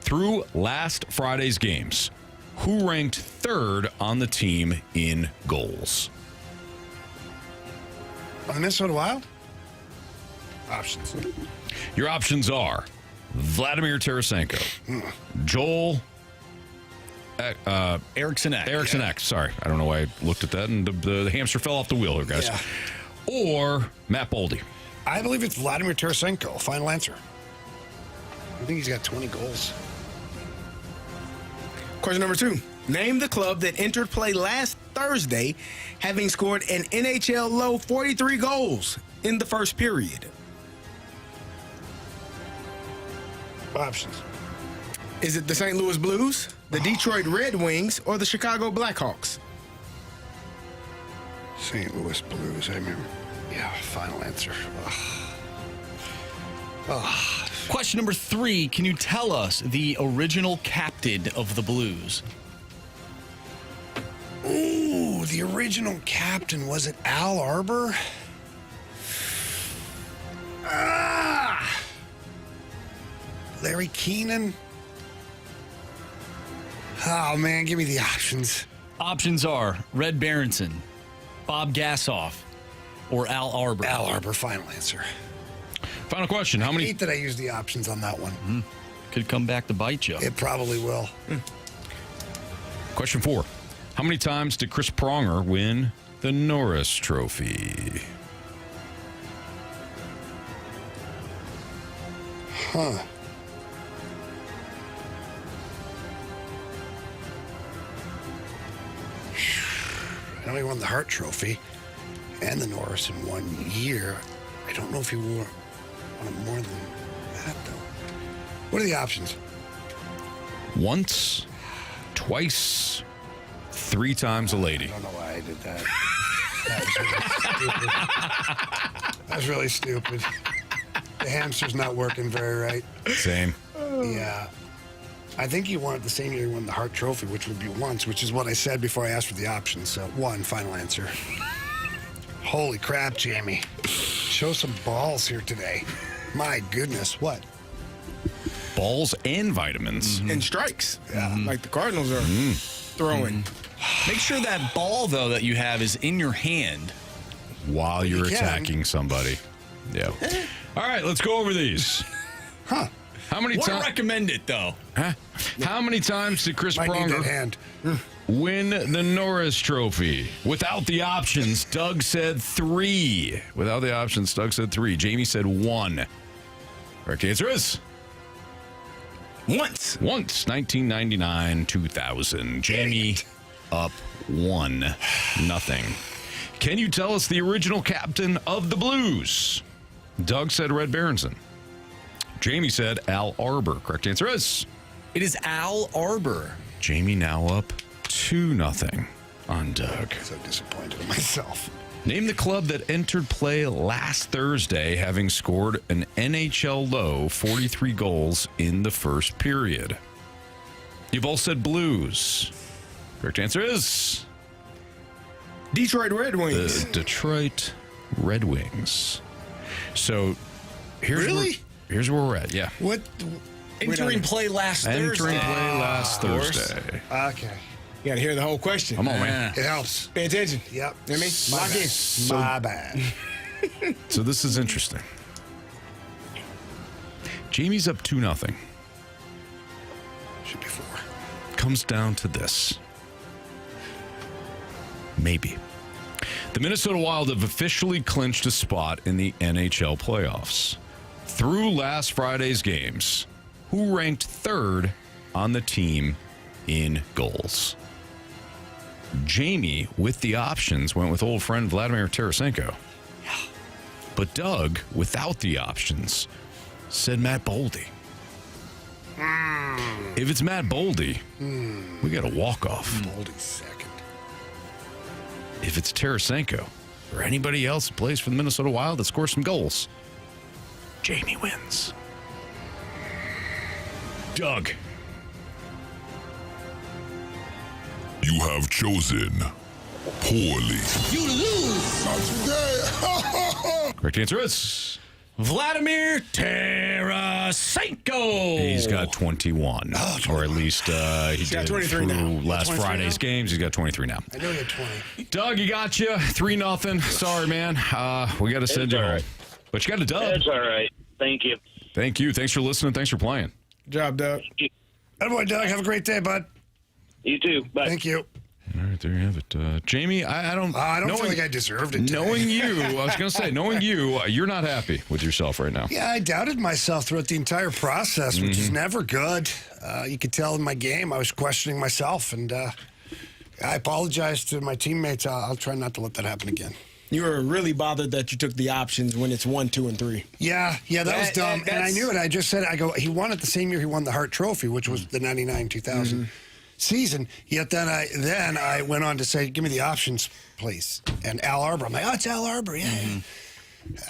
Through last Friday's games, who ranked 3rd on the team in goals? On the Minnesota Wild? Options. Your options are Vladimir Tarasenko, Joel Eriksson Ek. Eriksson Ek. Sorry, I don't know why I looked at that and the hamster fell off the wheel here, guys. Yeah. Or Matt Boldy. I believe it's Vladimir Tarasenko. Final answer. I think he's got 20 goals. Question number 2. Name the club that entered play last Thursday, having scored an NHL low 43 goals in the first period. Options. Is it the St. Louis Blues, the Detroit Red Wings, or the Chicago Blackhawks? St. Louis Blues, I remember. Yeah, final answer. Question number 3. Can you tell us the original captain of the Blues? Ooh, the original captain, was it Al Arbor? Larry Keenan? Oh, man, give me the options. Options are Red Berenson, Bob Gassoff, or Al Arbor. Al Arbor, final answer. Final question. How many? I hate that I used the options on that one. Could come back to bite you. It probably will. Question 4. How many times did Chris Pronger win the Norris Trophy? Huh. I know he won the Hart Trophy and the Norris in 1 year. I don't know if he won it more than that, though. What are the options? Once, twice, 3 times a lady. I don't know why I did that. That was really stupid. The hamster's not working very right. Same. Yeah. I think he won it the same year he won the Hart Trophy, which would be once, which is what I said before I asked for the options. So, 1, final answer. Holy crap, Jamie. Show some balls here today. My goodness, what? Balls and vitamins. And strikes. Yeah. Like the Cardinals are throwing. Make sure that ball, though, that you have is in your hand. While you're attacking somebody. Yeah. All right, let's go over these. Huh. How many Wouldn't times? recommend it, though. Huh? How many times did Chris Might need that Pronger hand. win the Norris Trophy? Without the options, Doug said 3. Without the options, Doug said 3. Jamie said 1. Correct answer is Once. 1999, 2000. Jamie up 1-0. Can you tell us the original captain of the Blues? Doug said Red Berenson. Jamie said Al Arbor. Correct answer is It is Al Arbor. Jamie now up 2-0 on Doug. So disappointed in myself. Name the club that entered play last Thursday, having scored an NHL low 43 goals in the first period. You both said Blues. Correct answer is Detroit Red Wings. the Detroit Red Wings. So here's Really? where we're at. Yeah. What? Entering play last Thursday. Entering play last Thursday. Okay. You got to hear the whole question. Come on, man. It helps. Pay attention. Yep. You know what I mean? My Lock bad. in. My bad. So this is interesting. Jamie's up 2-0. Should be 4. Comes down to this. Maybe. The Minnesota Wild have officially clinched a spot in the NHL playoffs. Through last Friday's games, who ranked 3rd on the team in goals? Jamie, with the options, went with old friend Vladimir Tarasenko. But Doug, without the options, said Matt Boldy. If it's Matt Boldy, we got a walk-off. Boldy's second. If it's Tarasenko or anybody else that plays for the Minnesota Wild that scores some goals, Jamie wins. Doug. You have chosen poorly. You lose. Not today. Correct answer is Vladimir Tarasenko. He's got 21. Or at least he got did 23 through now. last 23 Friday's now? games. He's got 23 now. I know you had 20. Doug, you got you. 3-0. Sorry, man. We got to send you home. But you got a dub. That's all right. Thank you. Thank you. Thanks for listening. Thanks for playing. Good job, Doug. Good boy, Doug. Have a great day, bud. You too. Bye. Thank you. All right, there you have it. Jamie, I don't feel like I deserved it today. Knowing you, I was going to say, knowing you, you're not happy with yourself right now. Yeah, I doubted myself throughout the entire process, which is never good. You could tell in my game I was questioning myself, and I apologize to my teammates. I'll try not to let that happen again. You were really bothered that you took the options when it's 1, 2, and 3. Yeah, that was dumb. And I knew it. I just said, he won it the same year he won the Hart Trophy, which was the 99-2000 season. Yet then I went on to say, give me the options, please. And Al Arbor. I'm like, oh, it's Al Arbor. Yeah.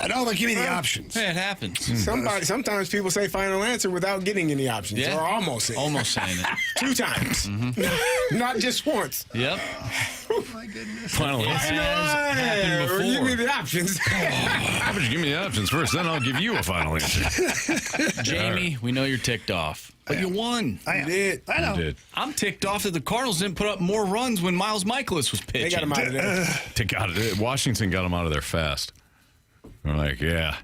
I know, but give me the options. Hey, it happens. Sometimes people say final answer without getting any options. Yeah. Or almost saying it. 2 times. Not just once. Yep. Oh, my goodness. Final answer. Happened before. Give me the options. How about you give me the options first, then I'll give you a final answer. Jamie, we know you're ticked off. But you won. I did. I know. You did. I'm ticked off that the Cardinals didn't put up more runs when Miles Michaelis was pitching. They got him out of there. Washington got him out of there fast. We're like, yeah,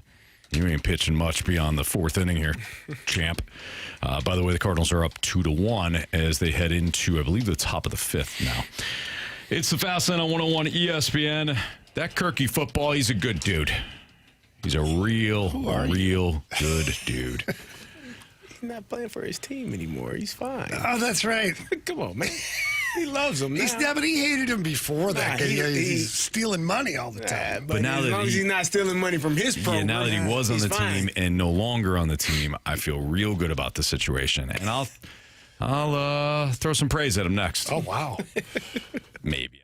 you ain't pitching much beyond the 4th inning here, champ. By the way, the Cardinals are up 2-1 as they head into, I believe, the top of the 5th now. It's the Fast Lane on 101 ESPN. That Kirky football, he's a good dude. He's a real good dude. He's not playing for his team anymore. He's fine. Oh, that's right. Come on, man. He loves him now. But he hated him before that. He's stealing money all the time. But now as long as he's not stealing money from his program, now that he was on the team and no longer on the team, I feel real good about the situation. And I'll throw some praise at him next. Oh, wow. Maybe.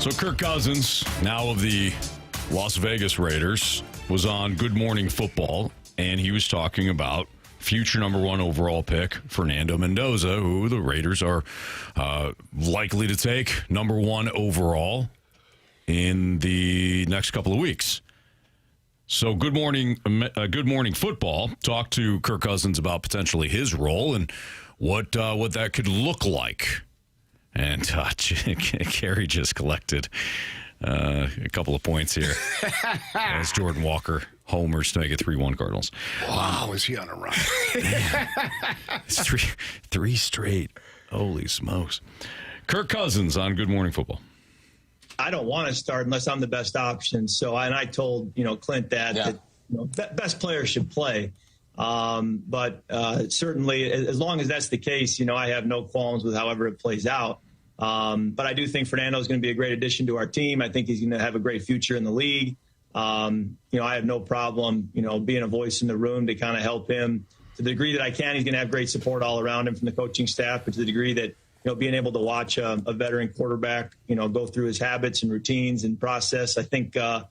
So Kirk Cousins, now of the Las Vegas Raiders, was on Good Morning Football, and he was talking about future number 1 overall pick, Fernando Mendoza, who the Raiders are likely to take number 1 overall in the next couple of weeks. So Good Morning Football talked to Kirk Cousins about potentially his role and what that could look like. And Carey just collected a couple of points here as Jordan Walker homers to make it 3-1 Cardinals. Wow, is he on a run? It's three straight. Holy smokes. Kirk Cousins on Good Morning Football. I don't want to start unless I'm the best option. So, and I told, Clint that best players should play. But certainly, as long as that's the case, I have no qualms with however it plays out. But I do think Fernando is going to be a great addition to our team. I think he's going to have a great future in the league. I have no problem, being a voice in the room to kind of help him to the degree that I can. He's going to have great support all around him from the coaching staff, but to the degree that, being able to watch a veteran quarterback, go through his habits and routines and process, I think, that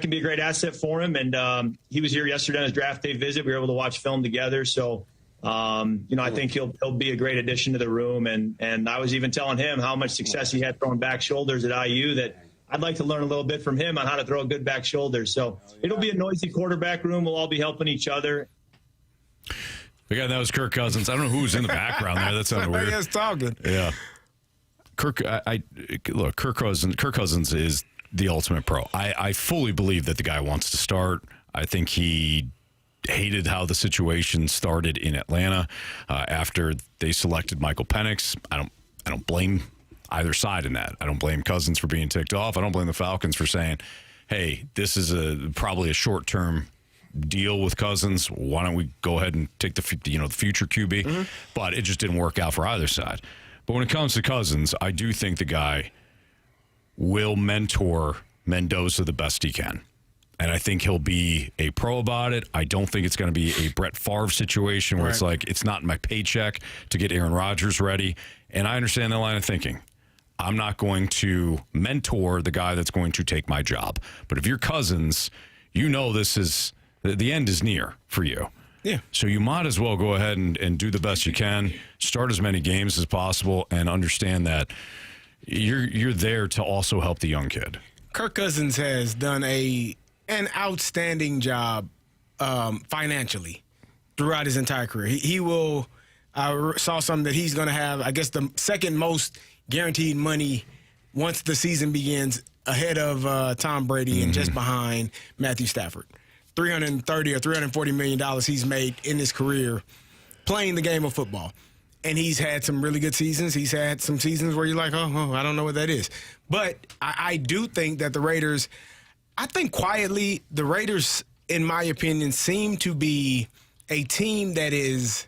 can be a great asset for him. And he was here yesterday on his draft day visit. We were able to watch film together. So, I think he'll be a great addition to the room. And I was even telling him how much success he had throwing back shoulders at IU, that I'd like to learn a little bit from him on how to throw a good back shoulder. So it'll be a noisy quarterback room. We'll all be helping each other. Again, that was Kirk Cousins. I don't know who's in the background there. That sounded weird. Somebody talking. Yeah. Kirk Cousins is the ultimate pro. I fully believe that the guy wants to start. I think he hated how the situation started in Atlanta after they selected Michael Penix. I don't blame either side in that. I don't blame Cousins for being ticked off. I don't blame the Falcons for saying, hey, this is probably a short-term deal with Cousins. Why don't we go ahead and take the future QB? Mm-hmm. But it just didn't work out for either side. But when it comes to Cousins, I do think the guy will mentor Mendoza the best he can. And I think he'll be a pro about it. I don't think it's going to be a Brett Favre situation where it's like, it's not in my paycheck to get Aaron Rodgers ready. And I understand that line of thinking. I'm not going to mentor the guy that's going to take my job. But if you're Cousins, this is the end is near for you. Yeah. So you might as well go ahead and do the best you can, start as many games as possible, and understand that you're there to also help the young kid. Kirk Cousins has done an outstanding job financially throughout his entire career. He will. I saw something that he's going to have, I guess, the second most guaranteed money once the season begins, ahead of Tom Brady and just behind Matthew Stafford. $330 or $340 million he's made in his career playing the game of football. And he's had some really good seasons. He's had some seasons where you're like, oh, I don't know what that is. But I do think that the Raiders, I think quietly, the Raiders, in my opinion, seem to be a team that is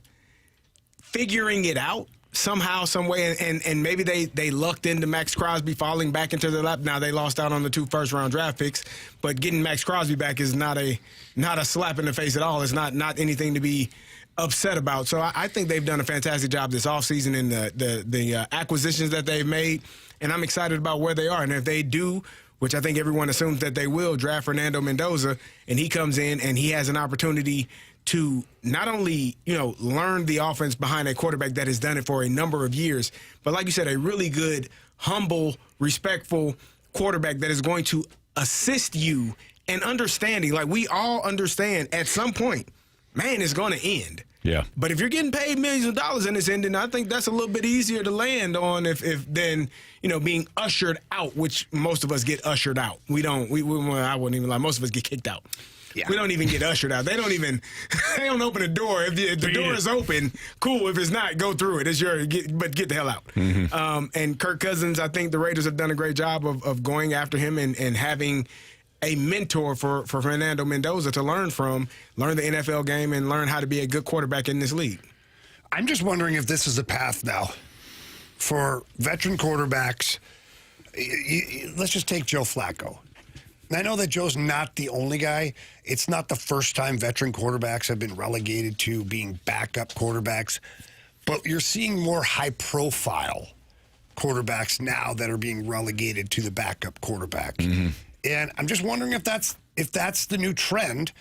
figuring it out somehow, some way, and maybe they lucked into Max Crosby falling back into their lap. Now they lost out on the 2 first-round draft picks, but getting Max Crosby back is not a slap in the face at all. It's not anything to be upset about. So I think they've done a fantastic job this offseason in the acquisitions that they've made, and I'm excited about where they are. And if they do, which I think everyone assumes that they will, draft Fernando Mendoza, and he comes in and he has an opportunity to not only, learn the offense behind a quarterback that has done it for a number of years, but like you said, a really good, humble, respectful quarterback that is going to assist you in understanding. Like, we all understand at some point, man, it's going to end. Yeah. But if you're getting paid millions of dollars and it's ending, I think that's a little bit easier to land on if than, being ushered out, which most of us get ushered out. I wouldn't even lie. Most of us get kicked out. Yeah. We don't even get ushered out. They don't open the door. If the door is open, cool. If it's not, go through it. But get the hell out. Mm-hmm. And Kirk Cousins, I think the Raiders have done a great job of going after him and having a mentor for Fernando Mendoza to learn from, learn the NFL game, and learn how to be a good quarterback in this league. I'm just wondering if this is a path now for veteran quarterbacks. Let's just take Joe Flacco. I know that Joe's not the only guy. It's not the first time veteran quarterbacks have been relegated to being backup quarterbacks, but you're seeing more high-profile quarterbacks now that are being relegated to the backup quarterback. And I'm just wondering if that's the new trend.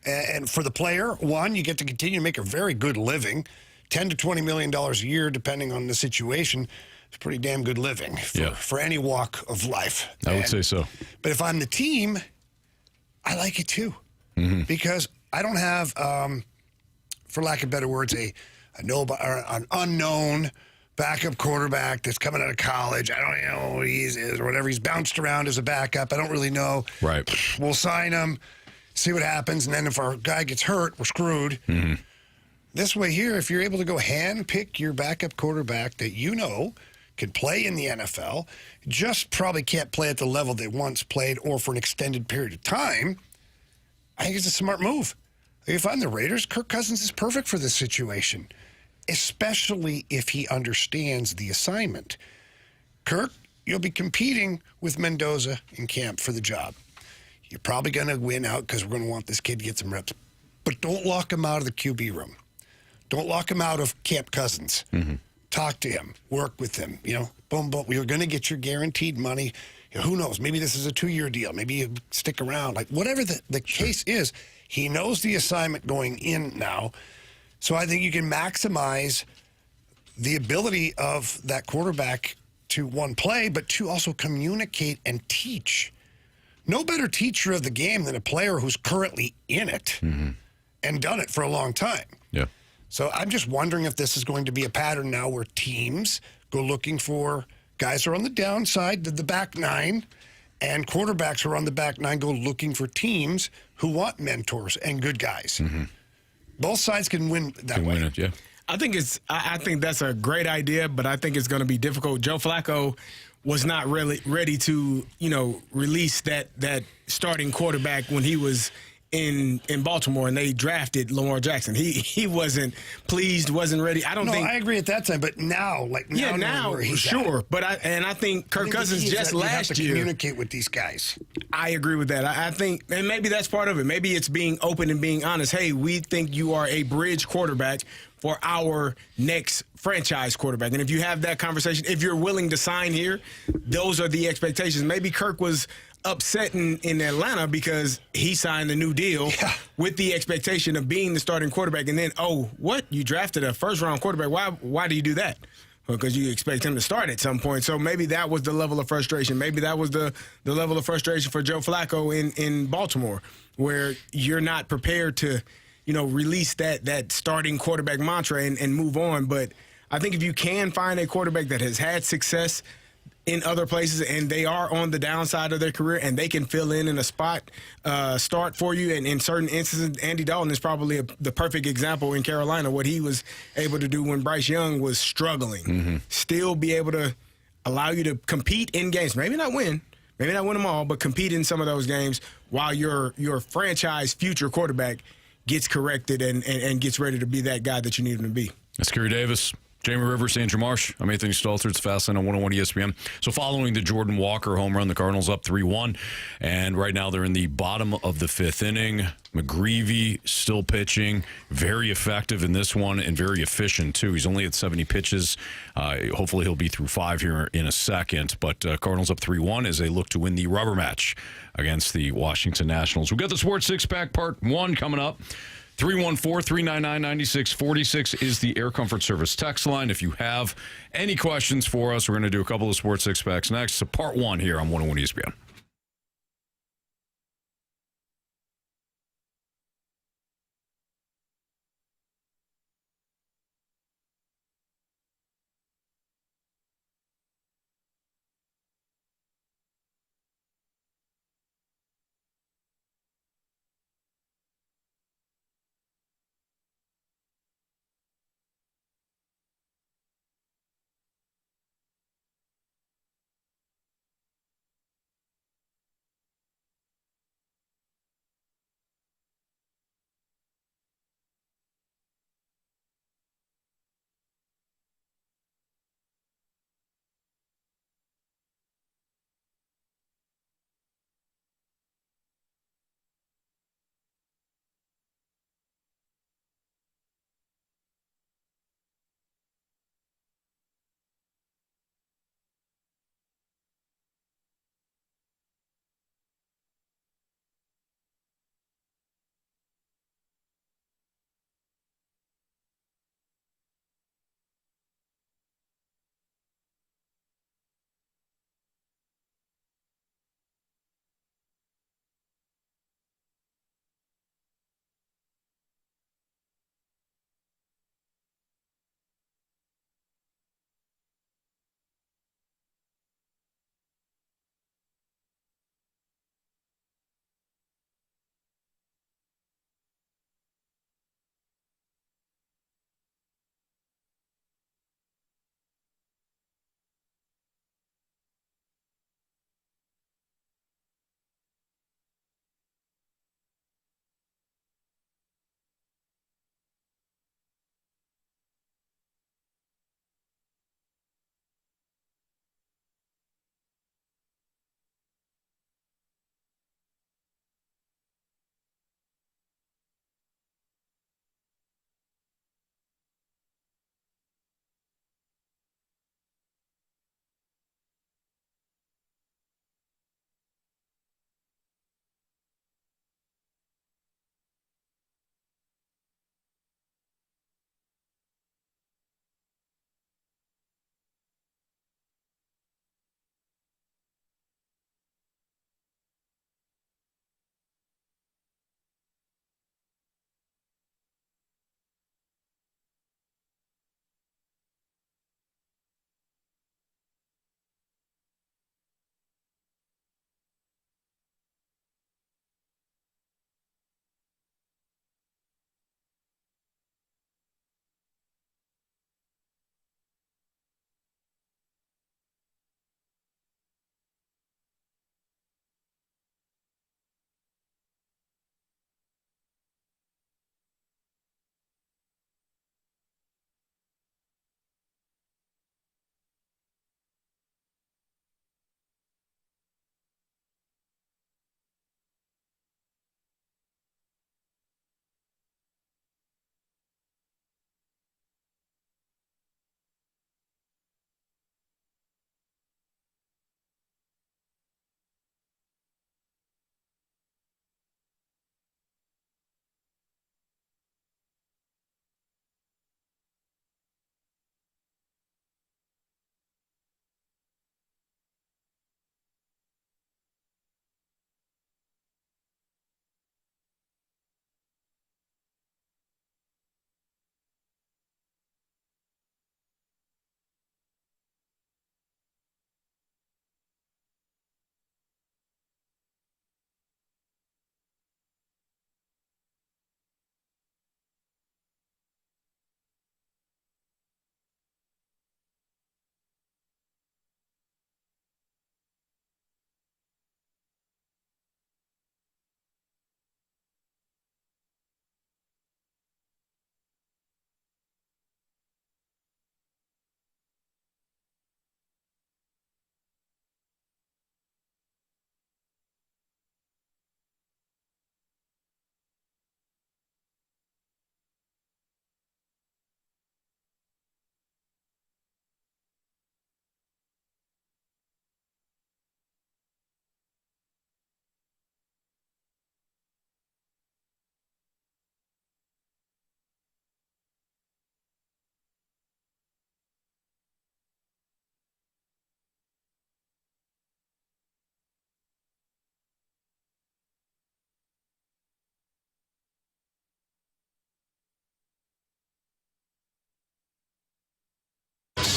And for the player, one, you get to continue to make a very good living, $10 to $20 million a year, depending on the situation. It's pretty damn good living for any walk of life. I would say so. But if I'm the team, I like it too, because I don't have, for lack of better words, an unknown backup quarterback that's coming out of college. I don't know who he is or whatever. He's bounced around as a backup. I don't really know. Right. We'll sign him, see what happens, and then if our guy gets hurt, we're screwed. This way here, if you're able to go hand-pick your backup quarterback that you know can play in the NFL, just probably can't play at the level they once played or for an extended period of time, I think it's a smart move. If I'm the Raiders, Kirk Cousins is perfect for this situation, especially if he understands the assignment. Kirk, you'll be competing with Mendoza in camp for the job. You're probably going to win out because we're going to want this kid to get some reps. But don't lock him out of the QB room. Don't lock him out of Camp Cousins. Talk to him. Work with him. Boom, boom. You're going to get your guaranteed money. Who knows? Maybe this is a 2-year deal. Maybe you stick around. Like, whatever the case is, he knows the assignment going in now. So I think you can maximize the ability of that quarterback to, one, play, but two, also communicate and teach. No better teacher of the game than a player who's currently in it and done it for a long time. Yeah. So I'm just wondering if this is going to be a pattern now where teams go looking for guys who are on the downside, the back nine, and quarterbacks who are on the back nine go looking for teams who want mentors and good guys. Both sides can win that way. Win it, yeah. I think that's a great idea, but I think it's going to be difficult. Joe Flacco was not really ready to, release that starting quarterback when he was in Baltimore and they drafted Lamar Jackson. He wasn't pleased, wasn't ready. I agree at that time, but now, now where he's sure. at. But I think Kirk Cousins just last year. Communicate with these guys. I agree with that. I think, and maybe that's part of it. Maybe it's being open and being honest. Hey, we think you are a bridge quarterback for our next franchise quarterback. And if you have that conversation, if you're willing to sign here, those are the expectations. Maybe Kirk was upset in Atlanta because he signed a new deal with the expectation of being the starting quarterback. And then, what? You drafted a first-round quarterback. Why do you do that? Because you expect him to start at some point. So maybe that was the level of frustration. Maybe that was the level of frustration for Joe Flacco in Baltimore, where you're not prepared to, release that starting quarterback mantra and move on. But I think if you can find a quarterback that has had success in other places and they are on the downside of their career and they can fill in a spot start for you, and in certain instances, Andy Dalton is probably the perfect example in Carolina, what he was able to do when Bryce Young was struggling. Still be able to allow you to compete in games, maybe not win them all, but compete in some of those games while your franchise future quarterback gets corrected and gets ready to be that guy that you need him to be. That's Kerry Davis. Jamie Rivers, Andrew Marsh. I'm Anthony Stalter. It's Fastlane on 101 ESPN. So following the Jordan Walker home run, the Cardinals up 3-1. And right now they're in the bottom of the fifth inning. McGreevy still pitching. Very effective in this one and very efficient, too. He's only at 70 pitches. Hopefully he'll be through 5 here in a second. But Cardinals up 3-1 as they look to win the rubber match against the Washington Nationals. We've got the Sports Six-Pack Part 1 coming up. 314-399-9646 is the Air Comfort Service text line. If you have any questions for us, we're going to do a couple of Sports Six-Packs next. So Part 1 here on 101 ESPN.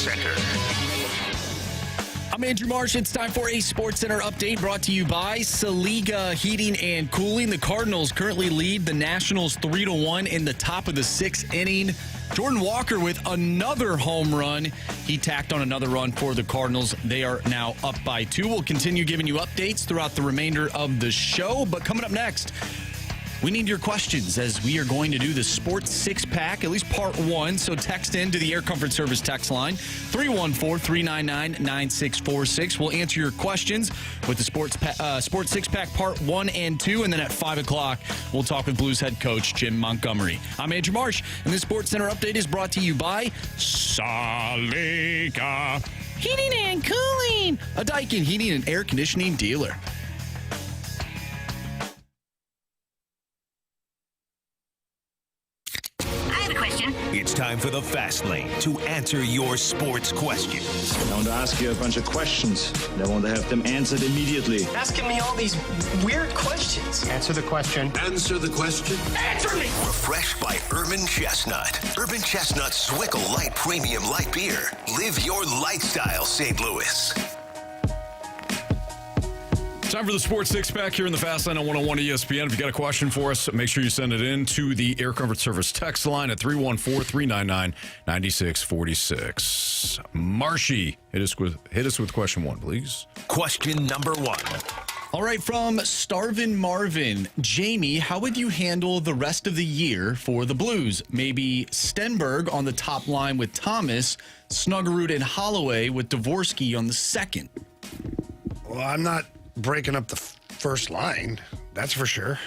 Center. I'm Andrew Marsh. It's time for a Sports Center update brought to you by Saliga Heating and Cooling. The Cardinals currently lead the Nationals 3-1 in the top of the 6th inning. Jordan Walker with another home run. He tacked on another run for the Cardinals. They are now up by 2. We'll continue giving you updates throughout the remainder of the show. But coming up next, we need your questions as we are going to do the Sports Six-Pack, at least part 1. So text in to the Air Comfort Service text line, 314-399-9646. We'll answer your questions with the Sports Six-Pack part 1 and 2. And then at 5 o'clock, we'll talk with Blues head coach Jim Montgomery. I'm Andrew Marsh, and this Sports Center update is brought to you by Saliga Heating and Cooling, a Daikin heating and air conditioning dealer. It's time for the Fast Lane to answer your sports questions. I want to ask you a bunch of questions, and I want to have them answered immediately. Asking me all these weird questions. Answer the question. Answer the question. Answer me! Refreshed by Urban Chestnut. Urban Chestnut's Swickle Light Premium Light Beer. Live your lifestyle, St. Louis. Time for the Sports Six-Pack here in the Fast Lane on 101 ESPN. If you got a question for us, make sure you send it in to the Air Comfort Service text line at 314-399-9646. Marshy, hit us with question 1, please. Question number 1. All right, from Starvin Marvin. Jamie, how would you handle the rest of the year for the Blues? Maybe Stenberg on the top line with Thomas, Snuggerud and Holloway with Dvorsky on the second. Well, I'm not breaking up the first line, that's for sure.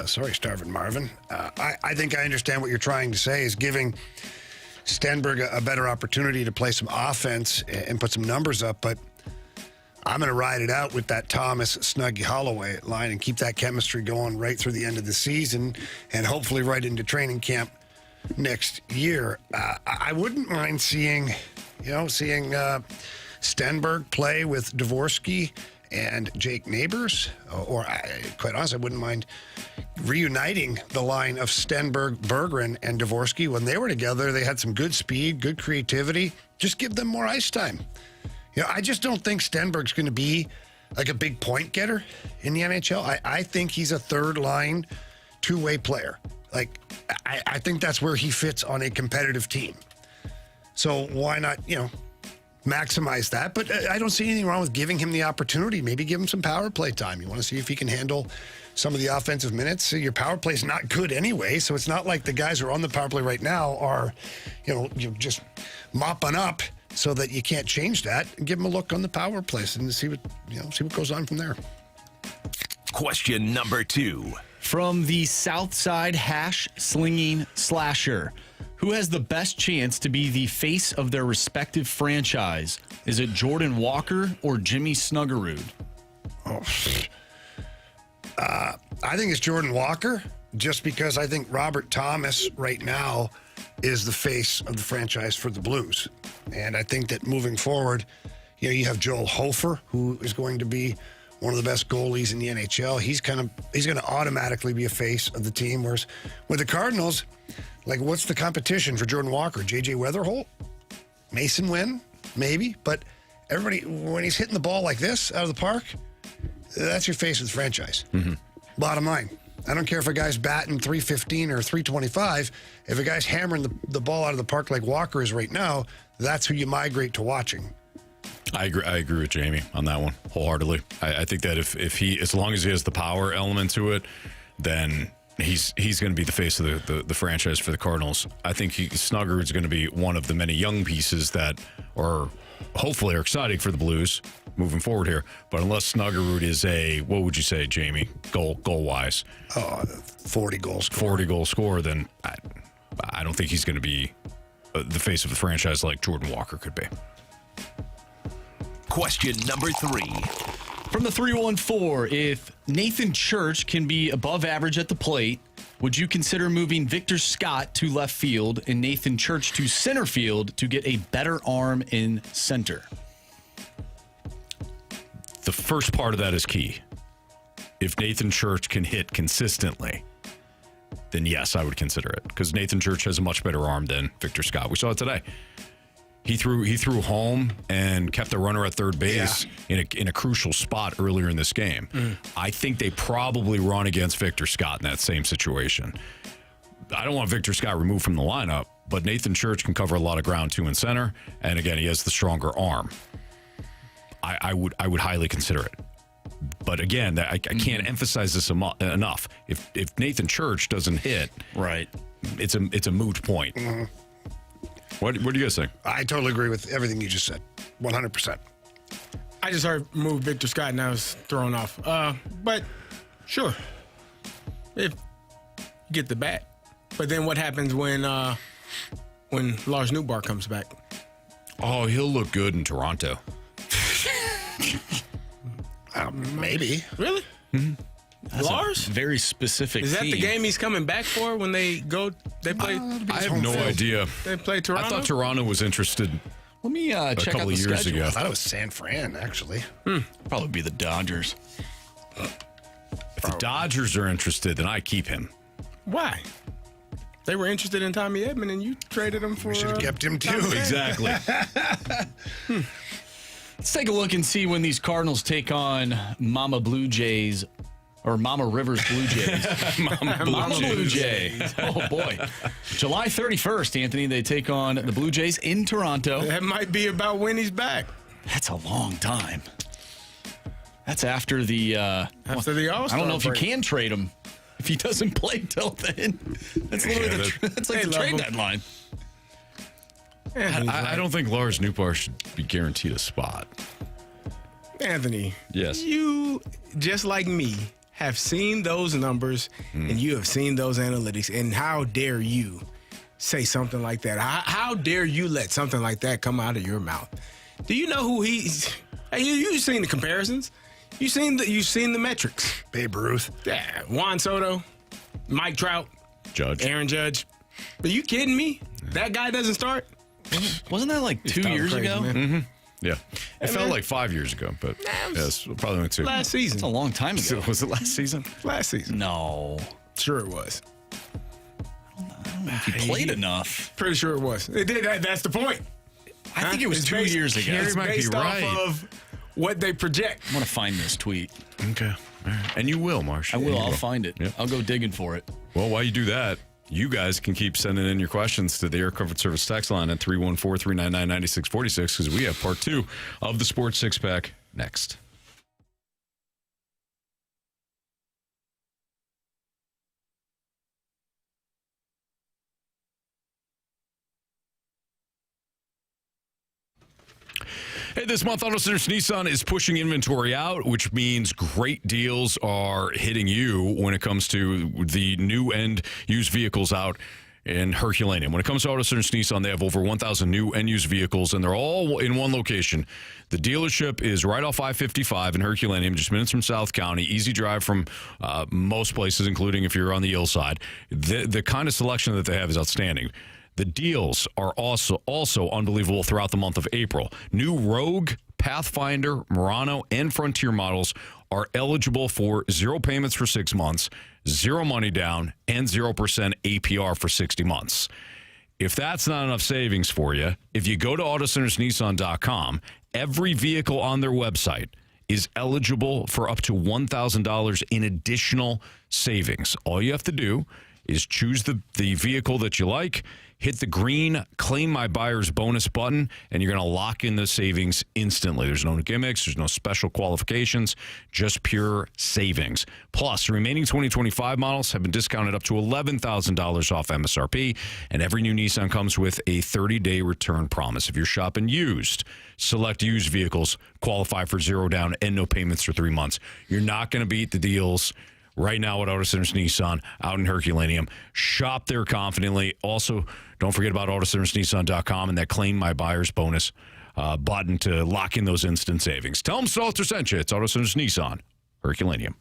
Sorry, Starvin Marvin. I think I understand what you're trying to say is giving Stenberg a better opportunity to play some offense and put some numbers up, but I'm going to ride it out with that Thomas, Snuggy, Holloway line and keep that chemistry going right through the end of the season and hopefully right into training camp next year. I wouldn't mind seeing Stenberg play with Dvorsky and Jake Neighbors, or quite honestly, I wouldn't mind reuniting the line of Stenberg, Berggren, and Dvorsky. When they were together, they had some good speed, good creativity. Just give them more ice time. I just don't think Stenberg's going to be like a big point getter in the NHL. I think he's a third-line, two-way player. Like, I think that's where he fits on a competitive team. So why not, maximize that, but I don't see anything wrong with giving him the opportunity. Maybe give him some power play time. You want to see if he can handle some of the offensive minutes. Your power play is not good anyway, so it's not like the guys who are on the power play right now are, you're just mopping up so that you can't change that. And give him a look on the power plays and see what goes on from there. Question number 2. From the Southside Hash Slinging Slasher. Who has the best chance to be the face of their respective franchise? Is it Jordan Walker or Jimmy Snuggerud? I think it's Jordan Walker, just because I think Robert Thomas right now is the face of the franchise for the Blues. And I think that moving forward, you have Joel Hofer, who is going to be one of the best goalies in the NHL. He's going to automatically be a face of the team. Whereas with the Cardinals, like, what's the competition for Jordan Walker? J.J. Weatherholt? Mason Wynn? Maybe. But everybody, when he's hitting the ball like this out of the park, that's your face of the franchise. Mm-hmm. Bottom line. I don't care if a guy's batting .315 or .325. If a guy's hammering the ball out of the park like Walker is right now, that's who you migrate to watching. I agree with Jamie on that one wholeheartedly. I think that if he, as long as he has the power element to it, then he's going to be the face of the franchise for the Cardinals. I think Snuggerud's going to be one of the many young pieces that hopefully are exciting for the Blues moving forward here. But unless Snuggerud is what would you say, Jamie, goal wise? 40 goal scorer. 40 goal scorer, then I don't think he's going to be the face of the franchise like Jordan Walker could be. Question number 3. From the 314, if Nathan Church can be above average at the plate, would you consider moving Victor Scott to left field and Nathan Church to center field to get a better arm in center? The first part of that is key. If Nathan Church can hit consistently, then yes, I would consider it, because Nathan Church has a much better arm than Victor Scott. We saw it today. He threw home and kept the runner at third base in a crucial spot earlier in this game. I think they probably run against Victor Scott in that same situation. I don't want Victor Scott removed from the lineup, but Nathan Church can cover a lot of ground too in center, and again, he has the stronger arm. I would highly consider it. But again, I can't emphasize this enough. If Nathan Church doesn't hit, right, it's a moot point. What do you guys think? I totally agree with everything you just said. 100%. I just heard move Victor Scott and I was thrown off. But sure, if you get the bat. But then what happens when Lars Newbar comes back? Oh, he'll look good in Toronto. Maybe. Really? Mm-hmm. That's Lars? a very specific. Is that theme. the game he's coming back for when they play? I have no idea. They play Toronto. I thought Toronto was interested. Let me a check couple out the of years schedule. ago. I thought it was San Fran, actually. Probably be the Dodgers. If the Dodgers are interested, then I keep him. Why? They were interested in Tommy Edman, and you traded him for. We should have kept him too. Exactly. Let's take a look and see when these Cardinals take on Mama Blue Jays or Mama Rivers Blue Jays. Mama Blue Jays. Oh, boy. July 31st, Anthony, they take on the Blue Jays in Toronto. That might be about when he's back. That's a long time. That's after the All-Star I don't know if you break. can trade him if he doesn't play till then. That's literally that's like the trade deadline. I don't think Lars Newbar should be guaranteed a spot. Anthony. Yes. You, just like me, have seen those numbers and you have seen those analytics. And how dare you say something like that? How dare you let something like that come out of your mouth? Do you know who he's? Hey, you've seen the comparisons. You've seen the metrics. Babe Ruth. Yeah, Juan Soto, Mike Trout, Judge, Aaron Judge. Are you kidding me? That guy doesn't start? Wasn't that like 2 years crazy, ago? Mm-hmm. Yeah. It felt man. like 5 years ago, but yes, probably only 2. Last season. It's a long time ago. Was it last season? Last season. No. Sure it was. I don't know if he played enough. Pretty sure it was. It did. That's the point. I think it was It's 2 years ago. It's might be based right. off of what they project. I'm going to find this tweet. Okay. All right. And you will, Marsh. I will. You I'll find it. Yep. I'll go digging for it. Well, while you do that, you guys can keep sending in your questions to the Air Comfort Service text line at 314-399-9646 because we have part 2 of the Sports Six Pack next. Hey, this month, Auto Centers Nissan is pushing inventory out, which means great deals are hitting you when it comes to the new and used vehicles out in Herculaneum. When it comes to Auto Centers Nissan, they have over 1,000 new and used vehicles, and they're all in one location. The dealership is right off I-55 in Herculaneum, just minutes from South County. Easy drive from most places, including if you're on the ill side. The kind of selection that they have is outstanding. The deals are also unbelievable throughout the month of April. New Rogue, Pathfinder, Murano, and Frontier models are eligible for 0 payments for 6 months, 0 money down, and 0% APR for 60 months. If that's not enough savings for you, if you go to AutoCentersNissan.com, every vehicle on their website is eligible for up to $1,000 in additional savings. All you have to do is choose the vehicle that you like, hit the green Claim My Buyer's Bonus button, and you're going to lock in the savings instantly. There's no gimmicks. There's no special qualifications, just pure savings. Plus, the remaining 2025 models have been discounted up to $11,000 off MSRP, and every new Nissan comes with a 30-day return promise. If you're shopping used, select used vehicles, qualify for 0 down and no payments for 3 months. You're not going to beat the deals right now at Auto Centers Nissan out in Herculaneum. Shop there confidently. Also, don't forget about AutoCentersNissan.com and that Claim My Buyer's Bonus button to lock in those instant savings. Tell them Stalter sent you. It's Auto Centers Nissan, Herculaneum.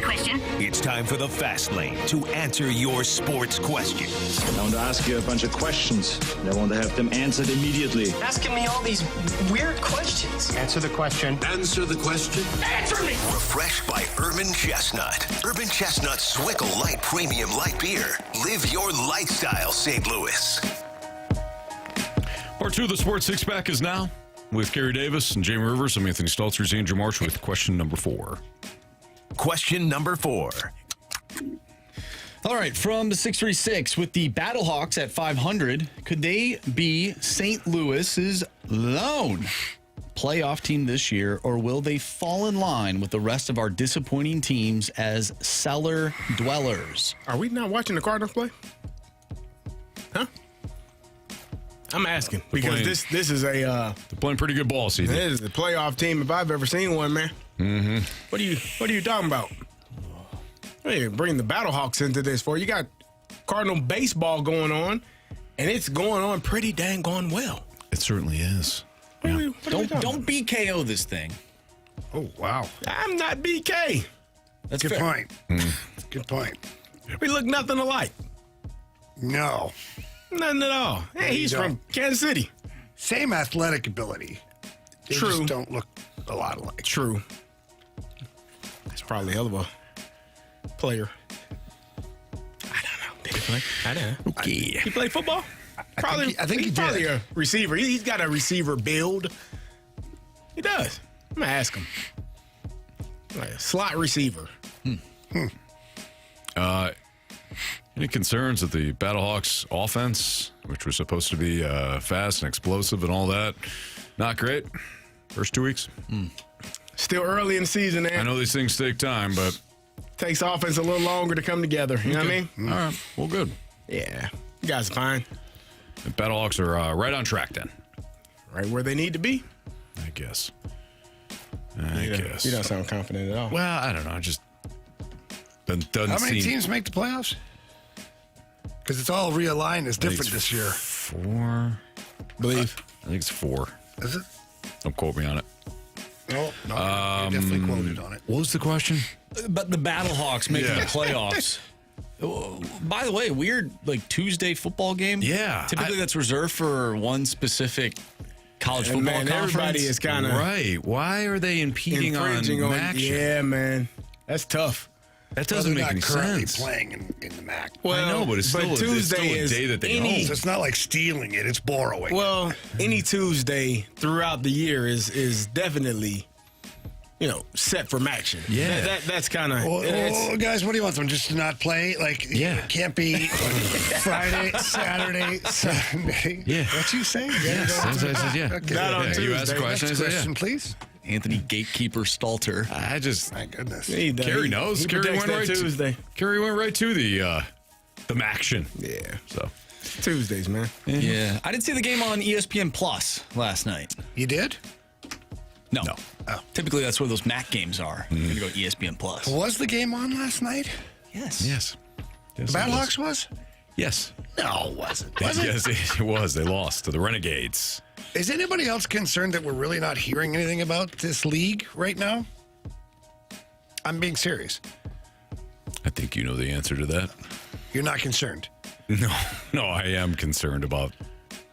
question. It's time for the Fast Lane to answer your sports question. I want to ask you a bunch of questions, and I want to have them answered immediately. Asking me all these weird questions. Answer the question. Answer the question. Answer me! Refreshed by Urban Chestnut. Urban Chestnut Swickle Light Premium Light Beer. Live your lifestyle, St. Louis. Part 2 of the Sports Six-Pack is now with Carey Davis and Jamie Rivers. I'm Anthony Stalter, Andrew Marsh with question number 4. Question number 4. All right, from the 636, with the Battlehawks at 500, could they be St. Louis's lone playoff team this year, or will they fall in line with the rest of our disappointing teams as cellar dwellers? Are we not watching the Cardinals play? Huh? I'm asking because this is a they're playing pretty good ball season. This is the playoff team if I've ever seen one, man. Mm-hmm. What are you talking about? Hey, bring the Battlehawks into this for you. Got Cardinal baseball going on, and it's going on pretty dang gone well. It certainly is. Yeah. Don't BKO this thing. Oh, wow. I'm not BK. That's good fair. point. Good point. We look nothing alike. No. Nothing at all. Hey, he's from Kansas City. Same athletic ability. They True. just don't look a lot alike. True. That's probably a hell of a player. I don't know. Did he play? I don't know. Okay. He played football? I think he's he probably did. a receiver. He's got a receiver build. He does. I'm going to ask him. Like a slot receiver. Any concerns that the Battlehawks offense, which was supposed to be fast and explosive and all that, not great? First 2 weeks? Still early in the season, man. I know these things take time, but Takes offense a little longer to come together. You know what I mean? All right. Well, good. Yeah. You guys are fine. The Battlehawks are right on track then. Right where they need to be. I guess. You don't sound confident at all. Well, I don't know. Just doesn't How many seem... teams make the playoffs? Because it's all realigned. It's different this year. 4. Believe. I think it's 4. Is it? Don't quote me on it. No, you definitely quoted on it. What was the question? But the Battlehawks making the playoffs. By the way, weird Tuesday football game. Yeah. Typically that's reserved for one specific college football conference. Everybody is kind of right. Why are they impeding on action? Yeah, man. That's tough. That doesn't make any sense. Playing in the MAC. Well, I know, but it's still Tuesday a day that they own. So it's not like stealing it; it's borrowing. Well, any Tuesday throughout the year is definitely, set for action. Yeah, that's kind of. Guys, what do you want them just to not play? It can't be Friday, Saturday, Sunday. Yeah, what you say? Yes, yeah. Okay. Not on Tuesday. You asked a question. Next I said, question, please. Anthony Gatekeeper Stalter. My goodness. Carey knows. Carey went right Tuesday. Carey went right to the action. Yeah. So Tuesdays, man. Yeah. I didn't see the game on ESPN Plus last night. You did? No. Oh. Typically, that's where those MAC games are. You're going to go ESPN Plus. Was the game on last night? Yes. The Battlehawks was? Yes. No, it wasn't. Was it? Yes, it was. They lost to the Renegades. Is anybody else concerned that we're really not hearing anything about this league right now? I'm being serious. I think you know the answer to that. You're not concerned? No, I am concerned about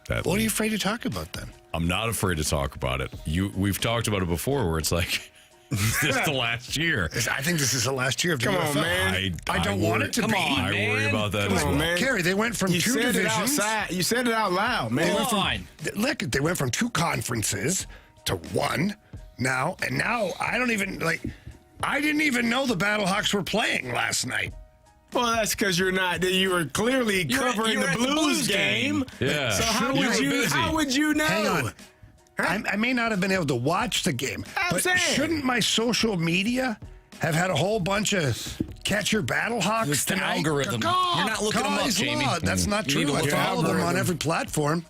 that. What are you afraid to talk about then? I'm not afraid to talk about it. We've talked about it before where it's like, is this the last year? I think this is the last year of the Come UFL. on, man. I don't want it to be. on, I worry about that Come as on, well. man. Carey, they went from You two said divisions. it outside. You said it out loud, man. Look, they went from 2 conferences to 1 now, and now I don't even I didn't even know the Battlehawks were playing last night. Well, that's because you were clearly covering the Blues game. Yeah. So how would you know? Hang on. I may not have been able to watch the game, but shouldn't my social media have had a whole bunch of catcher Battlehawks It's the tonight? algorism. You're not looking them up, Kai's Jamie. Law. That's not You need true. to I look follow them on algorithm. every platform.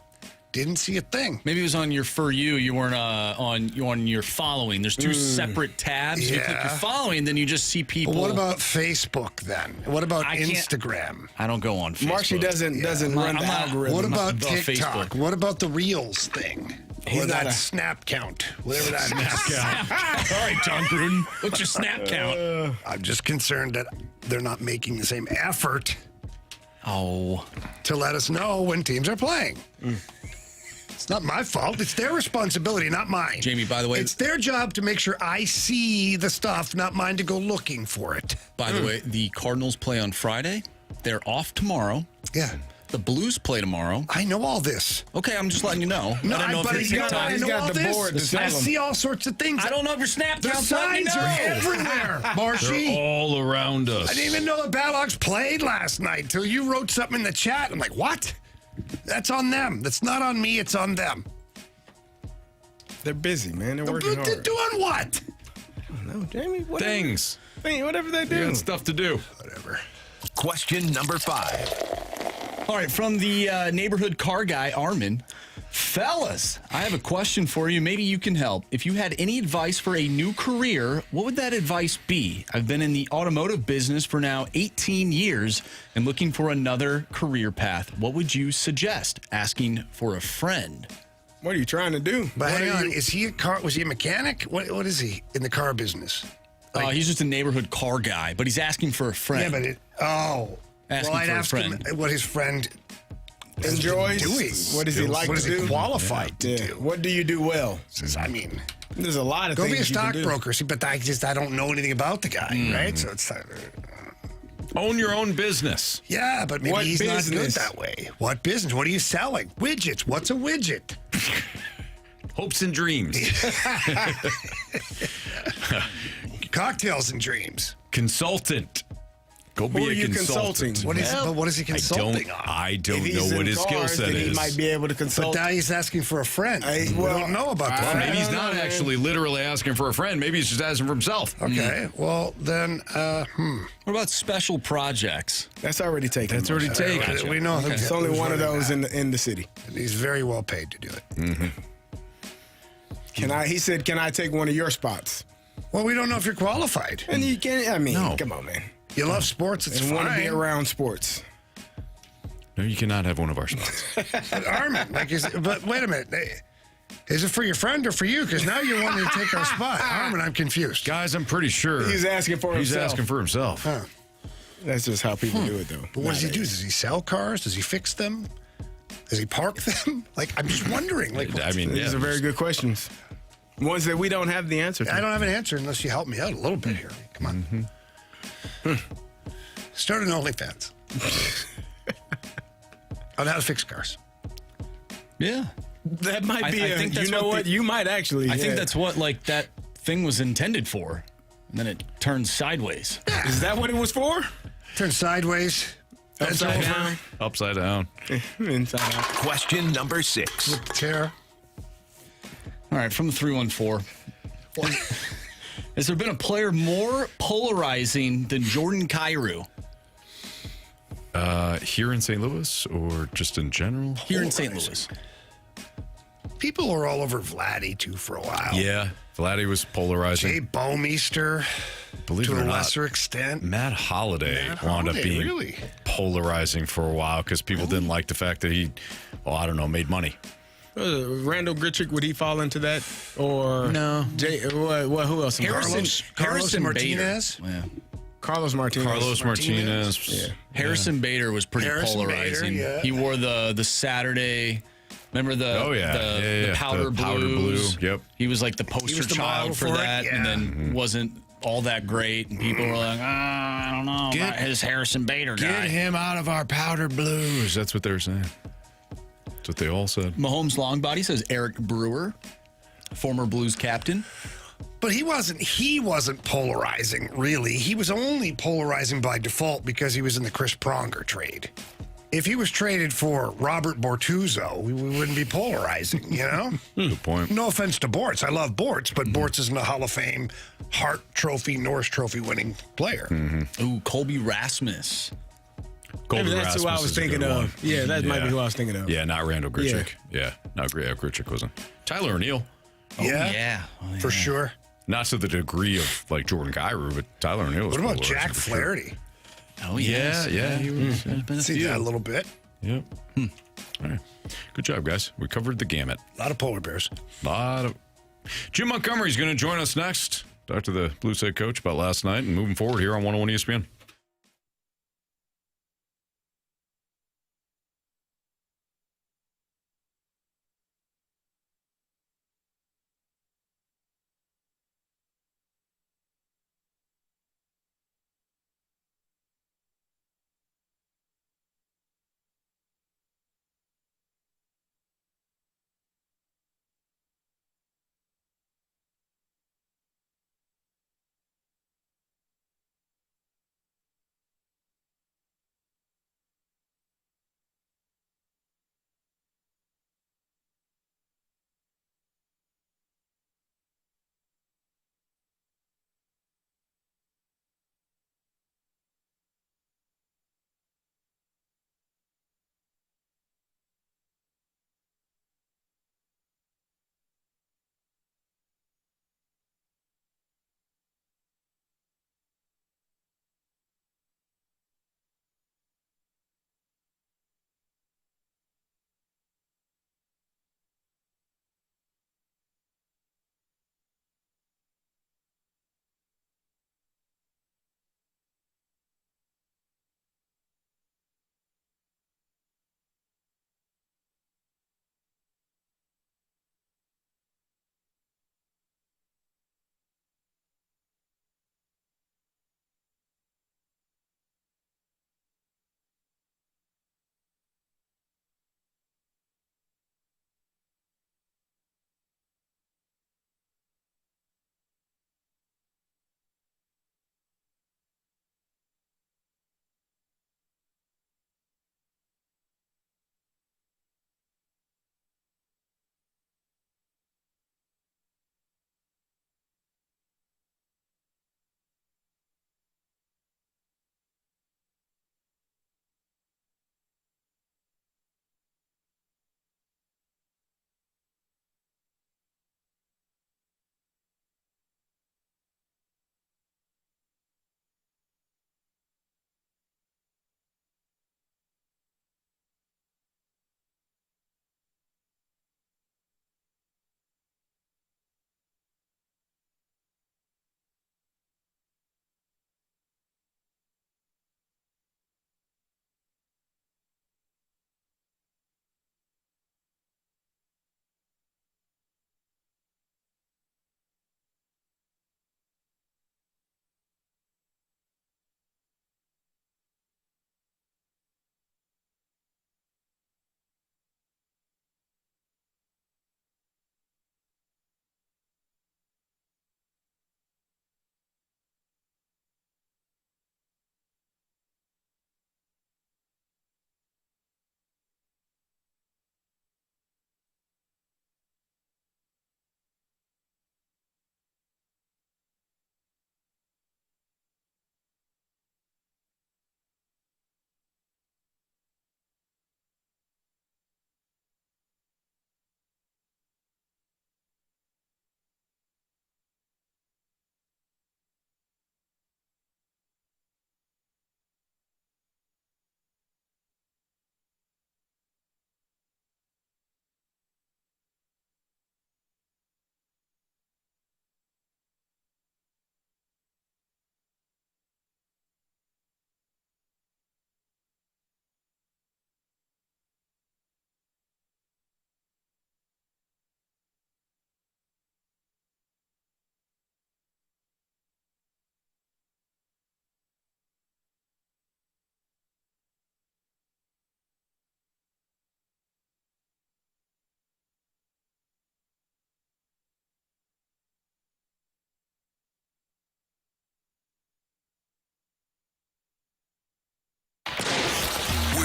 Didn't see a thing. Maybe it was on your For You. You weren't on your following. There's 2 separate tabs. You click your following, then you just see people. Well, what about Facebook then? What about I can't- Instagram? I don't go on Facebook. Marshy doesn't run the algorithm. What about the TikTok? Facebook. What about the Reels thing? Or that snap count, whatever that Snap count. All right, John Gruden. What's your snap count? I'm just concerned that they're not making the same effort to let us know when teams are playing. It's not my fault. It's their responsibility, not mine. Jamie, by the way, it's their job to make sure I see the stuff, not mine to go looking for it. By the way, the Cardinals play on Friday. They're off tomorrow. Yeah. The Blues play tomorrow. I know all this. Okay, I'm just letting you know. No, I don't know but if you're I know all this. I see all sorts of things. I don't know if your snap The count's signs are everywhere, Marshy. They're all around us. I didn't even know the Battlehawks played last night until you wrote something in the chat. I'm like, what? That's on them. That's not on me. It's on them. They're busy, man. They're working hard. They're doing what? No, Jamie. Whatever. Things. Whatever they do. You got stuff to do. Whatever. Question number 5. All right, from the neighborhood car guy, Armin. Fellas, I have a question for you. Maybe you can help. If you had any advice for a new career, what would that advice be? I've been in the automotive business for now 18 years and looking for another career path. What would you suggest? Asking for a friend. What are you trying to do? But hang on, is he a car? Was he a mechanic? What is he in the car business? He's just a neighborhood car guy, but he's asking for a friend. Yeah, but I'd ask him what his friend enjoys doing. What does he like to do? What is he qualified to do? What do you do well? I mean, there's a lot of go things. Go be a stockbroker. See, but I don't know anything about the guy, right? So it's own your own business. Yeah, but maybe he's not good that way. What business? What are you selling? Widgets. What's a widget? Hopes and dreams. Cocktails and dreams. Consultant. Go be a consultant. What is he consulting on? I don't know what his skill set is. He might be able to consult. But now he's asking for a friend. We don't know about that. Maybe he's not actually literally asking for a friend. Maybe he's just asking for himself. Okay. Well, then, What about special projects? That's already taken. That's already taken. We know it's only one of those in the city. And he's very well paid to do it. Mm-hmm. He said, can I take one of your spots? Well, we don't know if you're qualified. And you can't, come on, man. You love sports, it's fine. want to be around sports. No, you cannot have one of our spots. But Armin, but wait a minute. Is it for your friend or for you? Because now you're wanting to take our spot. Armin, I'm confused. Guys, I'm pretty sure. He's asking for himself. He's asking for himself. Huh. That's just how people do it, though. But what does he do? Does he sell cars? Does he fix them? Does he park them? I'm just wondering. These are very good questions. Ones that we don't have the answer to. I don't have an answer unless you help me out a little bit here. Come on. Start an OnlyFans. On how to fix cars. Yeah. That might be you might actually. I think that's what that thing was intended for. And then it turned sideways. Is that what it was for? Turned sideways. Upside down. Upside down. Inside out. Question number 6. With the chair. All right, from the 314. Has there been a player more polarizing than Jordan Carey? Here in St. Louis or just in general? Here in St. Louis. People were all over Vladdy, too, for a while. Yeah, Vladdy was polarizing. Jay Bowmeister, Believe to it or a not, lesser extent. Matt Holliday wound up being polarizing for a while because people didn't like the fact that he, made money. Randall Grichuk, would he fall into that? Or no? Who else? Carlos Martinez. Yeah. Carlos Martinez. Yeah. Harrison Bader was pretty polarizing. Bader, yeah. He wore the Saturday. Remember the powder blue? Yep. He was like the poster child for that, and then wasn't all that great. And people were like, I don't know about his Harrison Bader guy. Get him out of our powder blues. That's what they were saying. That's what they all said. Mahomes Longbody says Eric Brewer, former Blues captain. But he wasn't polarizing, really. He was only polarizing by default because he was in the Chris Pronger trade. If he was traded for Robert Bortuzzo, we wouldn't be polarizing, you know? Good point. No offense to Bortz. I love Bortz, but Bortz isn't a Hall of Fame, Hart Trophy, Norris Trophy winning player. Ooh, Colby Rasmus. Colby Maybe that's who I was thinking of. Yeah, that might be who I was thinking of. Yeah, not Randall Grichuk. Yeah, not Grichuk wasn't. Tyler O'Neill. Yeah, for sure. Not to the degree of Jordan Carey, but Tyler O'Neill was. What about Jack Flaherty? Oh, yeah. Yeah, he was. See that a little bit. Yep. All right. Good job, guys. We covered the gamut. A lot of polar bears. Jim Montgomery is going to join us next. Talk to the Blues head coach about last night and moving forward here on 101 ESPN.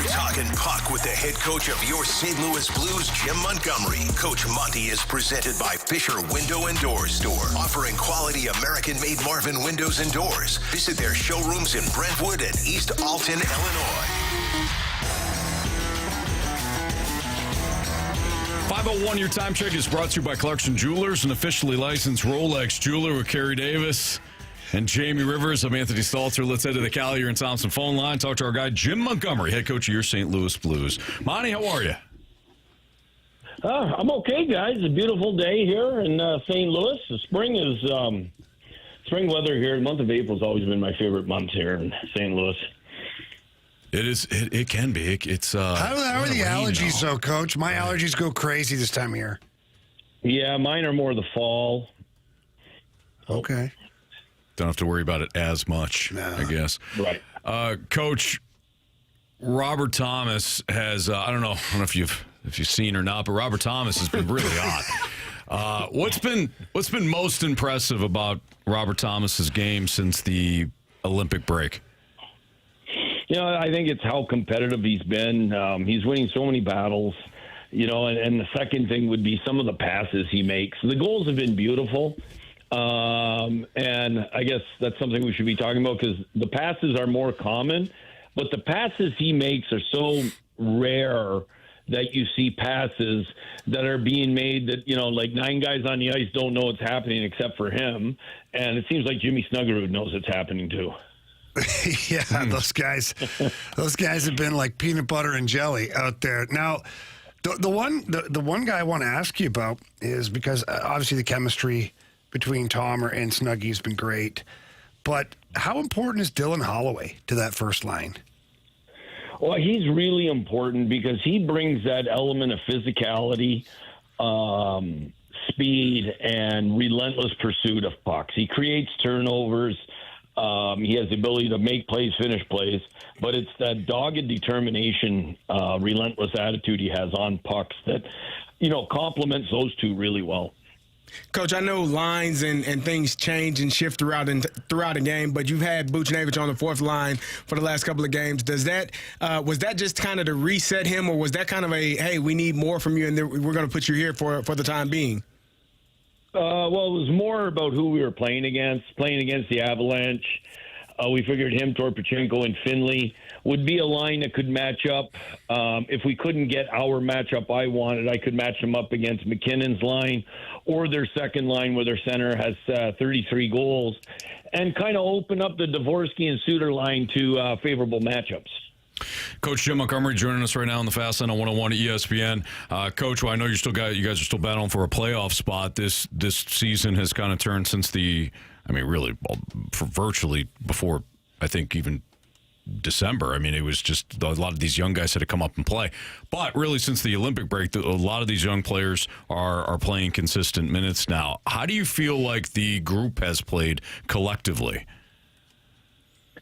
Talking puck with the head coach of your St. Louis Blues, Jim Montgomery. Coach Monty is presented by Fisher Window and Door Store, offering quality American-made Marvin windows and doors. Visit their showrooms in Brentwood and East Alton, Illinois. 501, your time check is brought to you by Clarkson Jewelers, an officially licensed Rolex jeweler with Carey Davis. And Jamie Rivers, I'm Anthony Stalter. Let's head to the Collier and Thompson phone line. Talk to our guy, Jim Montgomery, head coach of your St. Louis Blues. Monty, how are you? I'm okay, guys. It's a beautiful day here in St. Louis. The spring is spring weather here. The month of April has always been my favorite month here in St. Louis. It is. It can be. It's. How are the allergies, though, Coach? My allergies go crazy this time of year. Yeah, mine are more the fall. Okay. Don't have to worry about it as much, I guess. Right. Coach, Robert Thomas has. I don't know if you've seen or not, but Robert Thomas has been really hot. What's been most impressive about Robert Thomas's game since the Olympic break? You know, I think it's how competitive he's been. He's winning so many battles, you know, and the second thing would be some of the passes he makes. The goals have been beautiful, and I guess that's something we should be talking about because the passes are more common, but the passes he makes are so rare that you see passes that are being made that, you know, like 9 guys on the ice don't know what's happening except for him, and it seems like Jimmy Snuggerud knows what's happening too. Yeah, those guys have been like peanut butter and jelly out there. Now, the one guy I want to ask you about is because obviously the chemistry between Tom and Snuggie has been great, but how important is Dylan Holloway to that first line? Well, he's really important because he brings that element of physicality, speed, and relentless pursuit of pucks. He creates turnovers. He has the ability to make plays, finish plays, but it's that dogged determination, relentless attitude he has on pucks that, you know, complements those two really well. Coach, I know lines and things change and shift throughout a game, but you've had Buchnevich on the fourth line for the last couple of games. Does that was that just kind of to reset him, or was that kind of a, hey, we need more from you, and we're going to put you here for the time being? Well, it was more about who we were playing against the Avalanche. We figured him, Torpachenko, and Finley would be a line that could match up. If we couldn't get our matchup I wanted, I could match them up against McKinnon's line or their second line where their center has 33 goals and kind of open up the Dvorsky and Suter line to favorable matchups. Coach Jim Montgomery joining us right now on the Fast Line on 101 ESPN. Coach, well, I know you guys are still battling for a playoff spot. This season has kind of turned since really for virtually before, I think, even December. I mean, it was just a lot of these young guys had to come up and play. But really, since the Olympic break, a lot of these young players are playing consistent minutes now. How do you feel like the group has played collectively?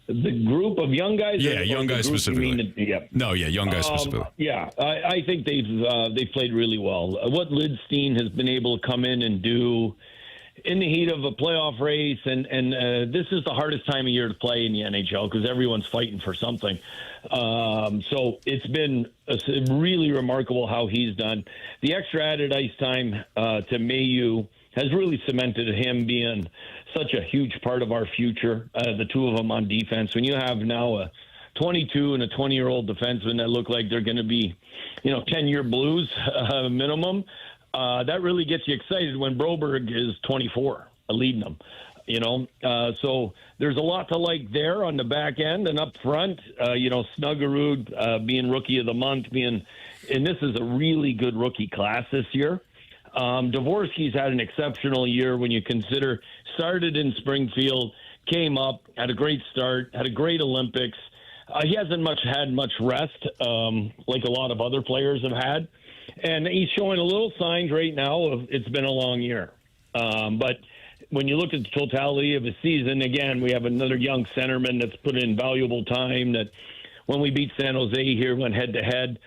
The group of young guys? Yeah, young guys specifically. Young guys specifically. Yeah, I think they've played really well. What Lidstein has been able to come in and do in the heat of a playoff race, and this is the hardest time of year to play in the NHL because everyone's fighting for something. So it's been really remarkable how he's done. The extra added ice time to Mayu has really cemented him being such a huge part of our future, the two of them on defense. When you have now a 22 and a 20-year-old defenseman that look like they're going to be, 10-year Blues minimum, that really gets you excited when Broberg is 24, leading them. So there's a lot to like there on the back end and up front. Snuggerud being Rookie of the Month, and this is a really good rookie class this year. Dvorsky's had an exceptional year when you consider started in Springfield, came up, had a great start, had a great Olympics. He hasn't had much rest like a lot of other players have had. And he's showing a little signs right now of it's been a long year. But when you look at the totality of his season, again, we have another young centerman that's put in valuable time that when we beat San Jose here went head-to-head.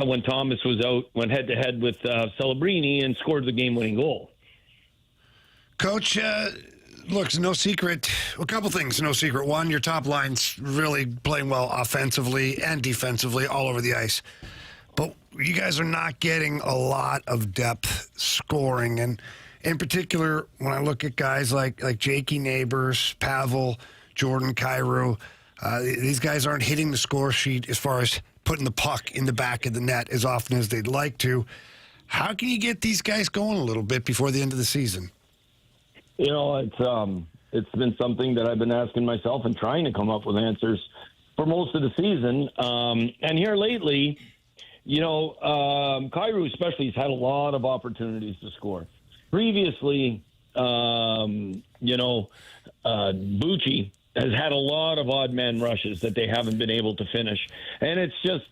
When Thomas was out, went head-to-head with Celebrini and scored the game-winning goal. Coach, look, no secret. A couple things, no secret. One, your top line's really playing well offensively and defensively all over the ice. But you guys are not getting a lot of depth scoring. And in particular, when I look at guys like Jakey Neighbors, Pavel, Jordan Kyrou, these guys aren't hitting the score sheet as far as putting the puck in the back of the net as often as they'd like to. How can you get these guys going a little bit before the end of the season? It's It's been something that I've been asking myself and trying to come up with answers for most of the season. And here lately, Carey especially has had a lot of opportunities to score. Previously, Bucci has had a lot of odd man rushes that they haven't been able to finish. And it's just,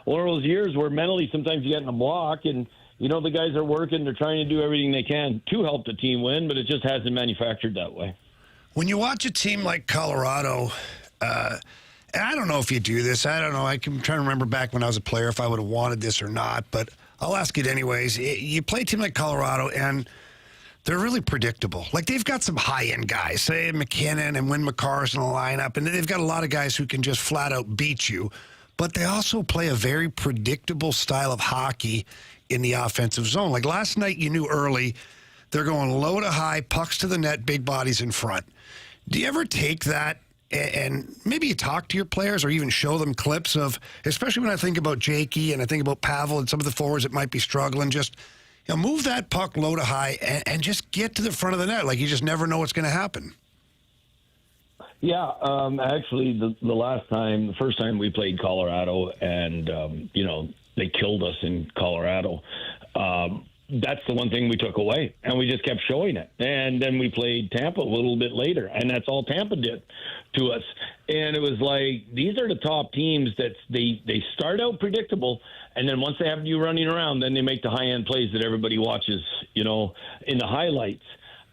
one of those years where mentally sometimes you get in a block and, the guys are working. They're trying to do everything they can to help the team win, but it just hasn't manufactured that way. When you watch a team like Colorado, and I don't know if you do this. I don't know. I'm trying to remember back when I was a player if I would have wanted this or not, but I'll ask it anyways. You play a team like Colorado, and they're really predictable. Like, they've got some high-end guys, say McKinnon and Wynn McCarr's in the lineup, and they've got a lot of guys who can just flat-out beat you. But they also play a very predictable style of hockey in the offensive zone. Like last night, you knew early they're going low to high, pucks to the net, big bodies in front. Do you ever take that and maybe you talk to your players or even show them clips of, especially when I think about Jakey and I think about Pavel and some of the forwards that might be struggling, just move that puck low to high and just get to the front of the net. Like, you just never know what's going to happen. Yeah, actually, the first time we played Colorado and, they killed us in Colorado. That's the one thing we took away, and we just kept showing it. And then we played Tampa a little bit later, and that's all Tampa did to us. And it was like, these are the top teams that they start out predictable, and then once they have you running around, then they make the high-end plays that everybody watches, in the highlights.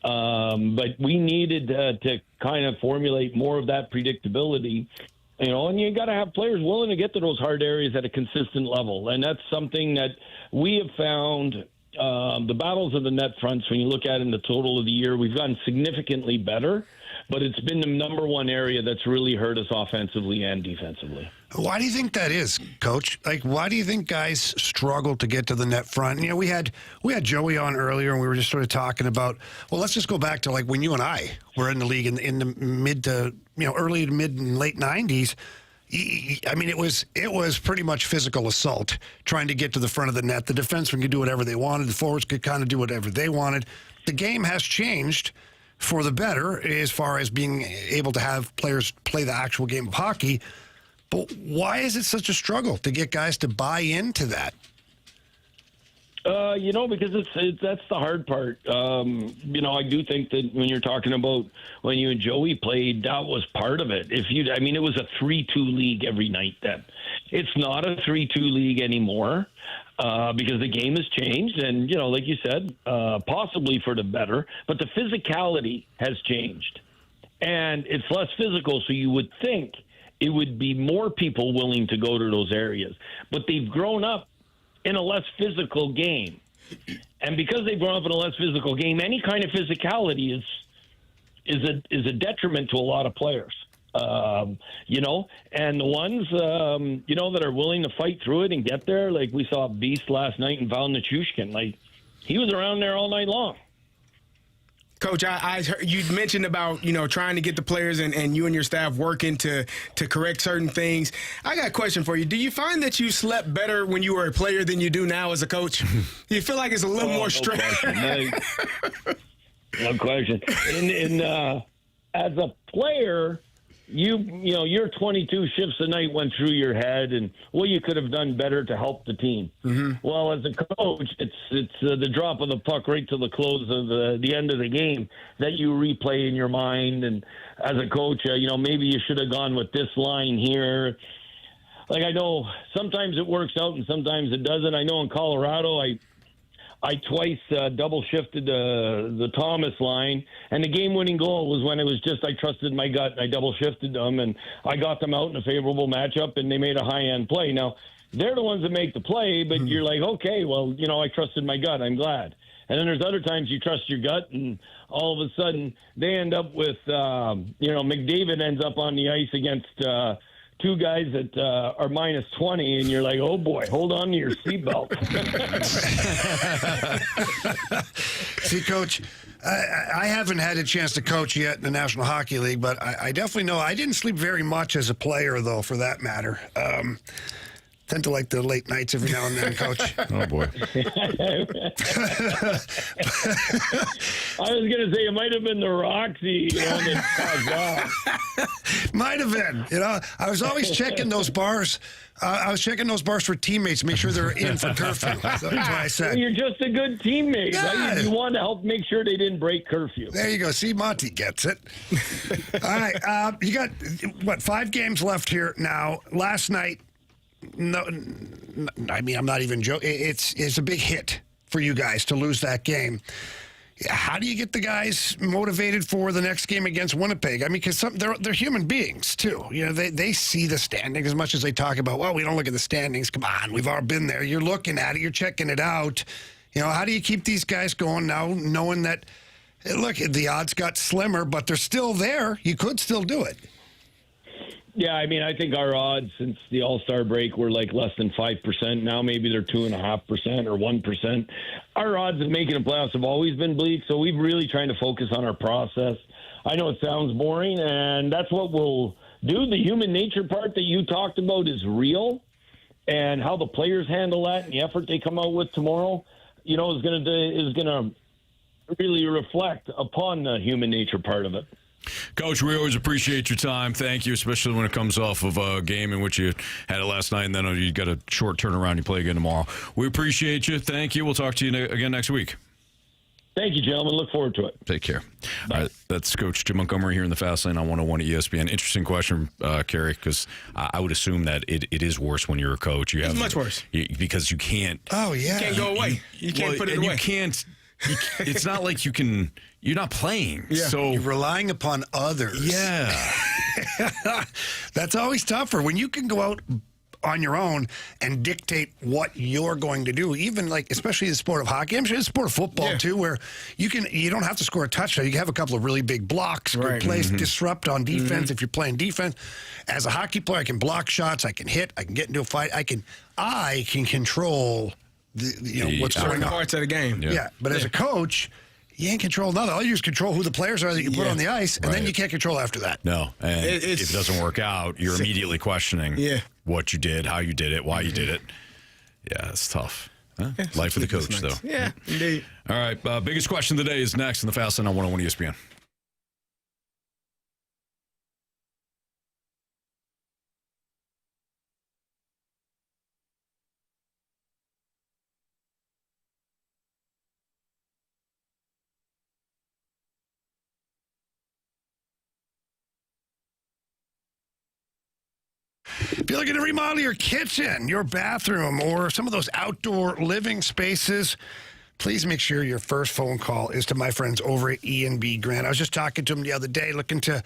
But we needed to kind of formulate more of that predictability. And you got to have players willing to get to those hard areas at a consistent level. And that's something that we have found. The battles of the net fronts, when you look at it in the total of the year, we've gotten significantly better, but it's been the number one area that's really hurt us offensively and defensively. Why do you think that is, Coach? Like, why do you think guys struggle to get to the net front? We had Joey on earlier, and we were just sort of talking about, well, let's just go back to like when you and I were in the league in the mid to early to mid and late 90s. I mean, it was pretty much physical assault trying to get to the front of the net. The defensemen could do whatever they wanted. The forwards could kind of do whatever they wanted. The game has changed for the better as far as being able to have players play the actual game of hockey. But why is it such a struggle to get guys to buy into that? Because that's the hard part. I do think that when you're talking about when you and Joey played, that was part of it. It was a 3-2 league every night then. It's not a 3-2 league anymore because the game has changed, and like you said, possibly for the better. But the physicality has changed, and it's less physical. So you would think it would be more people willing to go to those areas, but they've grown up in a less physical game. And because they've grown up in a less physical game, any kind of physicality is a detriment to a lot of players. And the ones, that are willing to fight through it and get there, like we saw Beast last night in Val Nichushkin, like he was around there all night long. Coach, I heard you mentioned about, trying to get the players and you and your staff working to correct certain things. I got a question for you. Do you find that you slept better when you were a player than you do now as a coach? Do you feel like it's a little more stress? No question. As a player, your 22 shifts a night went through your head and what you could have done better to help the team. Mm-hmm. Well, as a coach, it's the drop of the puck right to the close of the end of the game that you replay in your mind. And as a coach, maybe you should have gone with this line here. Like, I know sometimes it works out and sometimes it doesn't. I know in Colorado, I twice double shifted the Thomas line, and the game-winning goal was when it was just I trusted my gut and I double shifted them, and I got them out in a favorable matchup, and they made a high-end play. Now, they're the ones that make the play, but you're like, okay, well, I trusted my gut. I'm glad. And then there's other times you trust your gut, and all of a sudden they end up with, McDavid ends up on the ice against two guys that are minus 20, and you're like, oh, boy, hold on to your seatbelt. See, Coach, I haven't had a chance to coach yet in the National Hockey League, but I definitely know I didn't sleep very much as a player, though, for that matter. Tend to like the late nights every now and then, Coach. Oh, boy. I was going to say it might have been the Roxy, that caused that. Might have been. I was always checking those bars. I was checking those bars for teammates, make sure they're in for curfew. That's what I said. Well, you're just a good teammate, Yeah. right? You want to help make sure they didn't break curfew. There you go. See, Monty gets it. All right. You got, 5 games left here now. Last night, no, I mean, I'm not even joking. It's a big hit for you guys to lose that game. How do you get the guys motivated for the next game against Winnipeg? I mean, because they're human beings, too. They see the standings as much as they talk about, well, we don't look at the standings. Come on, we've all been there. You're looking at it. You're checking it out. How do you keep these guys going now, knowing that, look, the odds got slimmer, but they're still there. You could still do it. Yeah, I mean, I think our odds since the All-Star break were like less than 5%. Now maybe they're 2.5% or 1%. Our odds of making the playoffs have always been bleak, so we've really trying to focus on our process. I know it sounds boring, and that's what we'll do. The human nature part that you talked about is real, and how the players handle that and the effort they come out with tomorrow, is going to really reflect upon the human nature part of it. Coach, we always appreciate your time. Thank you, especially when it comes off of a game in which you had it last night, and then you got a short turnaround. You play again tomorrow. We appreciate you. Thank you. We'll talk to you again next week. Thank you, gentlemen. Look forward to it. Take care. All right, that's Coach Jim Montgomery here in the Fast Lane on 101 ESPN. Interesting question, Carey, because I would assume that it is worse when you're a coach. It's much worse. Because you can't. Oh, yeah. You can't go away. You can't put it away. You can't. It's not like you can. You're not playing. Yeah. So you're relying upon others. Yeah. That's always tougher when you can go out on your own and dictate what you're going to do. Even especially the sport of hockey, I'm sure the sport of football too, where you don't have to score a touchdown. You can have a couple of really big blocks, good plays, disrupt on defense. If you're playing defense, as a hockey player, I can block shots, I can hit, I can get into a fight, I can control what's going on. Parts of the game. Yeah, but as a coach, you ain't control nothing. All you do is control who the players are that you put on the ice, and then you can't control after that. No, and if it doesn't work out, you're immediately questioning what you did, how you did it, why you did it. Yeah, it's tough. Huh? Life of the coach, though. Yeah, indeed. All right, biggest question of the day is next in the Fast Lane on 101 ESPN. If you're looking to remodel your kitchen, your bathroom, or some of those outdoor living spaces, please make sure your first phone call is to my friends over at E&B Grant. I was just talking to them the other day, looking to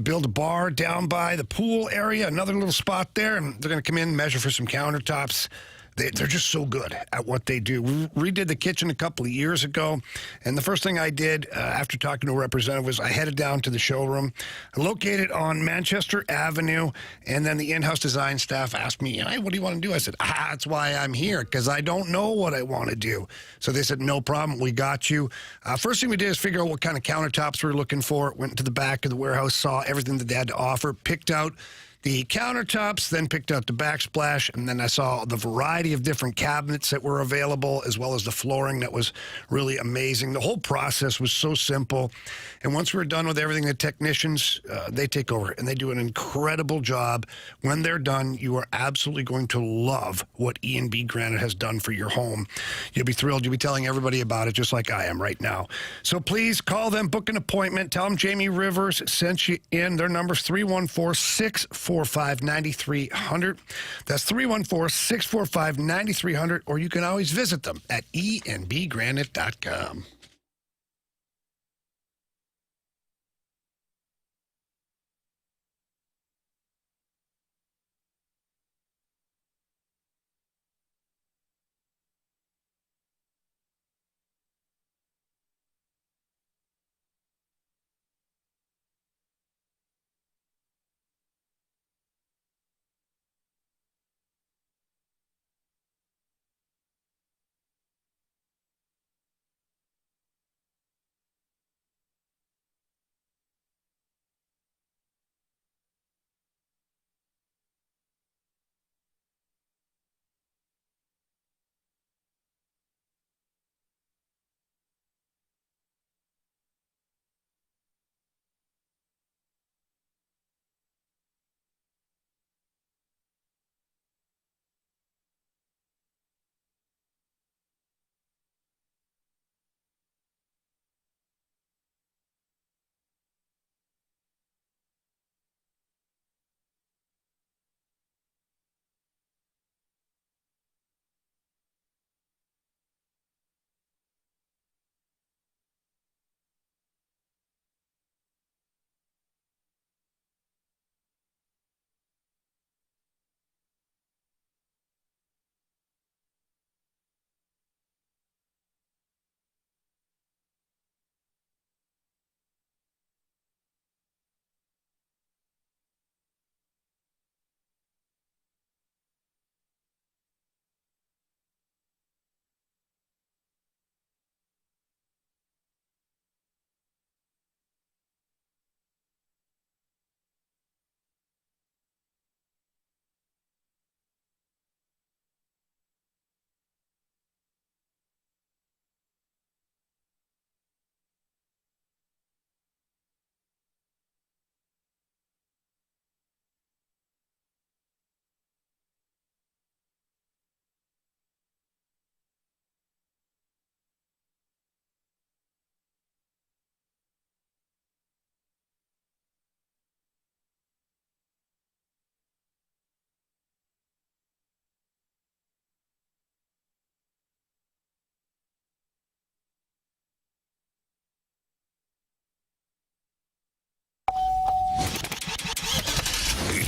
build a bar down by the pool area, another little spot there, and they're going to come in, measure for some countertops. They're just so good at what they do. We redid the kitchen a couple of years ago, and the first thing I did after talking to a representative was I headed down to the showroom, located on Manchester Avenue, and then the in-house design staff asked me, hey, what do you want to do? I said, that's why I'm here, because I don't know what I want to do. So they said, no problem, we got you. First thing we did is figure out what kind of countertops we were looking for, went to the back of the warehouse, saw everything that they had to offer, picked out the countertops, then picked out the backsplash, and then I saw the variety of different cabinets that were available, as well as the flooring that was really amazing. The whole process was so simple, and once we were done with everything, the technicians, they take over, and they do an incredible job. When they're done, you are absolutely going to love what E&B Granite has done for your home. You'll be thrilled. You'll be telling everybody about it, just like I am right now. So please call them, book an appointment. Tell them Jamie Rivers sent you in. Their number's 314-645-9300. That's 314-645-9300, or you can always visit them at enbgranite.com.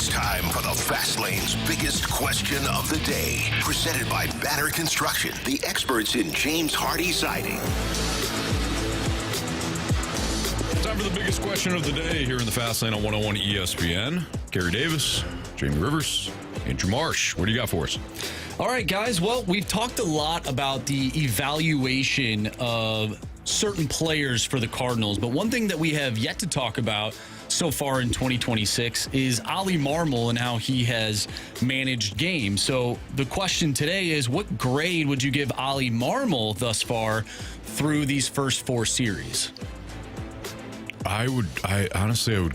time for the Fast Lane's biggest question of the day. Presented by Banner Construction, the experts in James Hardy siding. Time for the biggest question of the day here in the Fast Lane on 101 ESPN. Carey Davis, Jamie Rivers, Andrew Marsh. What do you got for us? All right, guys. Well, we've talked a lot about the evaluation of certain players for the Cardinals, but one thing that we have yet to talk about so far in 2026 is Ollie Marmol and how he has managed games. So the question today is, what grade would you give Ollie Marmol thus far through these first 4 series? I would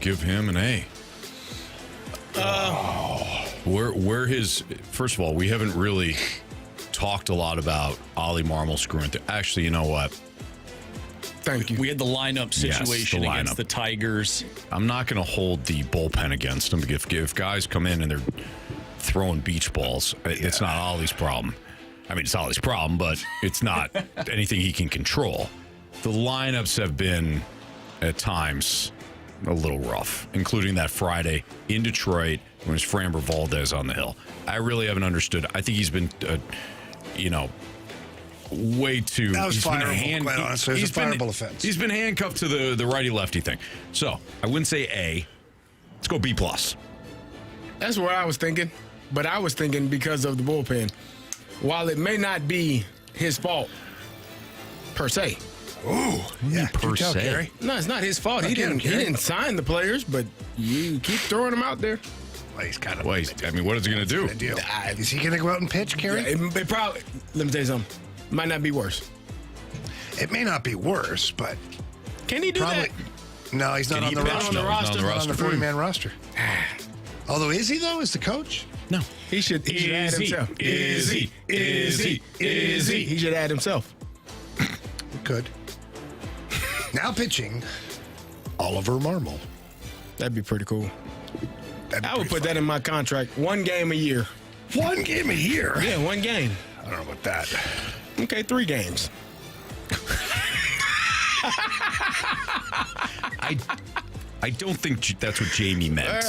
give him an A. Where his, first of all, we haven't really talked a lot about Ollie Marmol screwing through. Actually, you know what? Thank you. We had the lineup situation Yes, against the Tigers. I'm not going to hold the bullpen against him. If guys come in and they're throwing beach balls, it's not Ollie's problem. I mean, it's Ollie's problem, but it's not anything he can control. The lineups have been, at times, a little rough, including that Friday in Detroit when it was Framber Valdez on the hill. I really haven't understood. I think he's been, way too. That was fireable, quite honestly. It was a fireable offense. He's been handcuffed to the righty-lefty thing. So, I wouldn't say A. Let's go B+. That's what I was thinking, but I was thinking because of the bullpen. While it may not be his fault, per se. Oh, yeah, per se. Carey. No, it's not his fault. He didn't sign the players, but you keep throwing them out there. Well, he's kind of. What is he going to do? Is he going to go out and pitch, Carey? Yeah, it probably. Let me tell you something. Might not be worse. It may not be worse, but can he do that? No, he's not on the roster. Not on the 40-man roster. Although, is he though? Is the coach? No, he should add himself. Is he? He should add himself. He could. Now pitching, Oliver Marmol. That'd be pretty cool. I would put that in my contract. 1 game a year. 1 game a year? Yeah, 1 game. I don't know about that. Okay, 3 games. I don't think that's what Jamie meant.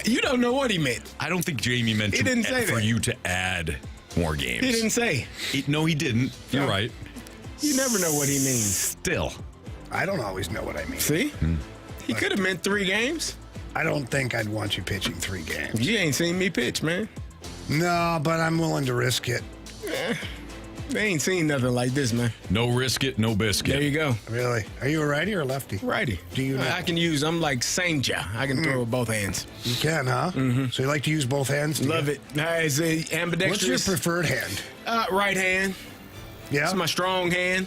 You don't know what he meant. I don't think Jamie meant he didn't say for that. you to add more games. He didn't say. No, he didn't. You're right. You never know what he means. Still. I don't always know what I mean. See? He could have meant 3 games. I don't think I'd want you pitching 3 games. You ain't seen me pitch, man. No, but I'm willing to risk it. They ain't seen nothing like this, man. No risk it, no biscuit. There you go. Really? Are you a righty or a lefty? Righty. Do you? I'm like Sanger. I can throw with both hands. You can, huh? Mm-hmm. So you like to use both hands? Love it. It's ambidextrous. What's your preferred hand? Right hand. Yeah. It's my strong hand.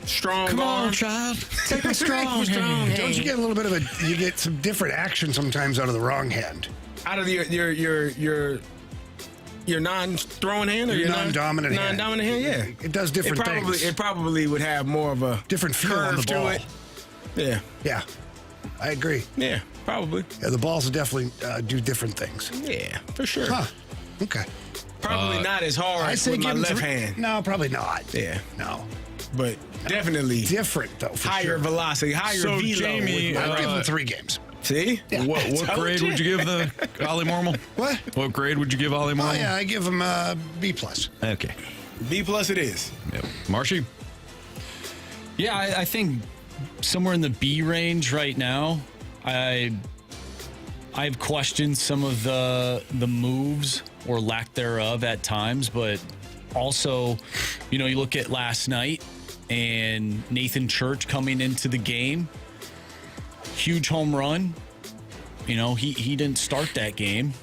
Strong Come arm. on, child. Take a strong hand. Don't you get a little bit of you get some different action sometimes out of the wrong hand? Out of your non-throwing hand or your non-dominant hand? Non-dominant hand, yeah. It does different things. It probably would have more of a different feel on the ball. To it. Yeah. Yeah. I agree. Yeah, probably. Yeah, the balls will definitely do different things. Yeah, for sure. Huh. Okay. Probably not as hard with my left hand. No, probably not. Yeah. No. But definitely different, though, for higher sure. velocity, higher velo. Jamie, I'd give him 3 games. See? Yeah. What grade would you give the Ollie Marmol? What? What grade would you give Ollie Marmol? Oh, yeah, I give him B+. Okay. B+ it is. Yep. Marshy? Yeah, I think somewhere in the B range right now. I've questioned some of the moves or lack thereof at times, but also, you look at last night and Nathan Church coming into the game, huge home run. He didn't start that game.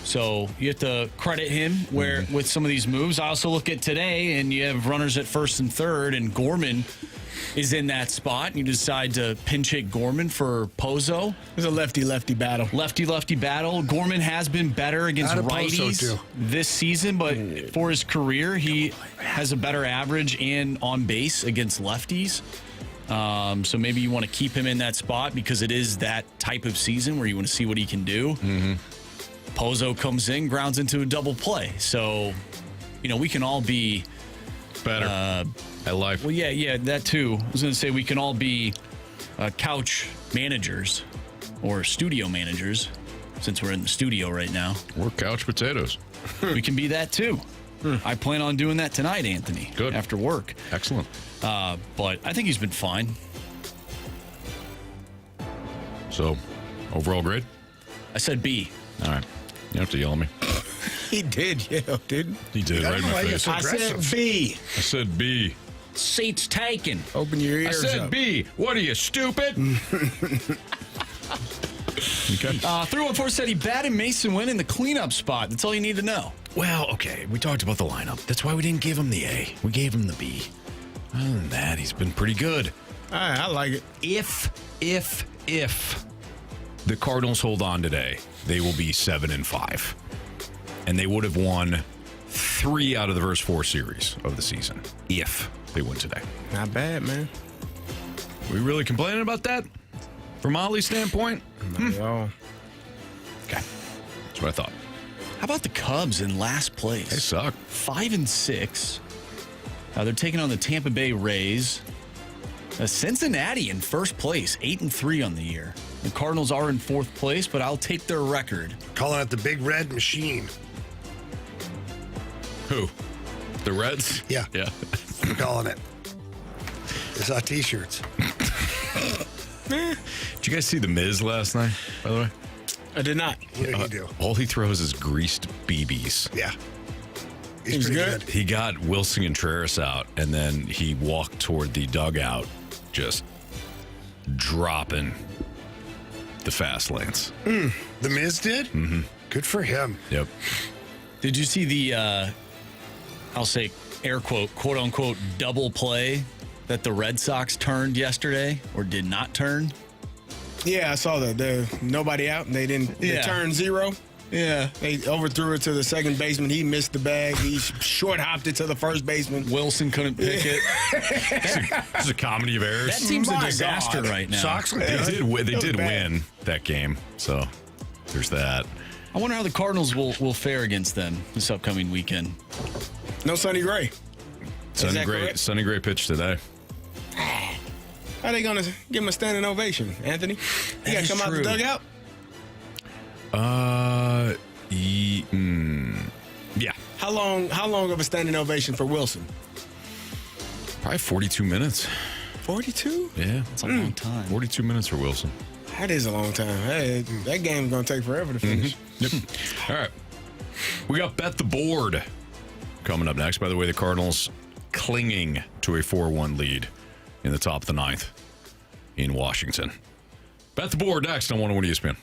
So you have to credit him with some of these moves. I also look at today, and you have runners at first and third, and Gorman is in that spot. You decide to pinch hit Gorman for Pozo. It's a lefty-lefty battle. Lefty-lefty battle. Gorman has been better against righties this season, but for his career, he has a better average and on base against lefties. So maybe you want to keep him in that spot because it is that type of season where you want to see what he can do. Mm-hmm. Pozo comes in, grounds into a double play. So, we can all be better at life. Well, yeah, that too. I was going to say we can all be couch managers or studio managers since we're in the studio right now. We're couch potatoes. We can be that too. I plan on doing that tonight, Anthony. Good. After work. Excellent. But I think he's been fine. So, overall grade? I said B. All right. You don't have to yell at me. He did yell, didn't he? Did, right in my face. I said B. I said B. Seats taken. Open your ears I said up. B. What are you, stupid? Okay. 314 said he batted Mason Wynn in the cleanup spot. That's all you need to know. Well, okay. We talked about the lineup. That's why we didn't give him the A. We gave him the B. Other than that, he's been pretty good. All right, I like it. If the Cardinals hold on today, they will be 7-5. And they would have won 3 out of the first 4 series of the season if they win today. Not bad, man. We really complaining about that? From Ollie's standpoint? Not at all. Okay. That's what I thought. How about the Cubs in last place? They suck. 5-6. They're taking on the Tampa Bay Rays. Cincinnati in first place, 8-3 on the year. The Cardinals are in 4th place, but I'll take their record. Calling it the Big Red Machine. Who? The Reds? Yeah. Yeah. I'm calling it. I saw T-shirts. Did you guys see The Miz last night, by the way? I did not. What did he do? All he throws is greased BBs. Yeah. He's pretty good. He got Wilson Contreras out, and then he walked toward the dugout, just dropping the fast lanes. The Miz did? Mm-hmm. Good for him. Yep. Did you see the, I'll say, air quote unquote, double play that the Red Sox turned yesterday or did not turn? Yeah, I saw that. Nobody out, and they didn't. They turned 0. Yeah. They overthrew it to the second baseman. He missed the bag. He short hopped it to the first baseman. Wilson couldn't pick it. It's a comedy of errors. That team's a disaster right now. Sox They did win that game, so there's that. I wonder how the Cardinals will fare against them this upcoming weekend. No Sonny Gray. Sonny Gray pitched today. How are they going to give him a standing ovation, Anthony? He got to come out the dugout? Yeah. How long of a standing ovation for Wilson? Probably 42 minutes. 42? Yeah. That's a long time. 42 minutes for Wilson. That is a long time. Hey, that game's going to take forever to finish. Yep. All right. We got Bet the Board coming up next. By the way, the Cardinals clinging to a 4-1 lead in the top of the 9th in Washington. Bet the Board next on 101 ESPN.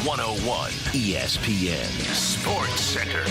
101 ESPN Sports Center.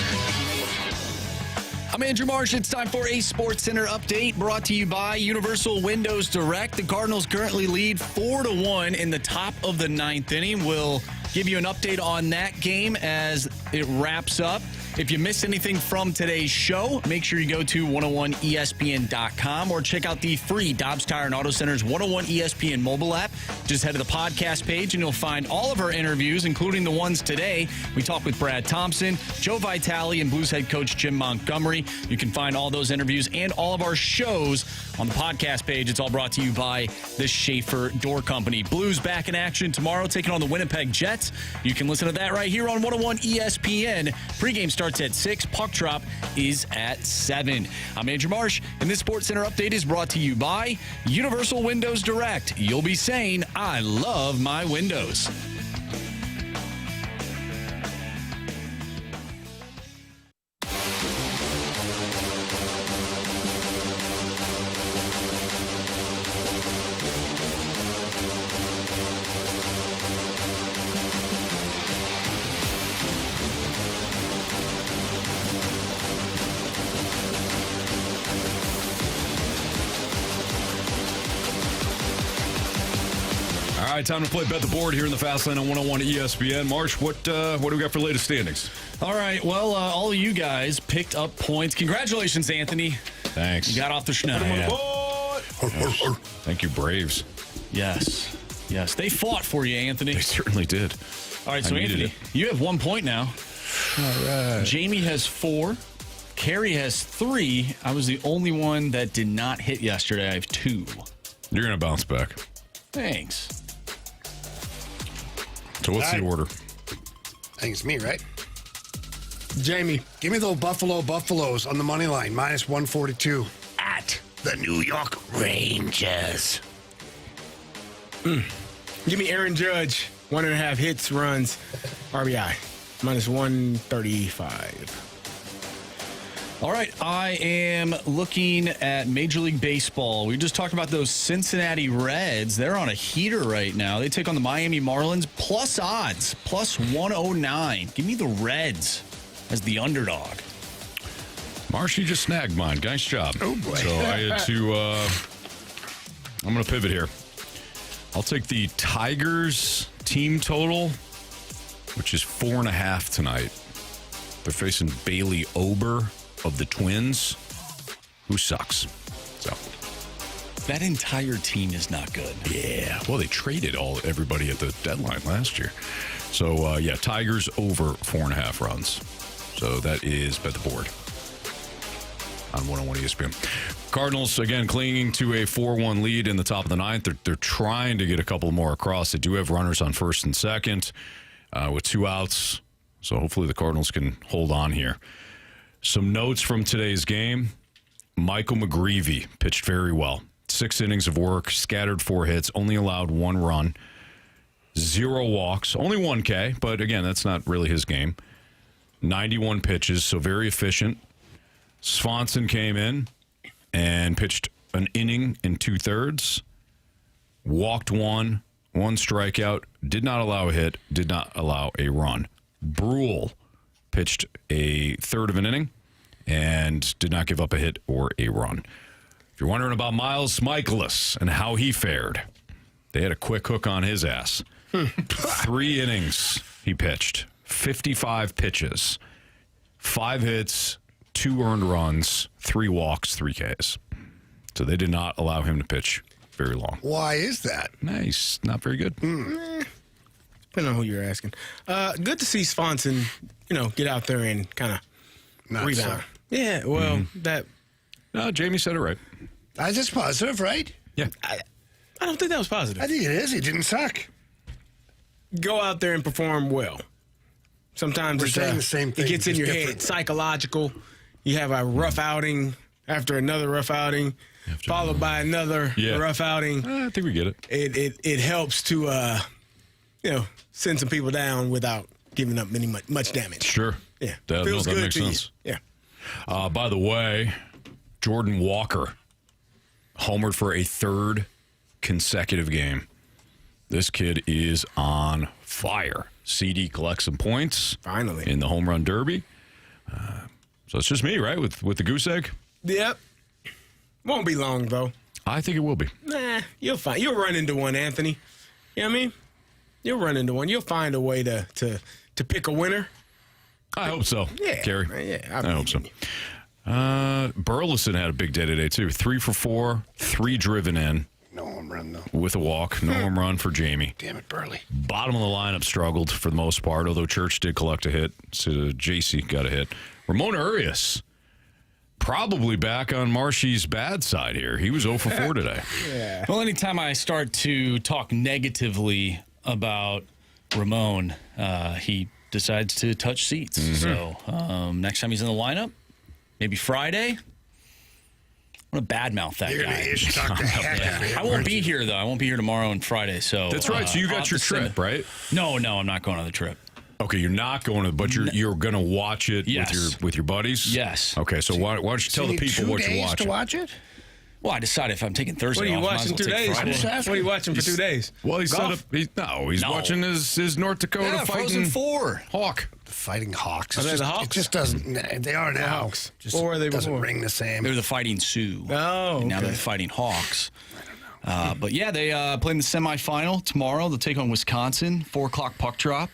I'm Andrew Marsh. It's time for a Sports Center update brought to you by Universal Windows Direct. The Cardinals currently lead 4-1 in the top of the ninth inning. We'll give you an update on that game as it wraps up. If you missed anything from today's show, make sure you go to 101ESPN.com or check out the free Dobbs Tire and Auto Center's 101 ESPN mobile app. Just head to the podcast page and you'll find all of our interviews, including the ones today. We talked with Brad Thompson, Joe Vitale, and Blues head coach Jim Montgomery. You can find all those interviews and all of our shows on the podcast page. It's all brought to you by the Schaefer Door Company. Blues back in action tomorrow, taking on the Winnipeg Jets. You can listen to that right here on 101 ESPN. Pre-game starts at 6. Puck drop is at 7. I'm Andrew Marsh, and this Sports Center update is brought to you by Universal Windows Direct. You'll be saying, I love my windows. All right, time to play Bet the Board here in the Fast Lane on 101 ESPN. Marsh, what do we got for latest standings? All right, well, all of you guys picked up points. Congratulations, Anthony. Thanks. You got off the schneid. Yes. Thank you, Braves. Yes. They fought for you, Anthony. They certainly did. All right, so Anthony, you have 1 point now. All right. Jamie has 4. Carey has 3. I was the only one that did not hit yesterday. I have 2. You're going to bounce back. Thanks. So what's the order? I think it's me, right? Jamie. Give me those Buffaloes on the money line, minus 142 at the New York Rangers. Give me Aaron Judge, 1.5 hits, runs, RBI, minus 135. All right, I am looking at Major League Baseball. We just talked about those Cincinnati Reds. They're on a heater right now. They take on the Miami Marlins, plus odds, plus 109. Give me the Reds as the underdog. Marsh, you just snagged mine. Nice job. Oh, boy. So I had to, I'm going to pivot here. I'll take the Tigers team total, which is 4.5 tonight. They're facing Bailey Ober of the Twins, who sucks. So that entire team is not good. Yeah. Well, they traded everybody at the deadline last year. So, Tigers over 4.5 runs. So that is Bet the Board on 101 ESPN. Cardinals, again, clinging to a 4-1 lead in the top of the ninth. They're trying to get a couple more across. They do have runners on first and second with 2 outs. So hopefully the Cardinals can hold on here. Some notes from today's game. Michael McGreevy pitched very well. 6 innings of work, scattered 4 hits, only allowed 1 run, 0 walks, only 1 K, but again, that's not really his game. 91 pitches, so very efficient. Swanson came in and pitched an inning in 2/3, walked 1 strikeout, did not allow a hit, did not allow a run. Brule pitched a third of an inning and did not give up a hit or a run. If you're wondering about Miles Michaelis and how he fared, they had a quick hook on his ass. 3 innings he pitched, 55 pitches, 5 hits, 2 earned runs, 3 walks, 3 Ks. So they did not allow him to pitch very long. Why is that? Nice. Not very good. Depending on who you're asking. Good to see Swanson, get out there and kind of rebound. So. Yeah, well, No, Jamie said it right. That's positive, right? Yeah. I don't think that was positive. I think it is. He didn't suck. Go out there and perform well. Sometimes We're saying the same thing, it gets in just your different. head. Psychological. You have a rough outing after another rough outing, followed by another rough outing. I think we get it. It helps to send some people down without giving up much damage. Sure. Yeah. That Feels good makes to sense. you. Yeah. By the way, Jordan Walker homered for a 3rd consecutive game. This kid is on fire. CD collects some points. Finally. In the home run derby. So it's just me, right, with the goose egg? Yep. Won't be long, though. I think it will be. Nah, you'll find. You'll run into one, Anthony. You know what I mean? You'll run into one. You'll find a way to pick a winner. I hope so, Yeah, Carey. yeah, I hope so. Burleson had a big day today, too. 3 for 4, 3 driven in. No home run, though. With a walk. No home run for Jamie. Damn it, Burley. Bottom of the lineup struggled for the most part, although Church did collect a hit. So JC got a hit. Ramon Urias, probably back on Marshy's bad side here. He was 0 for 4 today. Yeah. Well, anytime I start to talk negatively about Ramon, he decides to touch seats. So next time he's in the lineup, maybe Friday, I'm going to badmouth that guy. You should talk to heck. I won't be here, though. I won't be here tomorrow and Friday. So that's right. So you got your trip, right? No, I'm not going on the trip. Okay, you're not going to, but you're going to watch it with your buddies? Yes. Okay, so why don't you tell the people what you're watching? To watch it? Well, I decided if I'm taking Thursday What are you off, watching 2 days? What are you watching for 2 days? Well, he's watching his North Dakota fighting Frozen 4. Hawk. Fighting Hawks. Are they the Hawks? It just doesn't. They are now. Hawks. Just What were they doesn't before? ring the same. They're the Fighting Sioux. Oh, Now okay. they're the Fighting Hawks. I don't know. But yeah, they play in the semifinal tomorrow. They'll take on Wisconsin. 4 o'clock puck drop.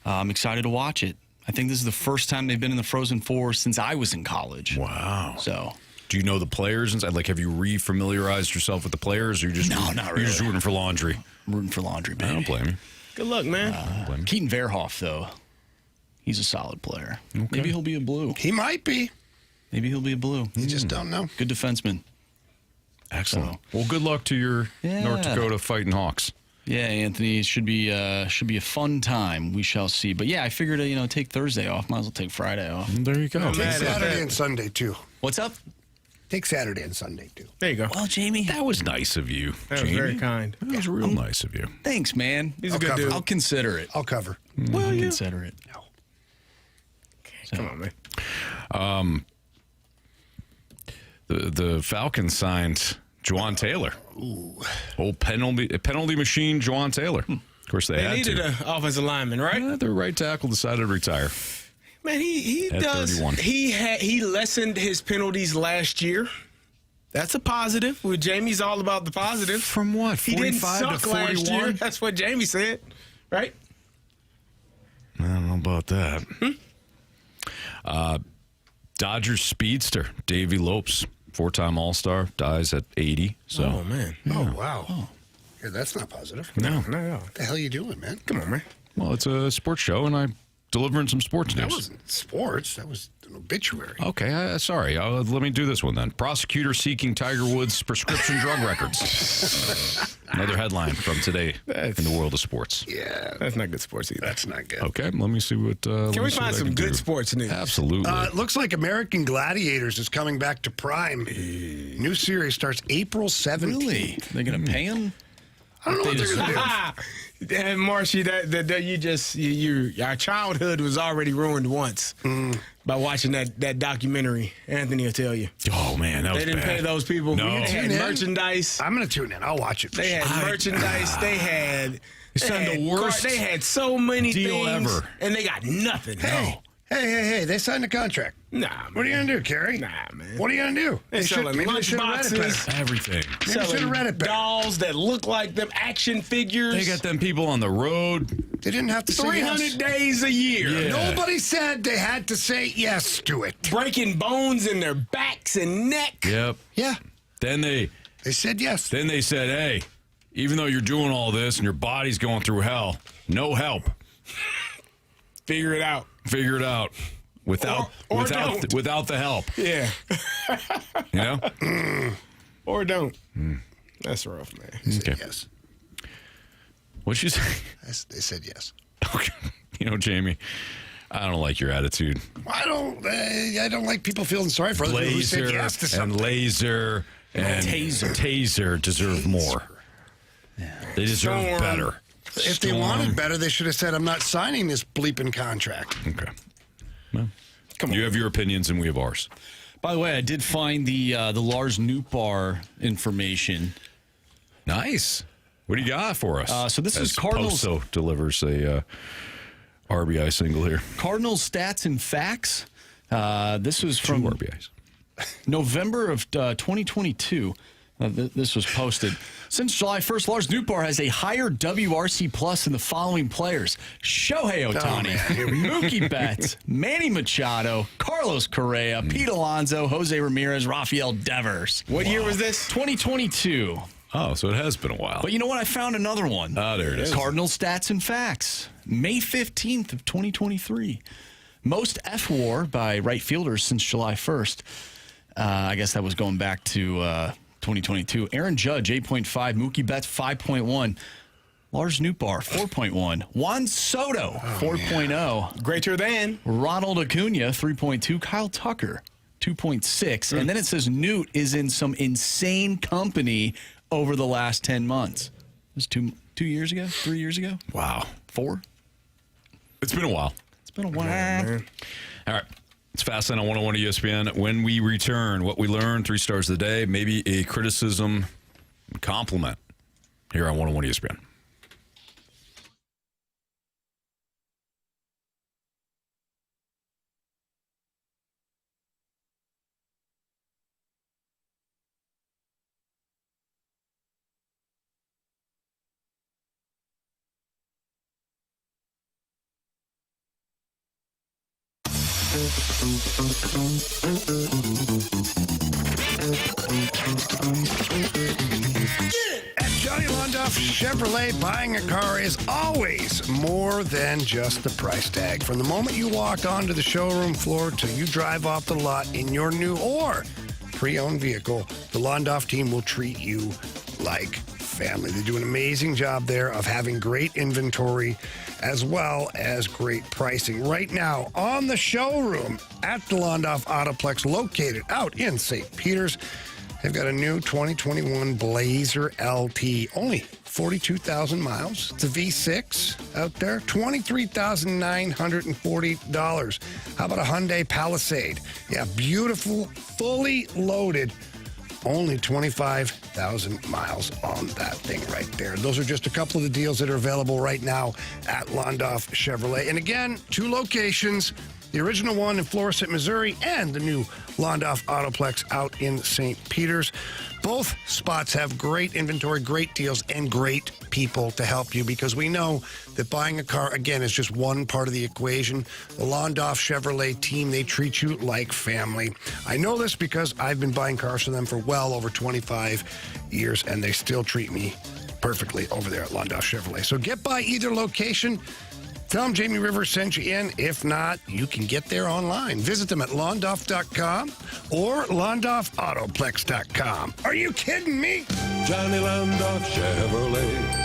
I'm excited to watch it. I think this is the first time they've been in the Frozen Four since I was in college. Wow. So, do you know the players inside? Like, have you re-familiarized yourself with the players, or you're just not really. You're just rooting for laundry? I'm rooting for laundry, baby. I don't blame you. Good luck, man. Keaton Verhoff, though, he's a solid player. Okay. Maybe he'll be a blue. He might be. Maybe he'll be a blue. You just don't know. Good defenseman. Excellent. Well, good luck to your North Dakota Fighting Hawks. Yeah, Anthony, it should be a fun time. We shall see. But yeah, I figured take Thursday off. Might as well take Friday off. There you go. Take Saturday and Sunday too. What's up? Take Saturday and Sunday too. There you go. Well, Jamie, That was nice of you. That was Jamie. very kind. That was real nice of you. thanks, man. He's a good dude. I'll consider it. I'll cover. I'll consider it. No. Come on, man. The Falcons signed Juwan Taylor. Old penalty machine, Juwan Taylor. Of course, they had needed to. an offensive lineman, right? Their right tackle decided to retire. Man, he At does. 31. He lessened his penalties last year. That's a positive. Well, Jamie's all about the positive. From what? He didn't 45 to suck last 41? year. That's what Jamie said, right? I don't know about that. Dodgers speedster Davey Lopes, 4-time All-Star, dies at 80. So. Oh man. Oh wow. Yeah, that's not positive. No. What the hell are you doing, man? Come on, man. Well, it's a sports show, and I'm delivering some sports That news. wasn't sports. That was an obituary. Okay, sorry. Let me do this one then. Prosecutor seeking Tiger Woods' prescription drug records. Another headline from today in the world of sports. Yeah, That's not good sports either. that's not good. Okay, let me see what. Can we find some good sports news? Absolutely. It looks like American Gladiators is coming back to prime. New series starts April 17th. Really? They're going to pay him? I don't know what they're going to do. And Marshy, our childhood was already ruined once by watching that documentary. Anthony will tell you. Oh man, that was They didn't bad. pay those people. No. They had Tune in. merchandise. I'm going to tune in. I'll watch it. For They sure. had merchandise. They had the worst They had so many deal things, ever. and they got nothing. Hey, they signed a contract. Nah, What are you going to do, Carey? Nah, man. What are you going to do? They selling maybe they should have read it lunchboxes. better. Everything. Maybe they should have read it better. Dolls that look like them action figures. They got them people on the road. They didn't have to say 300 yes. days a year. Yeah. Nobody said they had to say yes to it. Breaking bones in their backs and neck. Yep. Yeah. Then they said yes. Then they said, "Hey, even though you're doing all this and your body's going through hell, no help. Figure it out. Figure it out without the help." Yeah. You know? Or don't. That's rough, man. They said Okay. yes. What'd you say? They said yes. Okay. Jamie, I don't like your attitude. I don't like people feeling sorry for other people who said Laser yes to something. and laser and taser deserve more. They deserve Storm. better. If they wanted better, they should have said, "I'm not signing this bleeping contract." Okay. Well, you have your opinions and we have ours. By the way, I did find the Lars Nootbaar information. Nice. What do you got for us? So this is Cardinals. Poso delivers a RBI single here. Cardinals stats and facts. This was from 2 RBIs. November of 2022. This was posted. Since July 1st, Lars Nootbaar has a higher WRC plus than the following players: Shohei Ohtani, Mookie Betts, Manny Machado, Carlos Correa, Pete Alonso, Jose Ramirez, Rafael Devers. What year was this? 2022. Oh, so it has been a while. But you know what? I found another one. Oh, there it is. Cardinal stats and facts. May 15th of 2023. Most F-WAR by right fielders since July 1st. I guess that was going back to 2022. Aaron Judge, 8.5. Mookie Betts, 5.1. Lars Nootbaar, 4.1. Juan Soto, 4.0. Greater than. Ronald Acuna, 3.2. Kyle Tucker, 2.6. And then it says Newt is in some insane company over the last 10 months. It was 2 years ago? 3 years ago? Wow. 4? It's been a while. It's been a while. All right. It's Fastlane on 101 ESPN. When we return, what we learned, 3 stars of the day, maybe a criticism, compliment here on 101 ESPN. At Johnny Londoff Chevrolet, buying a car is always more than just the price tag. From the moment you walk onto the showroom floor till you drive off the lot in your new or pre-owned vehicle, the Londoff team will treat you like family. They do an amazing job there of having great inventory as well as great pricing. Right now, on the showroom at the Londoff Autoplex, located out in St. Peters, they've got a new 2021 Blazer LT, only 42,000 miles. It's a V6 out there, $23,940. How about a Hyundai Palisade? Yeah, beautiful, fully loaded, only 25,000 miles on that thing right there. Those are just a couple of the deals that are available right now at Londoff Chevrolet. And again, 2 locations. The original one in Florissant, Missouri, and the new Londoff Autoplex out in St. Peters. Both spots have great inventory, great deals, and great people to help you, because we know that buying a car, again, is just one part of the equation. The Londoff Chevrolet team, they treat you like family. I know this because I've been buying cars from them for well over 25 years, and they still treat me perfectly over there at Londoff Chevrolet. So get by either location. Tell them Jamie Rivers sent you in. If not, you can get there online. Visit them at londoff.com or londoffautoplex.com. Are you kidding me? Johnny Londoff Chevrolet.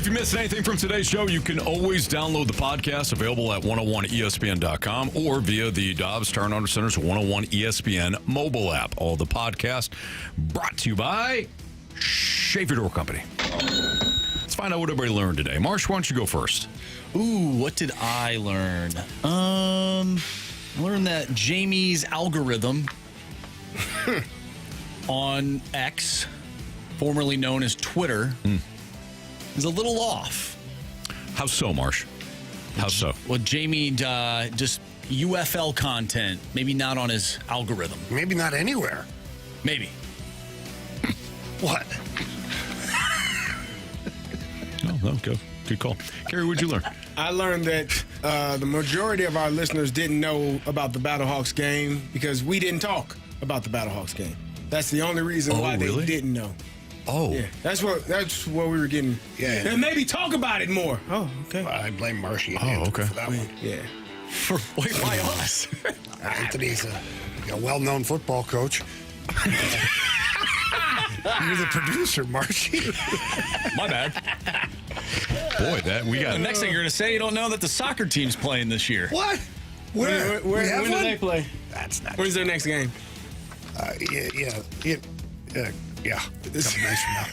you missed anything from today's show, you can always download the podcast, available at 101ESPN.com or via the Dobbs Turn Under Center's 101 ESPN mobile app. All the podcast brought to you by Shave Your Door Company. Let's find out what everybody learned today. Marsh, why don't you go first? Ooh, what did I learn? I learned that Jamie's algorithm on X, formerly known as Twitter, is a little off. How so, Marsh? How so? Well, Jamie, just UFL content, maybe not on his algorithm. Maybe not anywhere. Maybe. What? Oh, okay. Good call. Carey, what'd you learn? I learned that the majority of our listeners didn't know about the Battlehawks game because we didn't talk about the Battlehawks game. That's the only reason why they didn't know. Oh. Yeah, that's what we were getting. Yeah. And maybe talk about it more. Oh, okay. I blame Marshy and Oh, Anthony okay. for that one. Yeah. Wait, why us? Anthony's a well-known football coach. You're the producer, Marshy. My bad. Boy, we got... The next thing you're going to say, you don't know that the soccer team's playing this year. What? When do they play? That's not. When's their next game? Yeah. It's nice from now.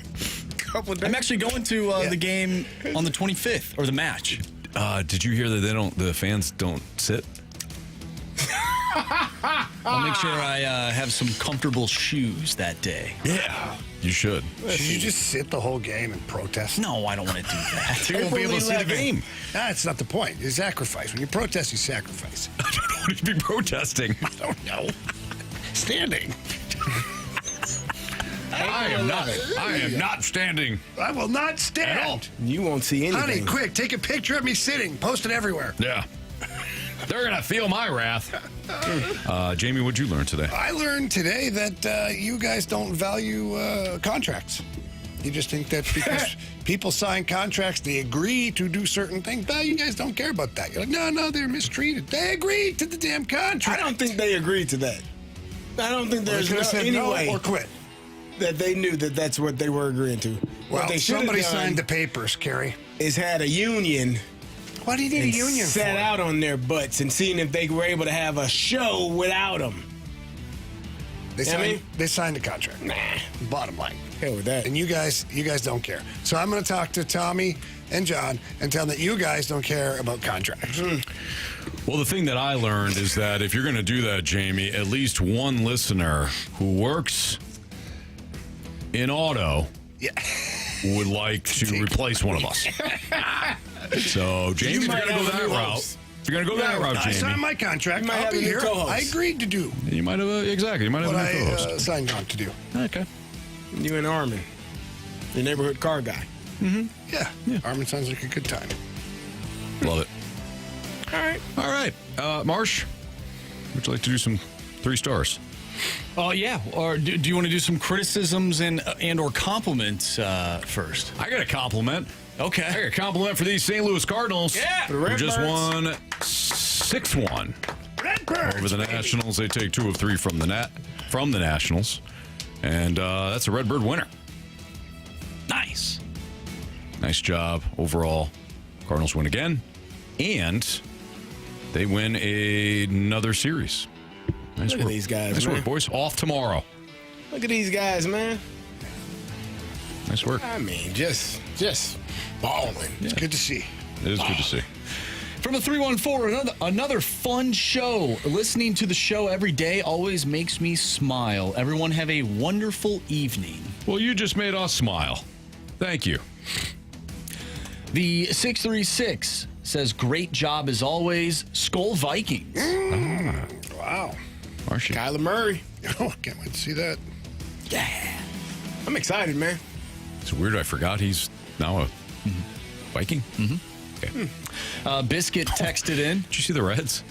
Couple days. I'm actually going to the game on the 25th, or the match. Did you hear that the fans don't sit? I'll make sure I have some comfortable shoes that day. Yeah. You should. Should you just sit the whole game and protest? No, I don't want to do that. You won't be able to see the game. That's not the point. You sacrifice. When you protest, you sacrifice. I don't know what you'd be protesting. I don't know. Standing. I am not standing. I will not stand. You won't see anything. Honey, quick, take a picture of me sitting. Post it everywhere. Yeah. They're going to feel my wrath. Jamie, what'd you learn today? I learned today that you guys don't value contracts. You just think that because people sign contracts, they agree to do certain things. No, you guys don't care about that. You're like, no, they're mistreated. They agreed to the damn contract. I don't think they agreed to that. I don't think there's any way or quit. That they knew that that's what they were agreeing to. Well, what they somebody signed the papers, Carey. Is had a union. What do you need a union for? Sat out on their butts and seeing if they were able to have a show without them. They signed the contract. Nah. Bottom line. Hell with that. And you guys don't care. So I'm going to talk to Tommy and John and tell them that you guys don't care about contracts. Well, the thing that I learned is that if you're going to do that, Jamie, at least one listener who works in auto would like to replace one of us. So, Jamie, if you're going to go that route, if you're going to go that route, Jamie. I signed my contract. I'll be here. I agreed to do. You might have, exactly. You might have what a new co-host. I signed on to do. Okay. You and Armin, the neighborhood car guy. Mm-hmm. Yeah. Armin sounds like a good time. Love it. All right. Marsh, would you like to do some 3 stars? Oh, yeah. Or do you want to do some criticisms and or compliments first? I got a compliment. Okay. I got a compliment for these St. Louis Cardinals. Yeah. Who just won 6-1 over the Nationals. They take 2 of 3 from the Nationals. And that's a Redbird winner. Nice. Nice job overall. Cardinals win again. And they win another series. Nice Look work. at these guys, Nice man. work, boys. Off tomorrow. Look at these guys, man. Nice work. I mean, just balling. It's good to see. It is good to see. From the 314, another fun show. Listening to the show every day always makes me smile. Everyone have a wonderful evening. Well, you just made us smile. Thank you. The 636 says, great job as always. Skull Vikings. Wow. Marshy. Kyler Murray. Oh, can't wait to see that. Yeah. I'm excited, man. It's weird. I forgot he's now a Viking. Mm-hmm. Okay. Biscuit texted in. Did you see the Reds?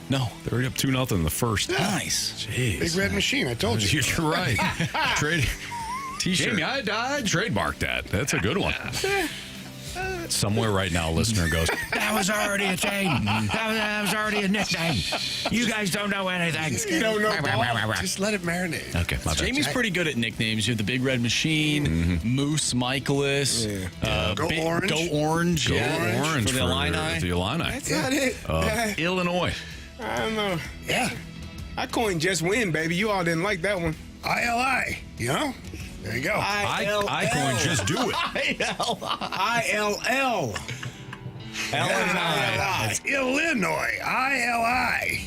No. They're already up 2-0 in the first. Yeah. Nice. Jeez. Big red machine. I told you. You're right. Trade T-shirt. Jamie, I trademarked that. That's a good one. Somewhere right now, a listener goes, that was already a thing. That was already a nickname. You guys don't know anything. You don't know. Just let it marinate. Okay, my bad. Jamie's pretty good at nicknames. You have the Big Red Machine, Moose Michaelis, Go Orange. Go Orange. Go Orange for the Illini. The Illini. That's not it. Illinois. I don't know. Yeah. I coined Just Win, baby. You all didn't like that one. ILI. You know? There you go. I coined Just Do It. ILL. It's Illinois. ILI.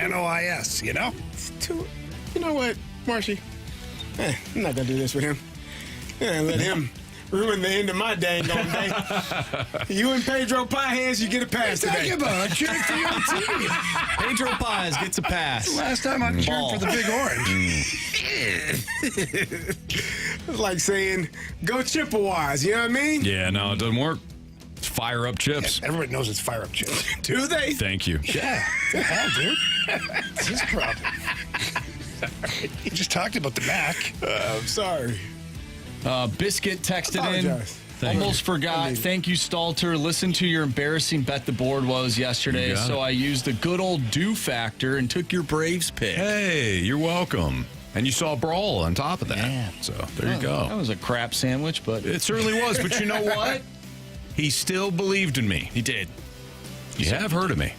NOIS, you know? You know what, Marshy? I'm not going to do this with him. Let him ruin the end of my dang on day. You and Pedro Paez, you get a pass today. Talking about cheering for your team. Pedro Paez gets a pass. Last time I cheered for the Big Orange. It's like saying, go Chippewas, you know what I mean? Yeah, no, it doesn't work. It's Fire Up Chips. Yeah, everybody knows it's Fire Up Chips. Do they? Thank you. Yeah. The hell, dude? It's his problem. You just talked about the Mac. I'm sorry. Biscuit texted Apologize. in. Almost forgot. Thank you, Stalter. Listen to your embarrassing bet the board was yesterday. So I used the good old do factor and took your Braves pick. Hey, you're welcome. And you saw a brawl on top of that. Yeah. So there you go. That was a crap sandwich, but it certainly was. But you know what? He still believed in me. He did. You have heard of me.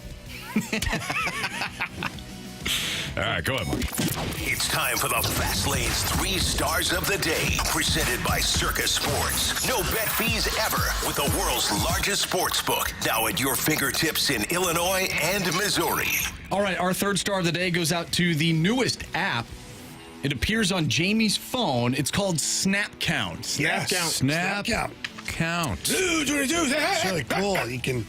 All right, go ahead, Mark. It's time for the Fast Lane's 3 Stars of the Day, presented by Circus Sports. No bet fees ever with the world's largest sports book, now at your fingertips in Illinois and Missouri. All right, our 3rd star of the day goes out to the newest app. It appears on Jamie's phone. It's called Snap Count. Snap Count. Dude, it's really cool. You can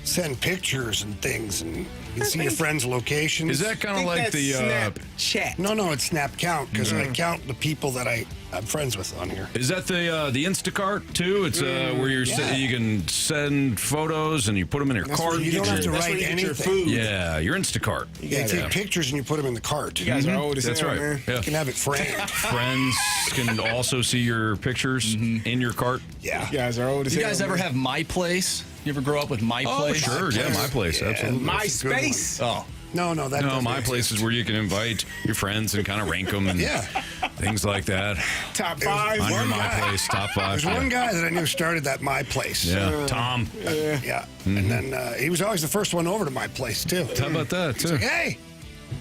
send pictures and things, and you can see your friends' locations. Is that kind of like the Snapchat? No, it's Snap Count because I count the people that I'm friends with on here. Is that the Instacart too? It's where you can send photos and you put them in your cart. You don't have to write anything. Yeah, your Instacart. You take pictures and you put them in the cart. You guys are old as That's hell, right. man. Yeah. You can have it framed. Friends can also see your pictures in your cart. Yeah. You guys are old as You hell. guys ever have My Place? You ever grow up with My Place? Sure, yeah, My Place, absolutely. MySpace? Oh. No, My Place is where you can invite your friends and kind of rank them and things like that. Top 5. On your My Place, top 5. There's one guy that I knew started that My Place. Yeah, Tom. Yeah. And then he was always the first one over to My Place, too. How about that, He's too? like, hey,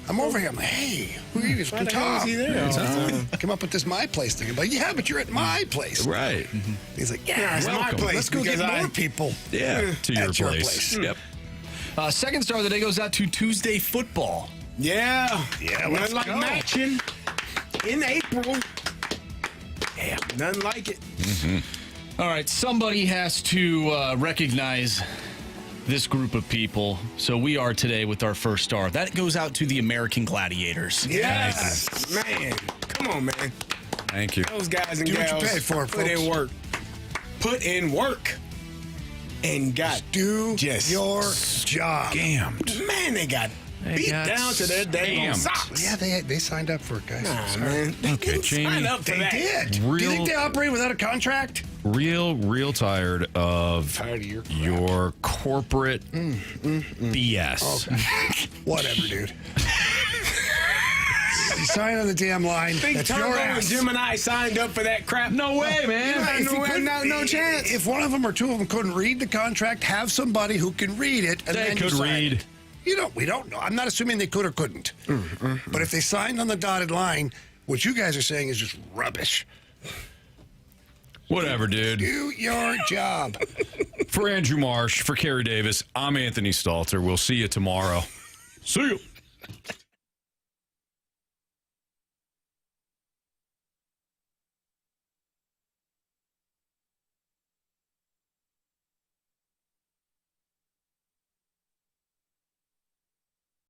I'm over here. I'm like, hey, who are you? It's Tom. Come up with this My Place thing. I'm like, yeah, but you're at My Place. Right. He's like, yeah, it's My Place. Let's go get more people. Yeah, to your at your place. Yep. 2nd star of the day goes out to Tuesday football. Yeah. Let's Nothing like go. matching in April. Yeah, nothing like it. All right, somebody has to recognize this group of people. So we are today with our 1st star. That goes out to the American Gladiators. Yes, man. Come on, man. Thank you. Those guys and Do what gals you pay for, put in folks. work. Put in work. And got Do just your job. Scammed. Man, they got beat got down to their dang scammed. socks. Yeah, they signed up for it, guys. Nah, man. They Okay, didn't Jamie. sign up for They that. did. Do you think they operate without a contract? Real tired of Tired of your crap. your corporate BS. Whatever, dude. You sign on the damn line. Think That's your Turbo and ass. Gemini signed up for that crap? No way, man. If you couldn't- No chance. If one of them or two of them couldn't read the contract, have somebody who can read it. And They then could you sign read. it. We don't know. I'm not assuming they could or couldn't. But if they signed on the dotted line, what you guys are saying is just rubbish. Whatever, dude. Do your job. For Andrew Marsh, for Carey Davis, I'm Anthony Stalter. We'll see you tomorrow. See you.